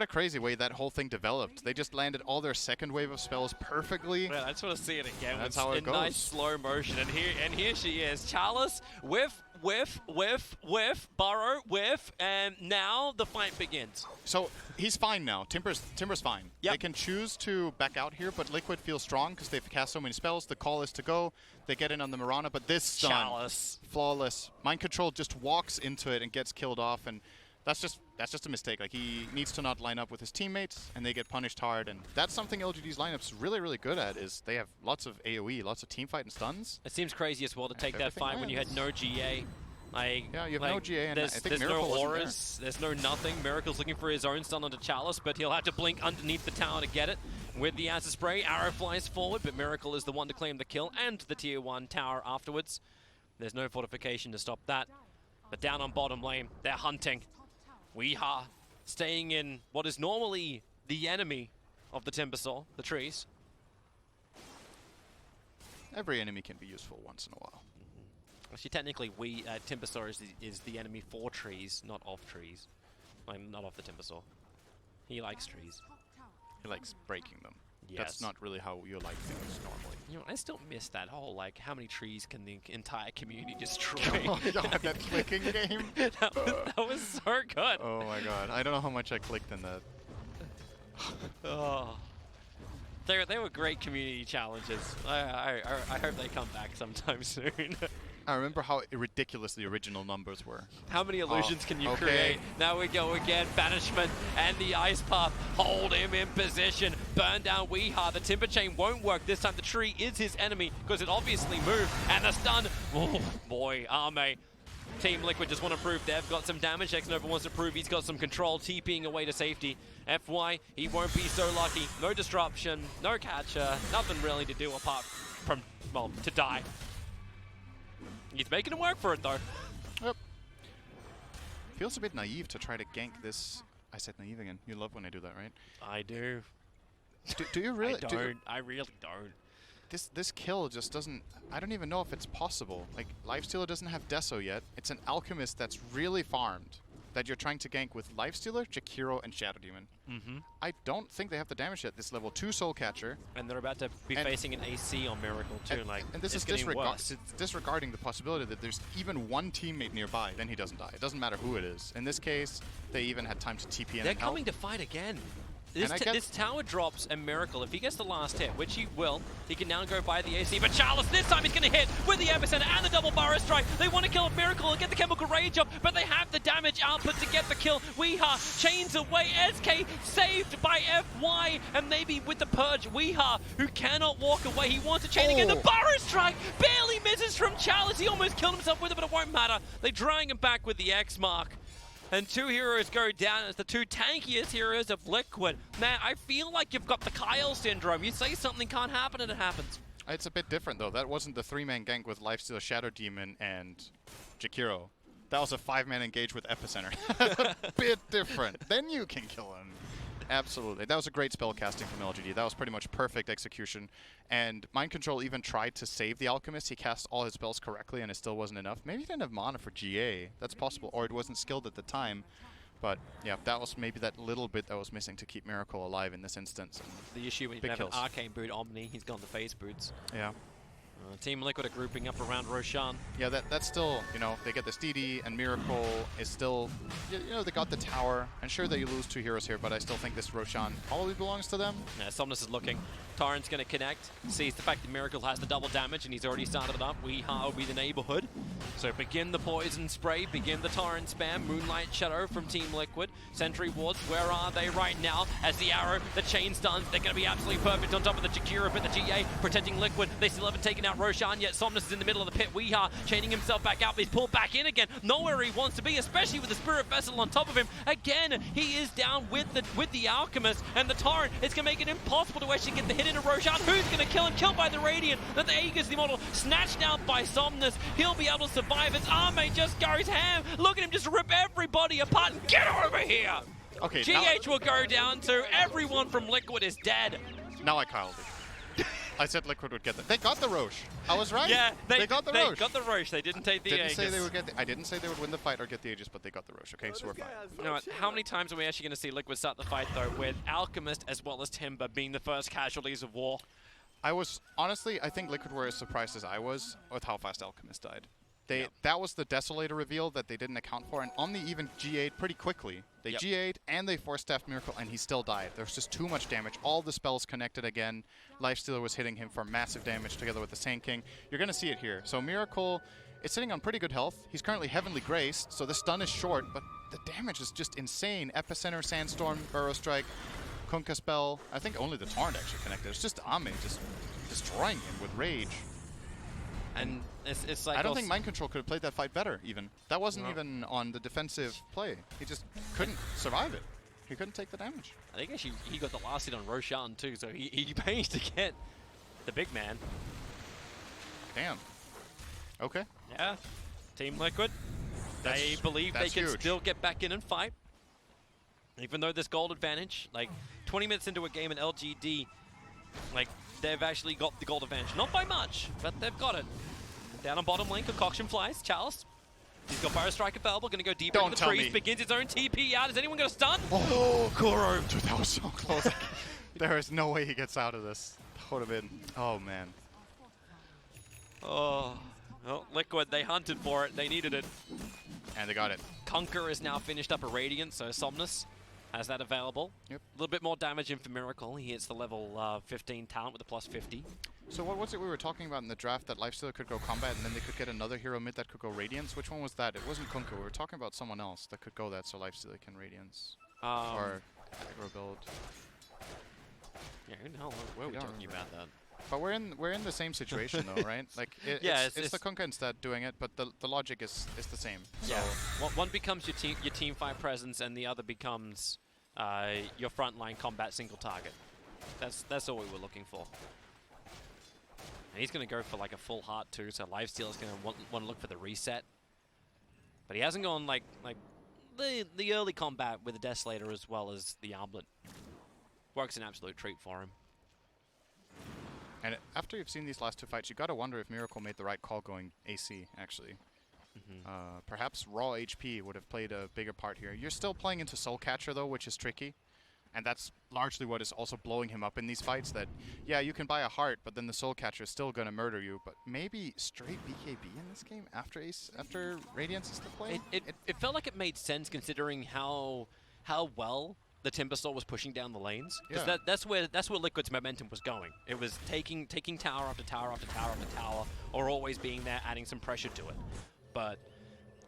crazy way that whole thing developed. They just landed all their second wave of spells perfectly. Yeah, I just want to see it again. That's how it goes. In nice slow motion. And here she is. Chalice, whiff, Burrow, whiff, and now the fight begins. So he's fine now. Timber's fine. Yep. They can choose to back out here, but Liquid feels strong because they've cast so many spells. The call is to go. They get in on the Mirana, but this stun, Chalice, flawless. Mind Control just walks into it and gets killed off, and that's just a mistake. Like, he needs to not line up with his teammates, and they get punished hard. And that's something LGD's lineup's really, really good at, is they have lots of AoE, lots of teamfight and stuns. It seems crazy as well to take that fight when you had no GA. Like, yeah, you have no GA, and I think there's Miracle no auras, there's no nothing. Miracle's looking for his own stun onto Chalice, but he'll have to blink underneath the tower to get it. With the acid spray, Arrow flies forward, but Miracle is the one to claim the kill and the tier 1 tower afterwards. There's no fortification to stop that. But down on bottom lane, they're hunting. Weeha staying in what is normally the enemy of the Timbersaw, the trees. Every enemy can be useful once in a while. Actually, technically, Timbersaw is the enemy for trees, not of trees. Like, not of the Timbersaw. He likes trees. He likes breaking them. Yes. That's not really how you like things normally. You know, I still miss that whole, like, how many trees can the entire community destroy? Oh my god, that clicking game? that was so good. Oh my god, I don't know how much I clicked in that. Oh. They were great community challenges. I hope they come back sometime soon. I remember how ridiculous the original numbers were. How many illusions can you okay. create? Now we go again. Banishment and the Ice Puff hold him in position. Burn down Weeha. The Timber Chain won't work. This time the tree is his enemy because it obviously moved. And the stun. Oh boy, Ame. Team Liquid just want to prove they've got some damage. Xnova wants to prove he's got some control, TPing away to safety. FY, he won't be so lucky. No disruption, no catcher, nothing really to do apart from, well, to die. He's making it work for it, though. Yep. Feels a bit naive to try to gank this. I said naive again. You love when I do that, right? I do. Do you really? I don't. I really don't. This kill just doesn't... I don't even know if it's possible. Like, Lifestealer doesn't have Deso yet. It's an Alchemist that's really farmed that you're trying to gank with Lifestealer, Jakiro, and Shadow Demon. I don't think they have the damage yet. This level 2 Soul Catcher. And they're about to be facing an AC on Miracle, too. And this is disregarding the possibility that there's even one teammate nearby, then he doesn't die. It doesn't matter who it is. In this case, they even had time to TP in. They're coming to fight again. This tower drops a Miracle. If he gets the last hit, which he will, he can now go by the AC. But Charles, this time he's going to hit with the Epicenter and the double Burrow Strike. They want to kill Miracle and get the Chemical Rage up, but they have the damage output to get the kill. Weeha chains away. SK saved by FY, and maybe with the Purge, Weeha, who cannot walk away. He wants to chain again. The Burrow Strike barely misses from Charles. He almost killed himself with it, but it won't matter. They're drawing him back with the X mark. And two heroes go down as the two tankiest heroes of Liquid. Man, I feel like you've got the Kyle syndrome. You say something can't happen and it happens. It's a bit different though. That wasn't the 3-man gank with Lifesteal, Shadow Demon, and Jakiro. That was a 5-man engage with Epicenter. Bit different. Then you can kill him. Absolutely. That was a great spell casting from LGD. That was pretty much perfect execution. And Mind Control even tried to save the Alchemist. He cast all his spells correctly and it still wasn't enough. Maybe he didn't have mana for GA. That's possible. Or it wasn't skilled at the time. But yeah, that was maybe that little bit that was missing to keep Miracle alive in this instance. The issue when you have an Arcane Boot Omni, he's gone to Phase Boots. Yeah. Team Liquid are grouping up around Roshan. Yeah, that's still, you know, they get this DD, and Miracle is still, you know, they got the tower. And sure that you lose 2 heroes here, but I still think this Roshan probably belongs to them. Yeah, Somnus is looking. Torrent's going to connect, sees the fact that Miracle has the double damage, and he's already started it up. Weeha will be the neighborhood. So begin the poison spray, begin the Torrent spam. Moonlight Shadow from Team Liquid. Sentry Wards, where are they right now? As the arrow, the chain stuns, they're going to be absolutely perfect on top of the Jakiro, but the GA protecting Liquid. They still haven't taken out Roshan yet. Somnus is in the middle of the pit. Weeha chaining himself back out, but he's pulled back in again. Nowhere he wants to be, especially with the Spirit Vessel on top of him. Again, he is down with the Alchemist, and the Torrent is going to make it impossible to actually get the hit into Roshan. Who's going to kill him? Killed by the Radiant. Then the Aegis, the Immortal, snatched out by Somnus. He'll be able to survive as Ame just goes ham. Look at him just rip everybody apart and get over here. Okay. GH will go down to everyone from Liquid is dead. Now I called it. I said Liquid would get that. They got the Roche. I was right. Yeah, they got the Roche. They got the Roche. They didn't take the Aegis. Say they would get I didn't say they would win the fight or get the Aegis, but they got the Roche. Okay, so we're fine. You know what, how many times are we actually going to see Liquid start the fight, though, with Alchemist as well as Timber being the first casualties of war? Honestly, I think Liquid were as surprised as I was with how fast Alchemist died. That was the Desolator reveal that they didn't account for, and Omni even GA'd pretty quickly. They GA'd and they force-staffed Miracle, and he still died. There was just too much damage. All the spells connected again. Lifestealer was hitting him for massive damage together with the Sand King. You're going to see it here. So Miracle is sitting on pretty good health. He's currently Heavenly Graced, so the stun is short, but the damage is just insane. Epicenter, Sandstorm, Burrow Strike, Kunkka Spell. I think only the Torrent actually connected. It's just Ame just destroying him with rage. And it's like I don't think Mind Control could have played that fight better, even. That wasn't even on the defensive play. He just couldn't survive it. He couldn't take the damage. I think actually he got the last hit on Roshan too, so he managed to get the big man. Damn. Okay. Yeah. Team Liquid, they believe they can still get back in and fight. Even though there's gold advantage, like 20 minutes into a game in LGD, like they've actually got the gold advantage. Not by much, but they've got it. Down on bottom lane, Concoction flies. Charles He's got Fire Strike available, gonna go deeper Don't into the tell trees, me. begins his own TP out. Is anyone gonna stun? Oh, Kuro! Dude, that was so close. There is no way he gets out of this. That would have been... Oh, man. Oh, well, Liquid, they hunted for it, they needed it. And they got it. Conquer is now finished up a Radiant, so Somnus has that available. Yep. A little bit more damage in for Miracle. He hits the level 15 talent with a plus 50. So what was it we were talking about in the draft, that Lifestealer could go combat and then they could get another hero mid that could go Radiance? Which one was that? It wasn't Kunkka. We were talking about someone else that could go that so Lifestealer can Radiance. Or aggro build. Yeah, who the hell were we talking about that? But we're in the same situation though, right? Like Yeah, it's the Kunkka instead doing it, but the logic is the same. Yeah. So One becomes your team fight presence, and the other becomes your frontline combat single target. That's all we were looking for. And he's going to go for like a full heart too, so Lifestealer's going to want to look for the reset. But he hasn't gone like the early combat with the Desolator as well as the Armlet. Works an absolute treat for him. and after you've seen these last two fights, you got to wonder if Miracle made the right call going AC actually. Perhaps raw HP would have played a bigger part here. You're still playing into Soul Catcher though, which is tricky. And that's largely what is also blowing him up in these fights, that, yeah, you can buy a heart, but then the Soul Catcher is still going to murder you. But maybe straight BKB in this game after Radiance is the play? It felt like it made sense considering how well the Timbersaw was pushing down the lanes. Because Yeah. that's where Liquid's momentum was going. It was taking tower after tower after tower after tower, or always being there, adding some pressure to it. But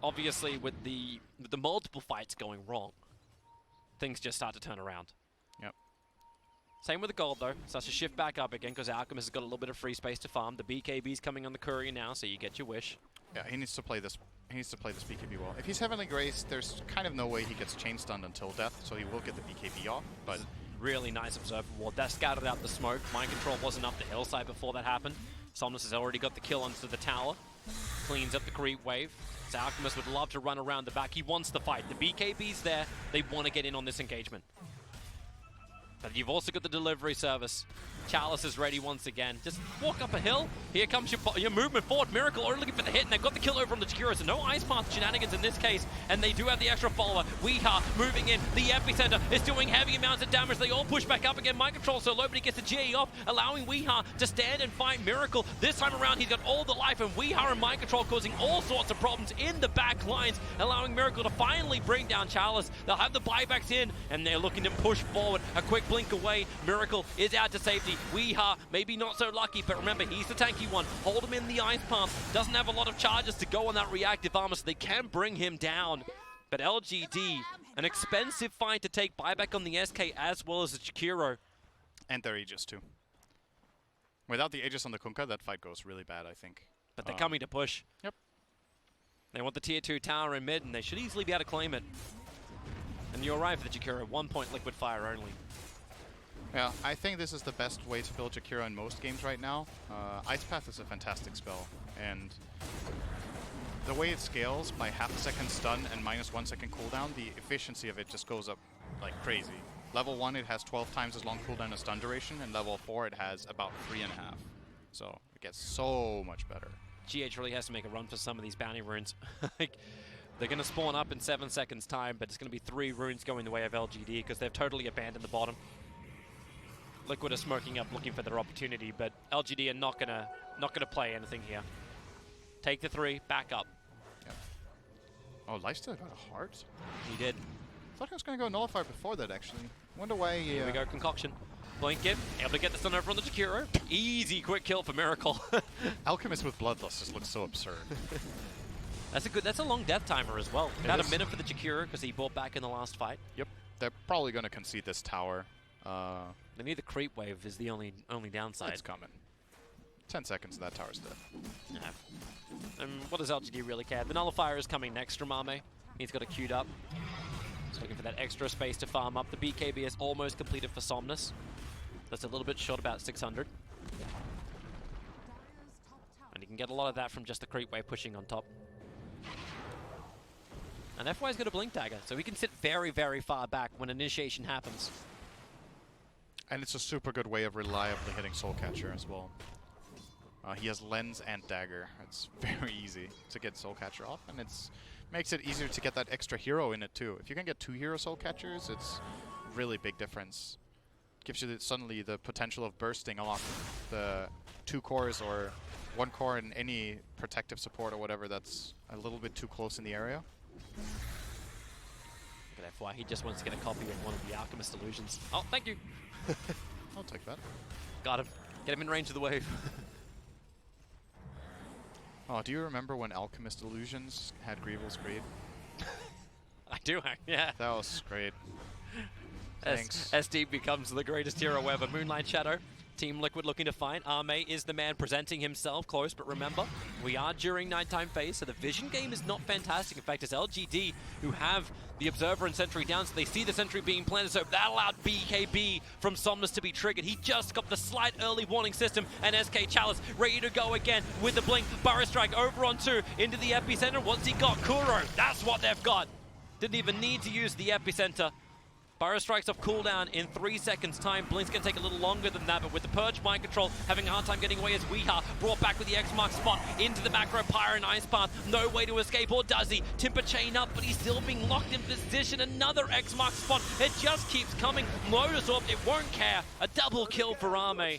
obviously with the multiple fights going wrong, things just start to turn around. Yep. Same with the gold though. Starts to shift back up again because Alchemist has got a little bit of free space to farm. The BKB's coming on the courier now, so you get your wish. Yeah, he needs to play this. He needs to play this BKB well. If he's Heavenly Grace, there's kind of no way he gets chain stunned until death, so he will get the BKB off. But Really nice observer ward. That scouted out the smoke. Mind control wasn't up the hillside before that happened. Somnus has already got the kill onto the tower. Cleans up the creep wave. So Alchemist would love to run around the back. He wants the fight. The BKB's there. They want to get in on this engagement. But you've also got the delivery service. Chalice is ready once again. Just walk up a hill. Here comes your movement forward. Miracle are looking for the hit, and they've got the kill over on the Jakiro, so no Ice Path shenanigans in this case, and they do have the extra follower. Weeha moving in. The epicenter is doing heavy amounts of damage. They all push back up again. Mind control so low, but he gets the GA off, allowing Weeha to stand and fight Miracle. This time around, he's got all the life, and Weeha and Mind control causing all sorts of problems in the back lines, allowing Miracle to finally bring down Chalice. They'll have the buybacks in, and they're looking to push forward. A quick blink away. Miracle is out to safety. Weeha, maybe not so lucky, but remember, he's the tanky one. Hold him in the Ice Path. Doesn't have a lot of charges to go on that reactive armor, so they can bring him down. But LGD, an expensive fight to take buyback on the SK as well as the Jakiro. and their Aegis too. Without the Aegis on the Kunkka, that fight goes really bad, I think. But they're coming to push. Yep. They want the tier 2 tower in mid, and they should easily be able to claim it. And you're right for the Jakiro, 1 point liquid fire only. Yeah, I think this is the best way to build Jakiro in most games right now. Ice Path is a fantastic spell, and the way it scales by half a second stun and -1 second cooldown, the efficiency of it just goes up like crazy. Level 1, it has 12 times as long cooldown as stun duration, and level 4, it has about 3.5. So it gets so much better. GH really has to make a run for some of these bounty runes. Like, they're going to spawn up in 7 seconds time, but it's going to be 3 runes going the way of LGD because they've totally abandoned the bottom. Liquid are smoking up, looking for their opportunity, but LGD are not gonna play anything here. Take the 3, back up. Yeah. Oh, Lifestealer got a heart? He did. I thought he was going to go Nullify before that, actually. Wonder why he... Here we go, Concoction. Blink it, able to get the stun over on the Jakiro. Easy, quick kill for Miracle. Alchemist with Bloodlust just looks so absurd. That's a long death timer as well. It About is. a minute for the Jakiro because he bought back in the last fight. Yep. They're probably going to concede this tower. They need the creep wave is the only downside. It's coming. 10 seconds, that tower's dead. Yeah. And what does LGD really care? The Nullifier is coming next from Ame. He's got it queued up. He's looking for that extra space to farm up. The BKB is almost completed for Somnus. That's a little bit short, about 600. And you can get a lot of that from just the creep wave pushing on top. And FY's got a blink dagger, so he can sit very, very far back when initiation happens. And it's a super good way of reliably hitting Soul Catcher as well. He has Lens and Dagger. It's very easy to get Soul Catcher off, and it's makes it easier to get that extra hero in it too. If you can get 2 hero Soul Catchers, it's really big difference. Gives you suddenly the potential of bursting off the 2 cores or 1 core in any protective support or whatever that's a little bit too close in the area. Look at FY, he just wants to get a copy of one of the Alchemist Illusions. Oh, thank you. I'll take that. Got him. Get him in range of the wave. Oh, do you remember when Alchemist Illusions had Greevil's Greed? I do, yeah. That was great. Thanks. SD becomes the greatest hero ever. Moonlight Shadow. Team Liquid looking to find. Arme is the man presenting himself close, but remember, we are during nighttime phase, so the vision game is not fantastic. In fact, it's LGD who have the Observer and Sentry down, so they see the Sentry being planted, so that allowed BKB from Somnus to be triggered. He just got the slight early warning system, and SK Chalice ready to go again with the blink. Burrow Strike over on 2 into the epicenter. What's he got? Kuro, that's what they've got. Didn't even need to use the epicenter. Burrow Strikes off cooldown in 3 seconds time. Blink's going to take a little longer than that, but with the Purge Mind Control having a hard time getting away as Weeha brought back with the X-Mark spot into the macro Pyro and Ice Path. No way to escape, or does he? Timber chain up, but he's still being locked in position. Another X-Mark spot. It just keeps coming. Lotus Orb, it won't care. A double kill for Arme.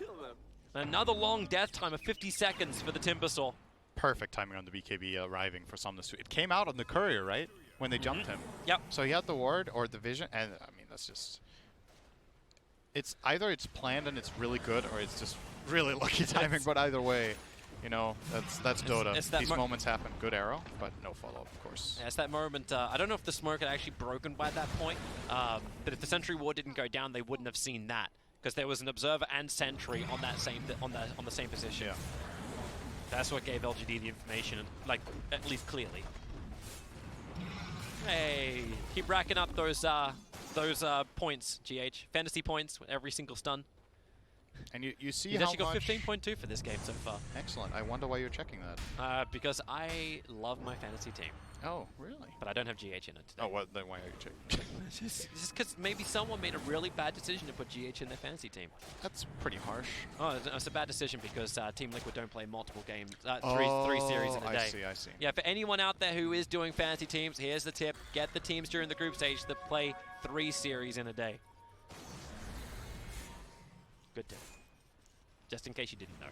Another long death time of 50 seconds for the Timbersaw. Perfect timing on the BKB arriving for Somnus. It came out on the courier, right? When they jumped him. Yep. So he had the ward or the vision, and I mean, that's just... It's either it's planned and it's really good, or it's just really lucky timing, but either way, you know, that's Dota. These moments happen. Good arrow, but no follow-up, of course. Yeah, it's that moment. I don't know if the smoke had actually broken by that point, but if the Sentry Ward didn't go down, they wouldn't have seen that, because there was an Observer and Sentry on that same on the same position. Yeah. That's what gave LGD the information, like, at least clearly. Hey, keep racking up those points, GH. Fantasy points with every single stun. And you see He's how actually got much... 15.2 for this game so far. Excellent. I wonder why you're checking that. Because I love my fantasy team. Oh, really? But I don't have GH in it today. Oh, well, then why are you checking? Just because maybe someone made a really bad decision to put GH in their fantasy team. That's pretty harsh. Oh, it's a bad decision because Team Liquid don't play multiple games, three series in a day. I see. Yeah, for anyone out there who is doing fantasy teams, here's the tip. Get the teams during the group stage that play 3 series in a day. Good tip. Just in case you didn't know.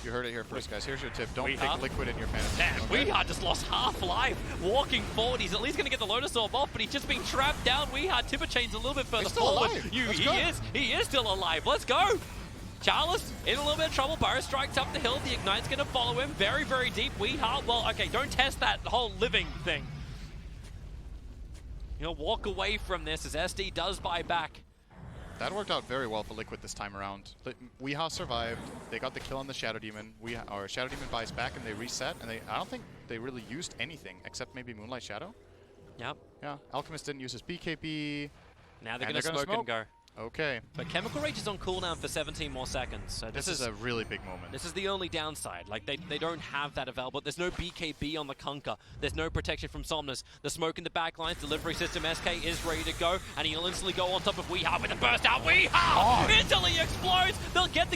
You heard it here first, guys. Here's your tip. Don't Weeha? pick Liquid in your fantasy. Damn, Okay? Weeha just lost half life. Walking forward, he's at least going to get the Lotus Orb off, but he's just being trapped down. Weeha Timber Chain's a little bit further He's still forward. alive. He is still alive. Let's go. Chalice in a little bit of trouble. Burrow strikes up the hill. The Ignite's going to follow him very, very deep. Weeha, well, okay, don't test that whole living thing. He'll walk away from this as SD does buy back. That worked out very well for Liquid this time around. Weeha survived. They got the kill on the Shadow Demon. Shadow Demon buys back and they reset. And I don't think they really used anything except maybe Moonlight Shadow. Yep. Yeah. Alchemist didn't use his BKB. Now they're going to smoke and go. Okay. But Chemical Rage is on cooldown for 17 more seconds. So this is a really big moment. This is the only downside. Like, they don't have that available. There's no BKB on the Kunkka. There's no protection from Somnus. The smoke in the backlines. Delivery system SK is ready to go. And he'll instantly go on top of Weeha with a burst out. Weeha! Oh. Instantly explodes! They'll get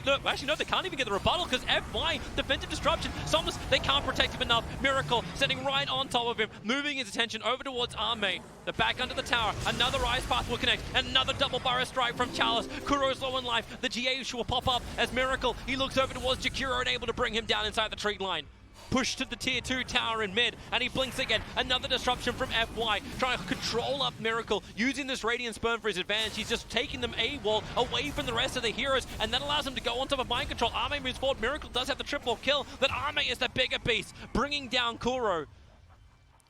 no, actually, no, they can't even get the rebuttal because FY, defensive disruption. Somnus, they can't protect him enough. Miracle, sitting right on top of him. Moving his attention over towards Arme. The back under the tower. Another Ice Path will connect. Another double Burrow Strike from Chalice. Kuro's low in life. The GH will pop up as Miracle. He looks over towards Jakiro and able to bring him down inside the tree line. Pushed to the tier 2 tower in mid, and he blinks again. Another disruption from FY, trying to control up Miracle, using this Radiant Sperm for his advantage. He's just taking them AWOL away from the rest of the heroes, and that allows him to go on top of Mind Control. Arme moves forward. Miracle does have the triple kill, but Arme is the bigger beast, bringing down Kuro.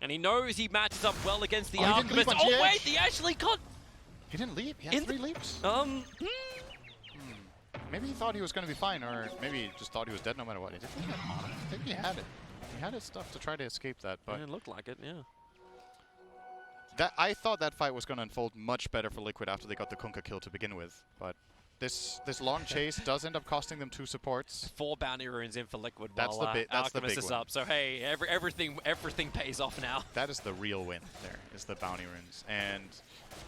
And he knows he matches up well against the Alchemist. Oh wait, he actually got... He didn't leap? He had 3 leaps? Maybe he thought he was going to be fine, or maybe he just thought he was dead no matter what. I think he had it. He had his stuff to try to escape that, but... It looked like it, yeah. I thought that fight was going to unfold much better for Liquid after they got the Kunkka kill to begin with, but... This long chase does end up costing them 2 supports. 4 bounty runes in for Liquid that's while that's Alchemist the big is one. up. So hey, everything pays off now. That is the real win there, is the bounty runes. And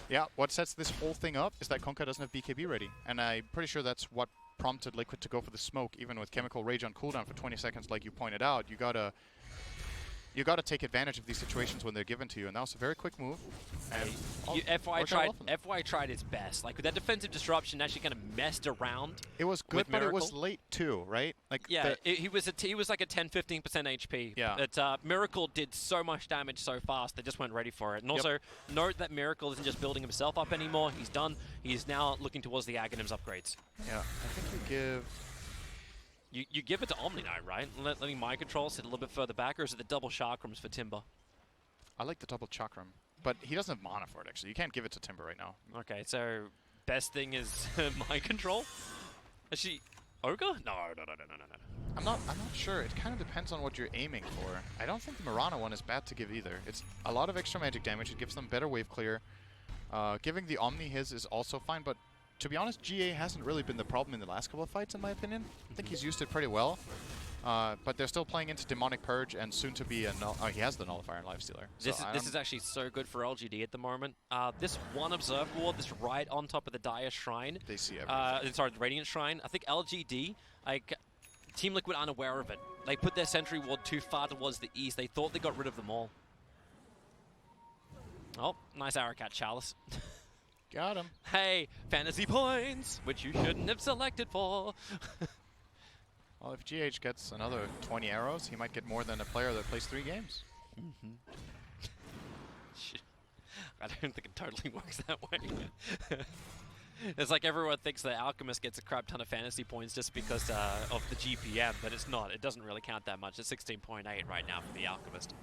yeah, what sets this whole thing up is that Kunkka doesn't have BKB ready. And I'm pretty sure that's what prompted Liquid to go for the smoke, even with Chemical Rage on cooldown for 20 seconds, like you pointed out. You gotta take advantage of these situations when they're given to you, and that was a very quick move. And FY tried its best. Like with that defensive disruption, actually kind of messed around. It was good, but it was late too, right? Like yeah, he was like a 10-15% HP. Yeah. But Miracle did so much damage so fast, they just weren't ready for it. And also note that Miracle isn't just building himself up anymore. He's done. He is now looking towards the Aghanims upgrades. Yeah, I think you give. You give it to Omni Knight, right? Letting Mind Control sit a little bit further back, or is it the double Chakrams for Timber? I like the double Chakram, but he doesn't have mana for it, actually. You can't give it to Timber right now. Okay, so best thing is Mind Control? Actually, Ogre? No. I'm not sure. It kind of depends on what you're aiming for. I don't think the Mirana one is bad to give either. It's a lot of extra magic damage. It gives them better wave clear. Giving the Omni his is also fine, but to be honest, GA hasn't really been the problem in the last couple of fights, in my opinion. I think he's used it pretty well. But they're still playing into Demonic Purge and soon to be a he has the Nullifier and Lifestealer. This is actually so good for LGD at the moment. This one Observe Ward, this right on top of the Dire Shrine. They see everything. Sorry, the Radiant Shrine. I think LGD, like, Team Liquid unaware of it. They put their Sentry Ward too far towards the east. They thought they got rid of them all. Oh, nice Arakat Chalice. Got him. Hey, fantasy points, which you shouldn't have selected for. Well, if GH gets another 20 arrows, he might get more than a player that plays 3 games. I don't think it totally works that way. It's like everyone thinks that Alchemist gets a crap ton of fantasy points just because of the GPM, but it's not. It doesn't really count that much. It's 16.8 right now for the Alchemist.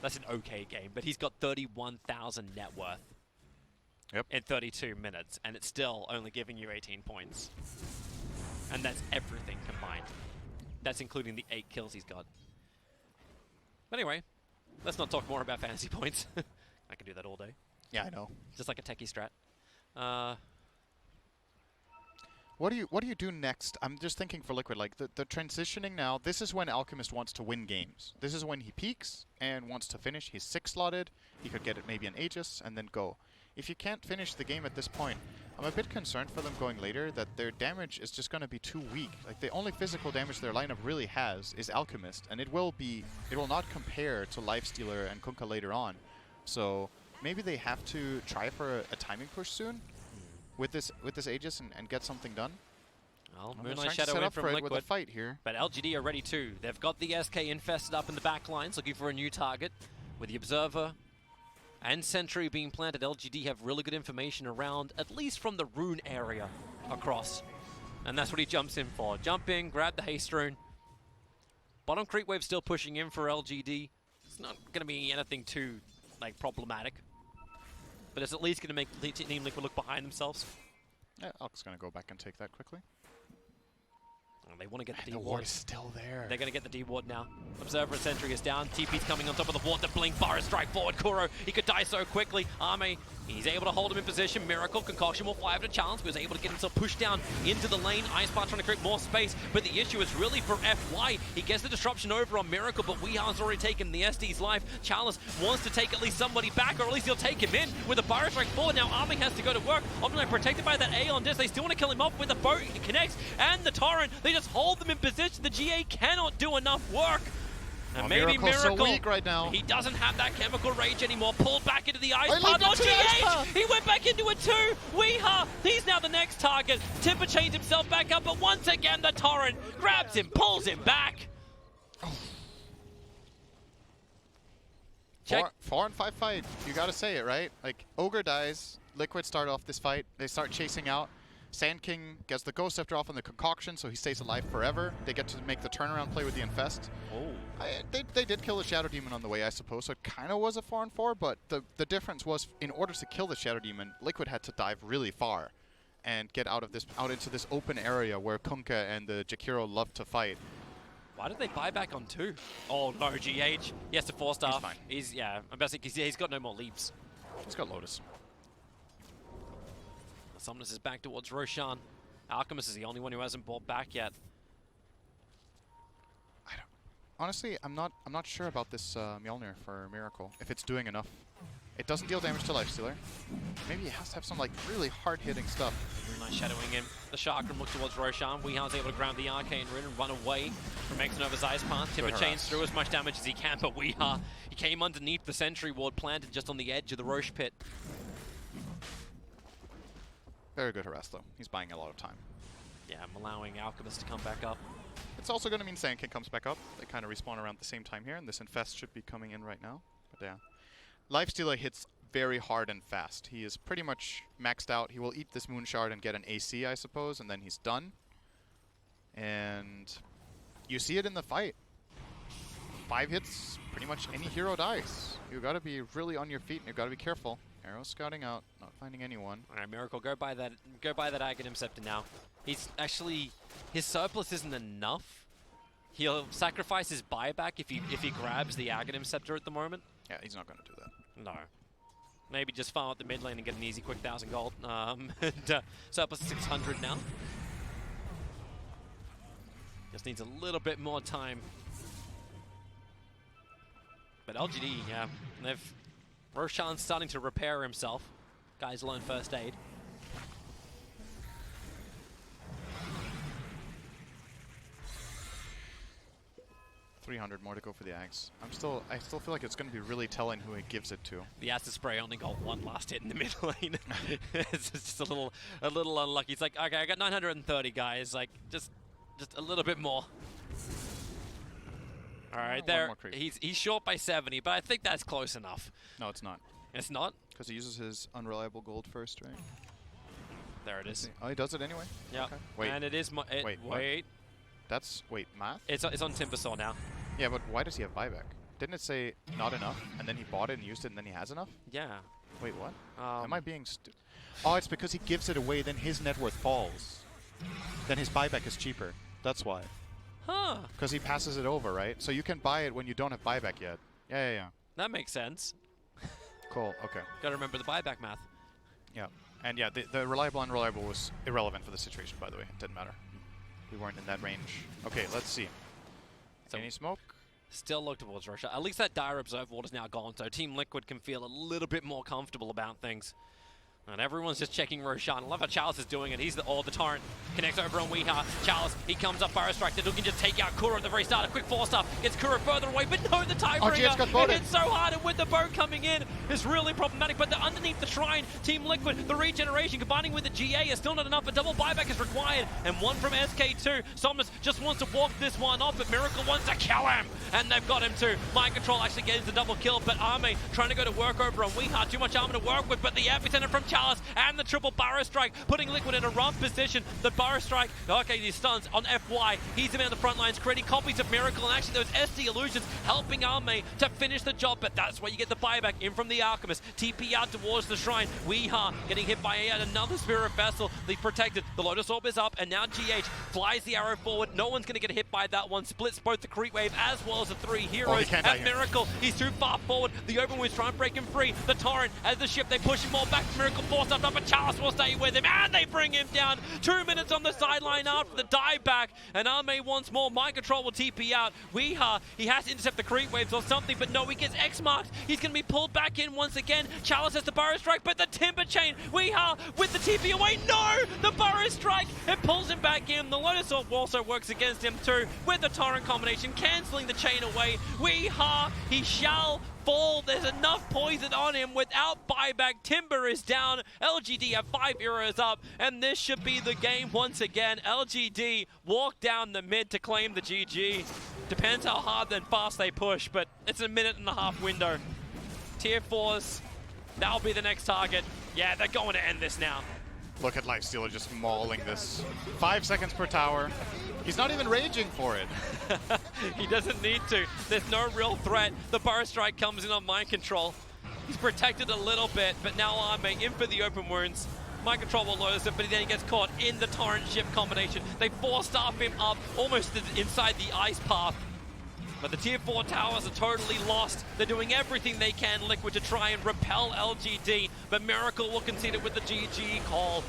That's an okay game, but he's got 31,000 net worth. Yep. In 32 minutes, and it's still only giving you 18 points. And that's everything combined. That's including the 8 kills he's got. But anyway, let's not talk more about fantasy points. I can do that all day. Yeah, I know. Just like a techie strat. What do you do next? I'm just thinking for Liquid, like the transitioning now, this is when Alchemist wants to win games. This is when he peaks and wants to finish. He's 6-slotted. He could get it maybe an Aegis and then go. If you can't finish the game at this point, I'm a bit concerned for them going later that their damage is just going to be too weak. Like the only physical damage their lineup really has is Alchemist, and it will not compare to Lifestealer and Kunkka later on. So maybe they have to try for a timing push soon with this Aegis and get something done. Well, I'm Moonlight trying to Shadow set in up from for it Liquid, with a fight here. but LGD are ready too. They've got the SK infested up in the back lines, looking for a new target. With the Observer and Sentry being planted, LGD have really good information around, at least from the rune area across. And that's what he jumps in for. Jump in, grab the Haste Rune. Bottom creep wave still pushing in for LGD. It's not going to be anything too problematic. But it's at least going to make Team Liquid look behind themselves. Yeah, Alk's going to go back and take that quickly. And they want to get the The D-Ward. ward is still there. They're going to get the D-Ward now. Observer and Sentry is down. TP's coming on top of the ward. The blink bar is strike forward. Kuro, he could die so quickly. Arme, he's able to hold him in position. Miracle, Concoction will fly over to challenge. He was able to get himself pushed down into the lane. Ice Bar trying to create more space. But the issue is really for FY. He gets the disruption over on Miracle, but Weehar's already taken the SD's life. Chalice wants to take at least somebody back, or at least he'll take him in with a Bar strike forward. Now Arme has to go to work. Omni protected by that Aeon Disc. They still want to kill him off with the boat. He connects, and the Torrent. They just hold them in position. The GA cannot do enough work. And maybe Miracle, so weak right now. He doesn't have that chemical rage anymore. Pulled back into the ice I path. leaped into the ice GH! path. He went back into it too. Weeha, he's now the next target. Timber chains himself back up, but once again the Torrent grabs him, pulls him back. Check. 4 and 5 fight. You gotta say it, right? Like, Ogre dies. Liquid start off this fight. They start chasing out. Sand King gets the Ghost Scepter off on the Concoction, so he stays alive forever. They get to make the turnaround play with the Infest. Oh. They did kill the Shadow Demon on the way, I suppose, so it kind of was a 4 and 4, but the difference was, in order to kill the Shadow Demon, Liquid had to dive really far and get out into this open area where Kunkka and the Jakiro love to fight. Why did they buy back on 2? Oh no, GH. He has to 4-star. He's fine. Yeah, I'm about to say, he's got no more leaps. He's got Lotus. Summoners is back towards Roshan. Alchemist is the only one who hasn't bought back yet. Honestly, I'm not sure about this Mjolnir for Miracle, if it's doing enough. It doesn't deal damage to Lifestealer. Maybe it has to have some like really hard-hitting stuff. Really nice shadowing him. The Chakram looks towards Roshan. Weehan's able to ground the Arcane Rune and run away from Exnova's Ice Path. Timber chains through as much damage as he can, but Weeha, he came underneath the Sentry Ward planted just on the edge of the Roche pit. Very good harass though. He's buying a lot of time. Yeah, I'm allowing Alchemist to come back up. It's also going to mean Sand King comes back up. They kind of respawn around the same time here, and this Infest should be coming in right now. But yeah. Lifestealer hits very hard and fast. He is pretty much maxed out. He will eat this Moon Shard and get an AC, I suppose, and then he's done. And you see it in the fight. 5 hits, pretty much any hero dies. You got to be really on your feet, and you got to be careful. Arrow scouting out, not finding anyone. All right, Miracle, go buy that Aghanim Scepter now. He's actually, his surplus isn't enough. He'll sacrifice his buyback if he grabs the Aghanim Scepter at the moment. Yeah, he's not going to do that. No. Maybe just farm up the mid lane and get an easy quick 1,000 gold. Surplus 600 now. Just needs a little bit more time. But LGD, yeah, Roshan's starting to repair himself. Guys learn first aid. $300 more to go for the Ags. I still feel like it's going to be really telling who he gives it to. The Acid Spray only got one last hit in the mid lane. It's just a little unlucky. It's like, okay, I got 930 guys. Like, just a little bit more. All right, there. He's short by 70, but I think that's close enough. No, it's not. It's not? Because he uses his unreliable gold first, right? There it is. Oh, he does it anyway? Yeah. Okay. Wait. And it is... Wait. That's... Wait, math? It's on Timbersaw now. Yeah, but why does he have buyback? Didn't it say not enough, and then he bought it and used it, and then he has enough? Yeah. Wait, what? Am I being stupid? Oh, it's because he gives it away, then his net worth falls. Then his buyback is cheaper. That's why. Huh. Because he passes it over, right? So you can buy it when you don't have buyback yet. Yeah. That makes sense. Cool, okay. Gotta remember the buyback math. Yeah. And yeah, the reliable, unreliable was irrelevant for the situation, by the way. It didn't matter. We weren't in that range. Okay, let's see. So any smoke? Still look towards Russia. At least that Dire Observe Ward is now gone, so Team Liquid can feel a little bit more comfortable about things. And everyone's just checking Roshan. I love how Chalice is doing it. He's the torrent. Connects over on Weeha. Chalice, he comes up, Fire Strike. He can just take out Kura at the very start. A quick 4-star. Gets Kura further away, but no, the Tidebringer. It hits so hard, and with the boat coming in, it's really problematic. But underneath the Shrine, Team Liquid, the regeneration combining with the GA is still not enough. A double buyback is required, and one from SK2. Somnus just wants to walk this one off, but Miracle wants to kill him, and they've got him too. Mind Control actually gets the double kill, but Arme trying to go to work over on Weeha. Too much armor to work with, but the epicenter from Chalice and the triple Burrow Strike, putting Liquid in a rough position. The Burrow Strike, okay, these stuns on FY. He's in the front lines, creating copies of Miracle, and actually those SD illusions helping Arme to finish the job, but that's where you get the buyback in from the Alchemist. TP out towards the Shrine. Weeha getting hit by another Spirit Vessel. They protected. The Lotus Orb is up, and now GH flies the arrow forward. No one's going to get hit by that one. Splits both the Creep Wave as well as the 3 heroes. And Miracle, he's too far forward. The Open Wind's trying to break him free. The Torrent, as the ship, they push him all back. Miracle forced up, but Chalice will stay with him, and they bring him down. 2 minutes on the sideline after the dive back, and Arme once more. Mind Control will TP out. Weeha, he has to intercept the creep waves or something, but no, he gets X-marked. He's going to be pulled back in once again. Chalice has the Burrow Strike, but the Timber Chain. Weeha with the TP away. No! The Burrow Strike, it pulls him back in. The Lotus Orb also works against him too, with the Torrent combination, cancelling the chain away. Weeha, he shall fall. There's enough poison on him without buyback. Timber is down. LGD have 5 heroes up, and this should be the game once again. LGD walk down the mid to claim the GG. Depends how hard and fast they push, but it's a 1.5-minute window. Tier 4s, that'll be the next target. Yeah, they're going to end this now. Look at Lifestealer just mauling this. 5 seconds per tower. He's not even raging for it. He doesn't need to. There's no real threat. The Burrow Strike comes in on Mind Control. He's protected a little bit, but now Arme in for the open wounds. Mind Control will Lotus it, but then he gets caught in the Torrent ship combination. They 4-staff him up almost inside the ice path. But the tier 4 towers are totally lost. They're doing everything they can, Liquid, to try and repel LGD, but Miracle will concede it with the GG call.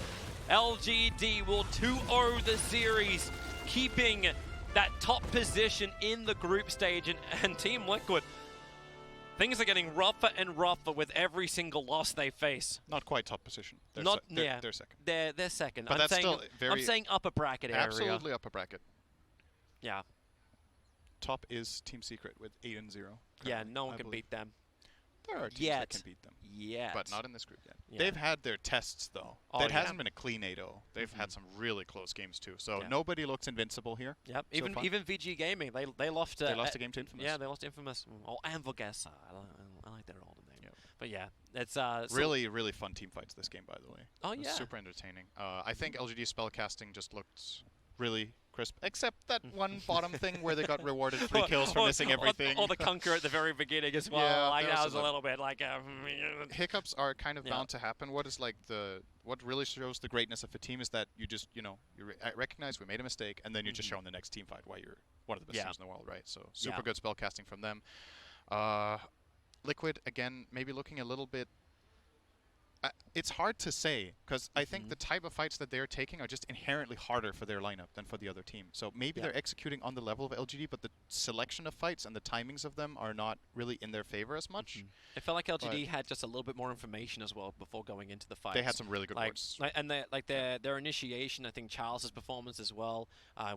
LGD will 2-0 the series, keeping that top position in the group stage, and Team Liquid, Things are getting rougher and rougher with every single loss they face. Not quite top position. They're Not they're, they're second. They're second. But I'm that's saying, still very I'm saying upper bracket area. absolutely upper bracket. Yeah. Top is Team Secret with 8-0. Yeah, no one I can believe. beat them. There are teams Yet. that can beat them. Yet. But not in this group yet. Yeah. They've had their tests, though. Oh, It yeah. hasn't been a clean 8-0. They've had some really close games, too. So Yeah. nobody looks invincible here. Yep. so far. Even VG Gaming, they lost. They lost a game to Infamous. Yeah, they lost Infamous. Or Anvogessa. I like their older name. Yep. But yeah, it's Really, really fun team fights this game, by the way. Oh It was yeah. super entertaining. I think LGD spellcasting just looked really crisp, except that one bottom thing where they got rewarded 3 kills for missing everything. Or the conquer at the very beginning as well. Yeah, like there that was was a a little bit like. Hiccups are kind of Yeah. bound to happen. What is like what really shows the greatness of a team is that you just recognize we made a mistake, and then you just show in the next team fight why you're one of the best teams in the world, right? So super good spellcasting from them. Liquid again, maybe looking a little bit. It's hard to say because I think the type of fights that they're taking are just inherently harder for their lineup than for the other team. So maybe they're executing on the level of LGD, but the selection of fights and the timings of them are not really in their favor as much. It felt like LGD had just a little bit more information as well before going into the fight. They had some really good words. And their initiation, I think Charles's performance as well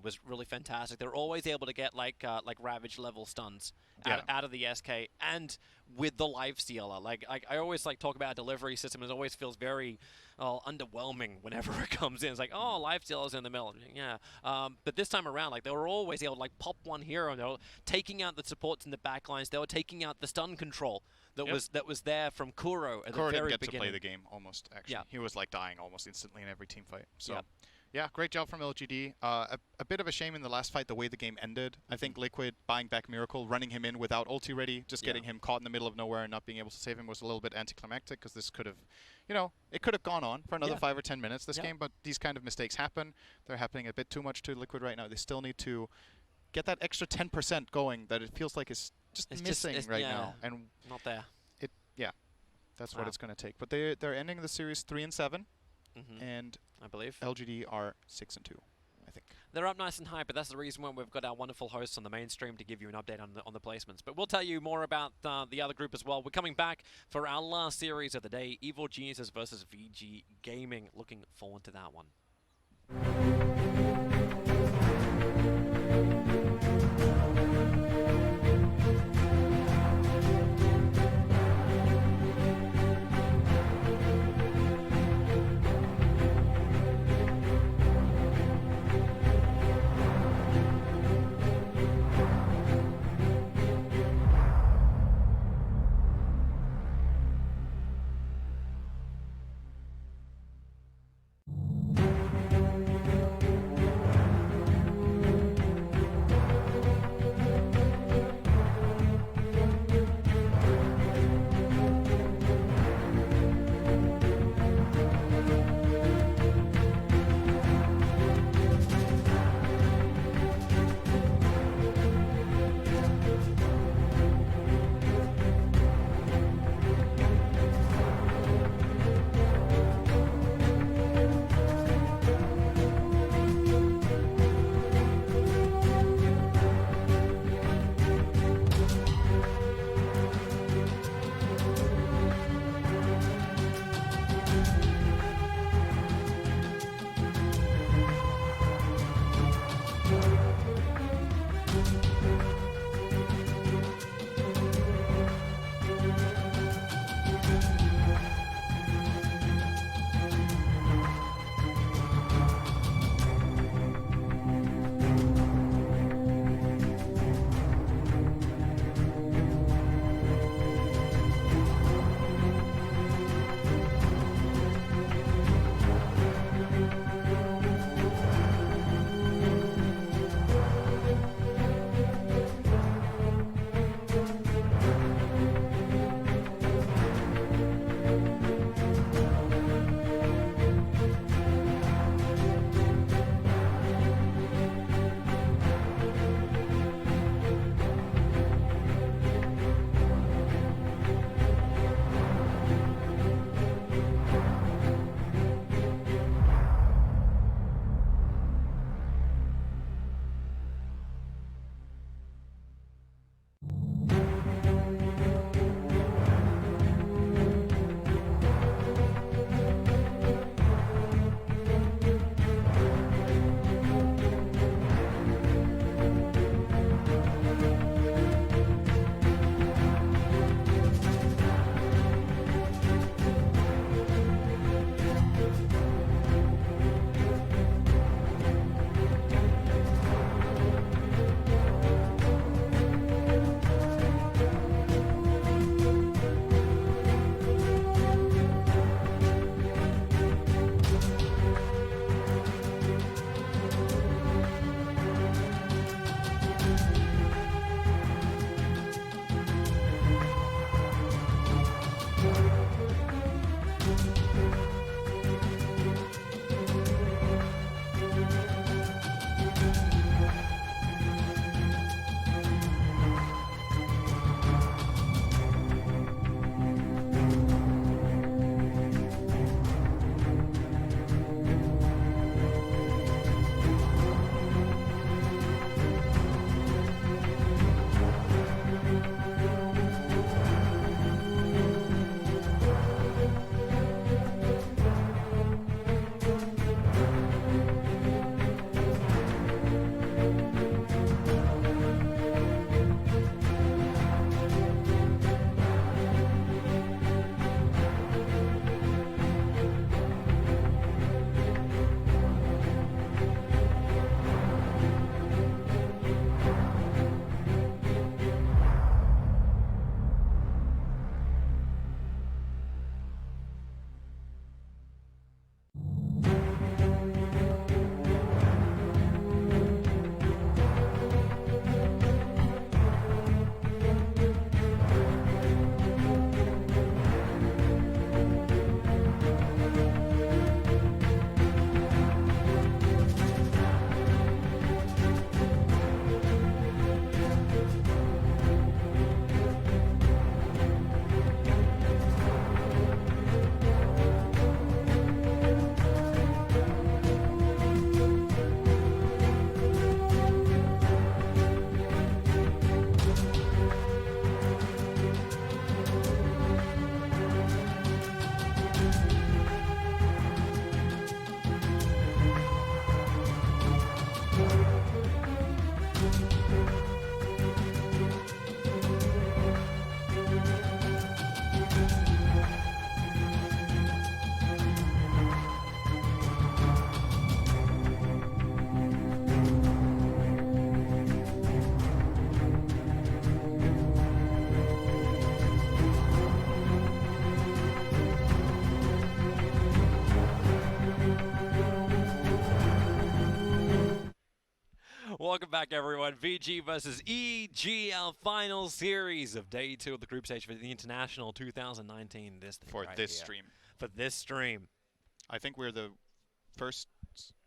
was really fantastic. They're always able to get like Ravage level stuns out of the SK and with the lifestealer. Like I always talk about a delivery system. It always feels very underwhelming whenever it comes in. It's like, oh, lifestealer's in the middle. Yeah. But this time around, they were always able to pop one hero. And they were taking out the supports in the back lines. They were taking out the stun control that was there from Kuro at Kuro the very didn't get beginning. to play the game almost, actually. Yeah. He was dying almost instantly in every team fight. So yeah, great job from LGD. A bit of a shame in the last fight the way the game ended. I think Liquid buying back Miracle, running him in without ulti ready, just getting him caught in the middle of nowhere and not being able to save him was a little bit anticlimactic because this could have, it could have gone on for another 5 or 10 minutes this game, but these kind of mistakes happen. They're happening a bit too much to Liquid right now. They still need to get that extra 10% going that it feels like is just missing right now. And not there. That's what it's going to take. But they're ending the series 3-7, and I believe LGD are 6-2, I think. they're up nice and high, but that's the reason why we've got our wonderful hosts on the main stream to give you an update on the placements. But we'll tell you more about the other group as well. We're coming back for our last series of the day, Evil Geniuses versus VG Gaming. Looking forward to that one. Welcome back, everyone. VG versus EGL final series of day 2 of the group stage for the International 2019. This thing For right this here. stream. For this stream. I think we're the first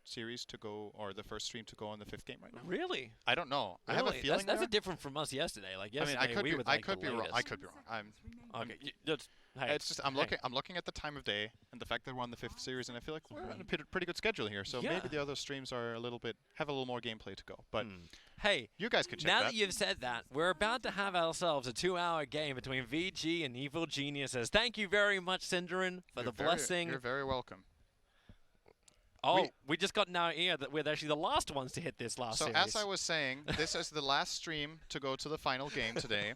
series to go, or the first stream to go on the 5th game right now. Really? I don't know. I Really? have a feeling that's there. a different from us yesterday. Like I mean, yesterday, we were I like could the be wrong. I latest. could be wrong. Okay, hey, It's just I'm looking at the time of day and the fact that we're on the 5th series, and I feel like we're on a pretty good schedule here. So Yeah. maybe the other streams are have a little more gameplay to go. But Hey, you guys can check now that. that you've said that, we're about to have ourselves a 2-hour game between VG and Evil Geniuses. Thank you very much, Cinderin, for the blessing. You're very welcome. Oh, we just got in our ear that we're actually the last ones to hit this last So series. as I was saying, this is the last stream to go to the final game today.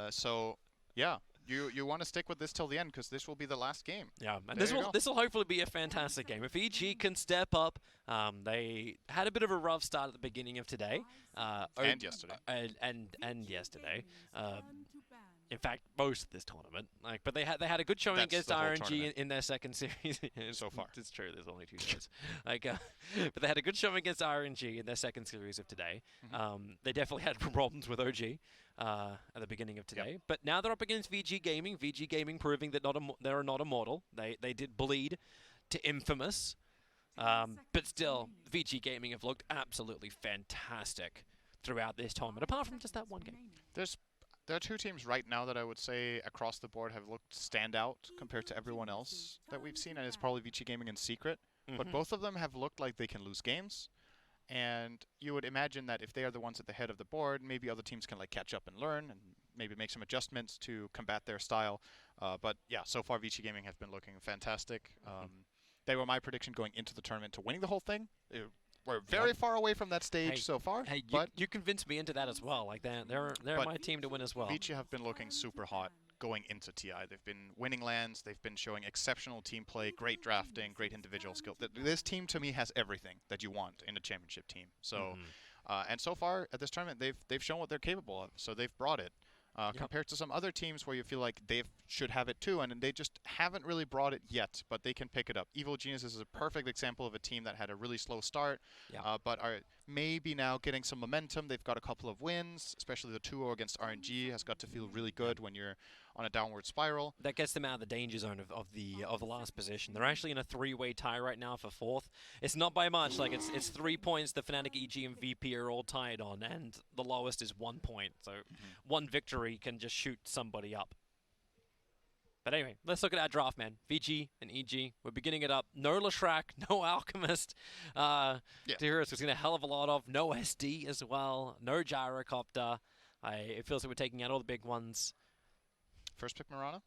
So yeah, you want to stick with this till the end because this will be the last game. Yeah, and There you go. this will hopefully be a fantastic game. If EG can step up, they had a bit of a rough start at the beginning of today. And yesterday. And yesterday. In fact, most of this tournament. But they had a good showing That's against the whole RNG tournament. in their second series. So far. It's true. There's only 2 days. But they had a good showing against RNG in their second series of today. They definitely had problems with OG at the beginning of today. But now they're up against VG Gaming. VG Gaming proving that they're not immortal. They did bleed to Infamous. But still, VG Gaming have looked absolutely fantastic throughout this tournament, apart from just that one game. There are 2 teams right now that I would say across the board have looked standout compared to everyone else that we've seen, and it's probably VG Gaming and Secret. But both of them have looked like they can lose games, and you would imagine that if they are the ones at the head of the board, maybe other teams can like catch up and learn and maybe make some adjustments to combat their style. But yeah, so far VG Gaming have been looking fantastic. They were my prediction going into the tournament to winning the whole thing. We're very far away from that stage so far. Hey, but you convinced me into that as well. Like they're my team to win as well. VG have been looking super hot going into TI. They've been winning lands. They've been showing exceptional team play, great drafting, great individual skill. This team to me has everything that you want in a championship team. So, and so far at this tournament, they've shown what they're capable of. So they've brought it. Compared to some other teams where you feel like they should have it too, and they just haven't really brought it yet, but they can pick it up. Evil Geniuses is a perfect example of a team that had a really slow start, but are maybe now getting some momentum. They've got a couple of wins, especially the 2-0 against RNG has got to feel really good when you're on a downward spiral. That gets them out of the danger zone of the last position. They're actually in a 3-way tie right now for 4th. It's not by much. Like it's 3 points. The Fnatic, EG, and VP are all tied on, and the lowest is 1 point. So one victory can just shoot somebody up. But anyway, let's look at our draft, man. VG and EG, we're beginning it up. No Lashrak, no Alchemist. Heroes was getting a hell of a lot of. No SD as well. No Gyrocopter. It feels like we're taking out all the big ones. First pick Mirana?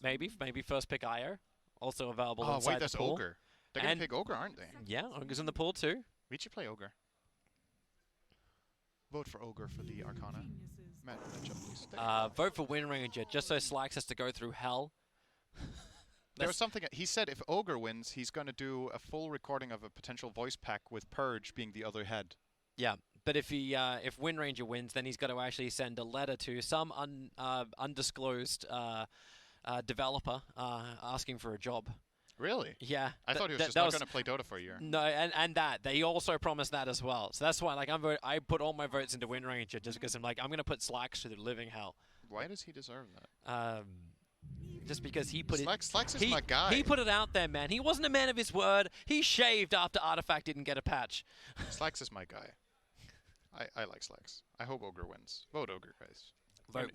Maybe first pick Io. Also available Oh, inside wait, that's the pool. Ogre. They're going to pick Ogre, aren't they? Yeah, Ogre's in the pool too. We should play Ogre. Vote for Ogre for the Arcana. Matchup, please. Vote for Wind Ranger, just so Slacks has to go through hell. There was something, he said if Ogre wins, he's going to do a full recording of a potential voice pack with Purge being the other head. Yeah, but if Wind Ranger wins, then he's got to actually send a letter to some undisclosed developer asking for a job. Really? Yeah. I thought he was just not going to play Dota for a year. No, and that. They also promised that as well. So that's why like I put all my votes into Wind Ranger just because I'm like, I'm going to put Slacks through the living hell. Why does he deserve that? Just because he put Slacks is my guy. He put it out there, man. He wasn't a man of his word. He shaved after Artifact didn't get a patch. Slacks is my guy. I like Slacks. I hope Ogre wins. Vote Ogre, guys.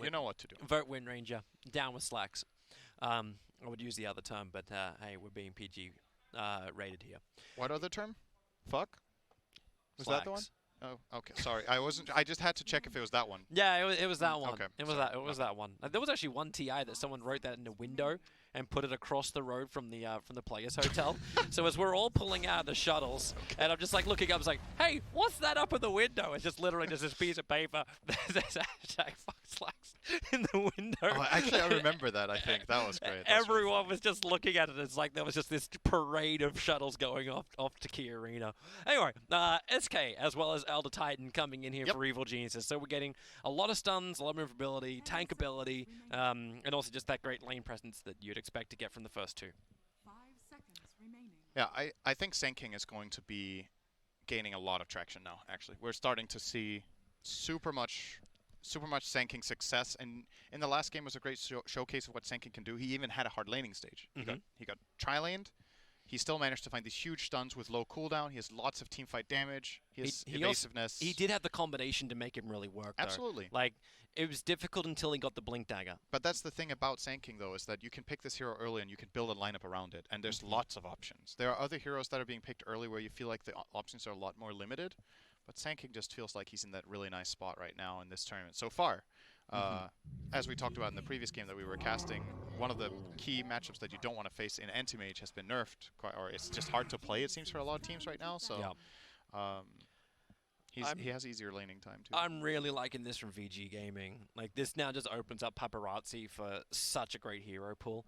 You know what to do. Vote Wind Ranger. Down with Slacks. I would use the other term, but hey, we're being PG rated here. What other term? Fuck? Was Slacks. that the one? Oh, okay. Sorry, I wasn't. I just had to check if it was that one. Yeah, it was that one. Okay. It was that one. There was actually one TI that someone wrote that in a window and put it across the road from the players' hotel. So as we're all pulling out the shuttles, and I'm just like looking up, it's like, hey, what's that up in the window? It's just literally just this piece of paper. There's hashtag fuck Slacks in the window. Oh, actually, I remember that. I think that was great. That's really Everyone was just looking at it. It's like there was just this parade of shuttles going off to Key Arena. Anyway, SK as well as Elder Titan coming in here for Evil Geniuses. So we're getting a lot of stuns, a lot of movability, tank ability, and also just that great lane presence that you'd expect to get from the first 2. 5 seconds remaining. Yeah, I think Senking is going to be gaining a lot of traction now. Actually, we're starting to see super much Sanking success, and in the last game was a great showcase of what Sanking can do. He even had a hard laning stage. He got tri-laned. He still managed to find these huge stuns with low cooldown. He has lots of teamfight damage. He has evasiveness. He did have the combination to make him really work, though. Absolutely. Like, it was difficult until he got the Blink Dagger. But that's the thing about Sanking, though, is that you can pick this hero early and you can build a lineup around it. And there's lots of options. There are other heroes that are being picked early where you feel like the options are a lot more limited. But Sanking just feels like he's in that really nice spot right now in this tournament so far. As we talked about in the previous game that we were casting, one of the key matchups that you don't want to face in Anti-Mage has been nerfed, or it's just hard to play, it seems, for a lot of teams right now. So he has easier laning time, too. I'm really liking this from VG Gaming. Like, this now just opens up Paparazzi for such a great hero pool.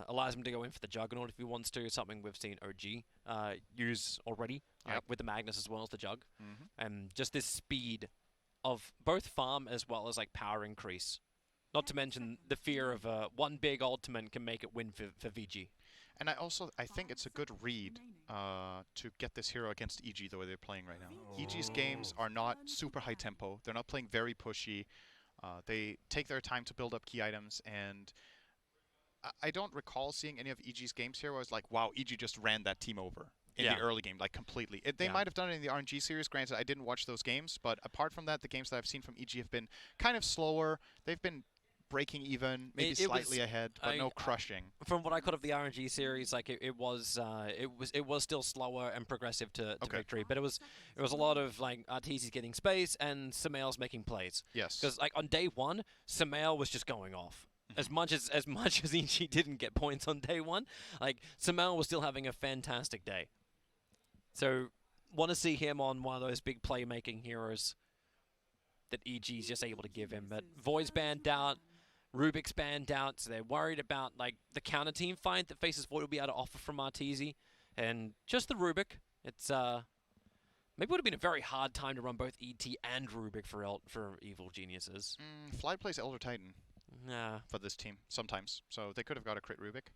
Allows him to go in for the Juggernaut if he wants to, something we've seen OG use already, with the Magnus as well as the Jug. And just this speed of both farm as well as like power increase. Not to mention the fear of one big ultimate can make it win for VG. And I think it's a good read to get this hero against EG the way they're playing right now. EG's games are not super high tempo. They're not playing very pushy. They take their time to build up key items, and I don't recall seeing any of EG's games here where I was like, wow, EG just ran that team over in the early game, like completely. They might have done it in the RNG series. Granted, I didn't watch those games, but apart from that, the games that I've seen from EG have been kind of slower. They've been breaking even, maybe slightly ahead, but no crushing. From what I caught of the RNG series, like it was still slower and progressive to victory, but it was a lot of like Arteezy's getting space and Samael's making plays. Yes, because like on day one, Samael was just going off. As much as EG didn't get points on day one, like Samael was still having a fantastic day. So, want to see him on one of those big playmaking heroes that EG's just able to give him. But Void's banned out, Rubik's banned out, so they're worried about like the counter team fight that Faces Void will be able to offer from Arteezy, and just the Rubik. It's maybe would have been a very hard time to run both ET and Rubik for Evil Geniuses. Fly plays Elder Titan. For this team sometimes, so they could have got a crit Rubik.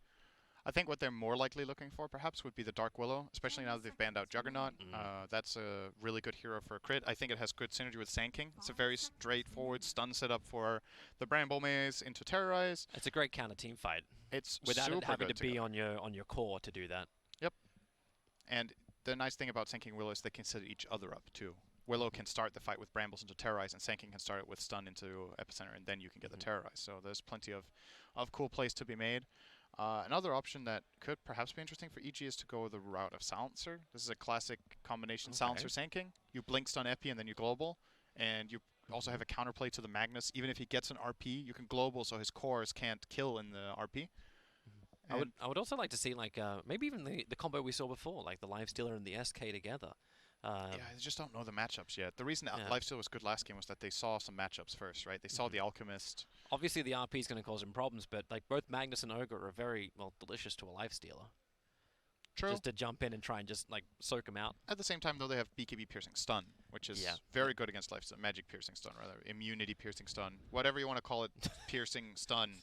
I think what they're more likely looking for, perhaps, would be the Dark Willow, especially now that they've banned out Juggernaut. That's a really good hero for a crit. I think it has good synergy with Sanking. It's a very straightforward stun setup for the Bramble Maze into Terrorize. It's a great counter team fight. It's without super it having good to be on your core to do that. Yep. And the nice thing about Sanking Willow is they can set each other up too. Willow can start the fight with Brambles into Terrorize, and Sanking can start it with Stun into Epicenter, and then you can get the Terrorize. So there's plenty of cool plays to be made. Another option that could perhaps be interesting for EG is to go the route of Silencer. This is a classic combination Silencer Sanking. You blink stun Epi and then you global, and you also have a counterplay to the Magnus. Even if he gets an RP, you can global so his cores can't kill in the RP. I would also like to see like maybe even the combo we saw before, like the Lifestealer and the SK together. Yeah, I just don't know the matchups yet. The reason Lifesteal was good last game was that they saw some matchups first, right? They saw the Alchemist. Obviously, the RP is going to cause him problems, but like both Magnus and Ogre are very delicious to a Lifestealer. True. Just to jump in and try and just like soak him out. At the same time, though, they have BKB Piercing Stun, which is very good against Lifesteal. Magic Piercing Stun, rather. Immunity Piercing Stun. Whatever you want to call it, Piercing Stun.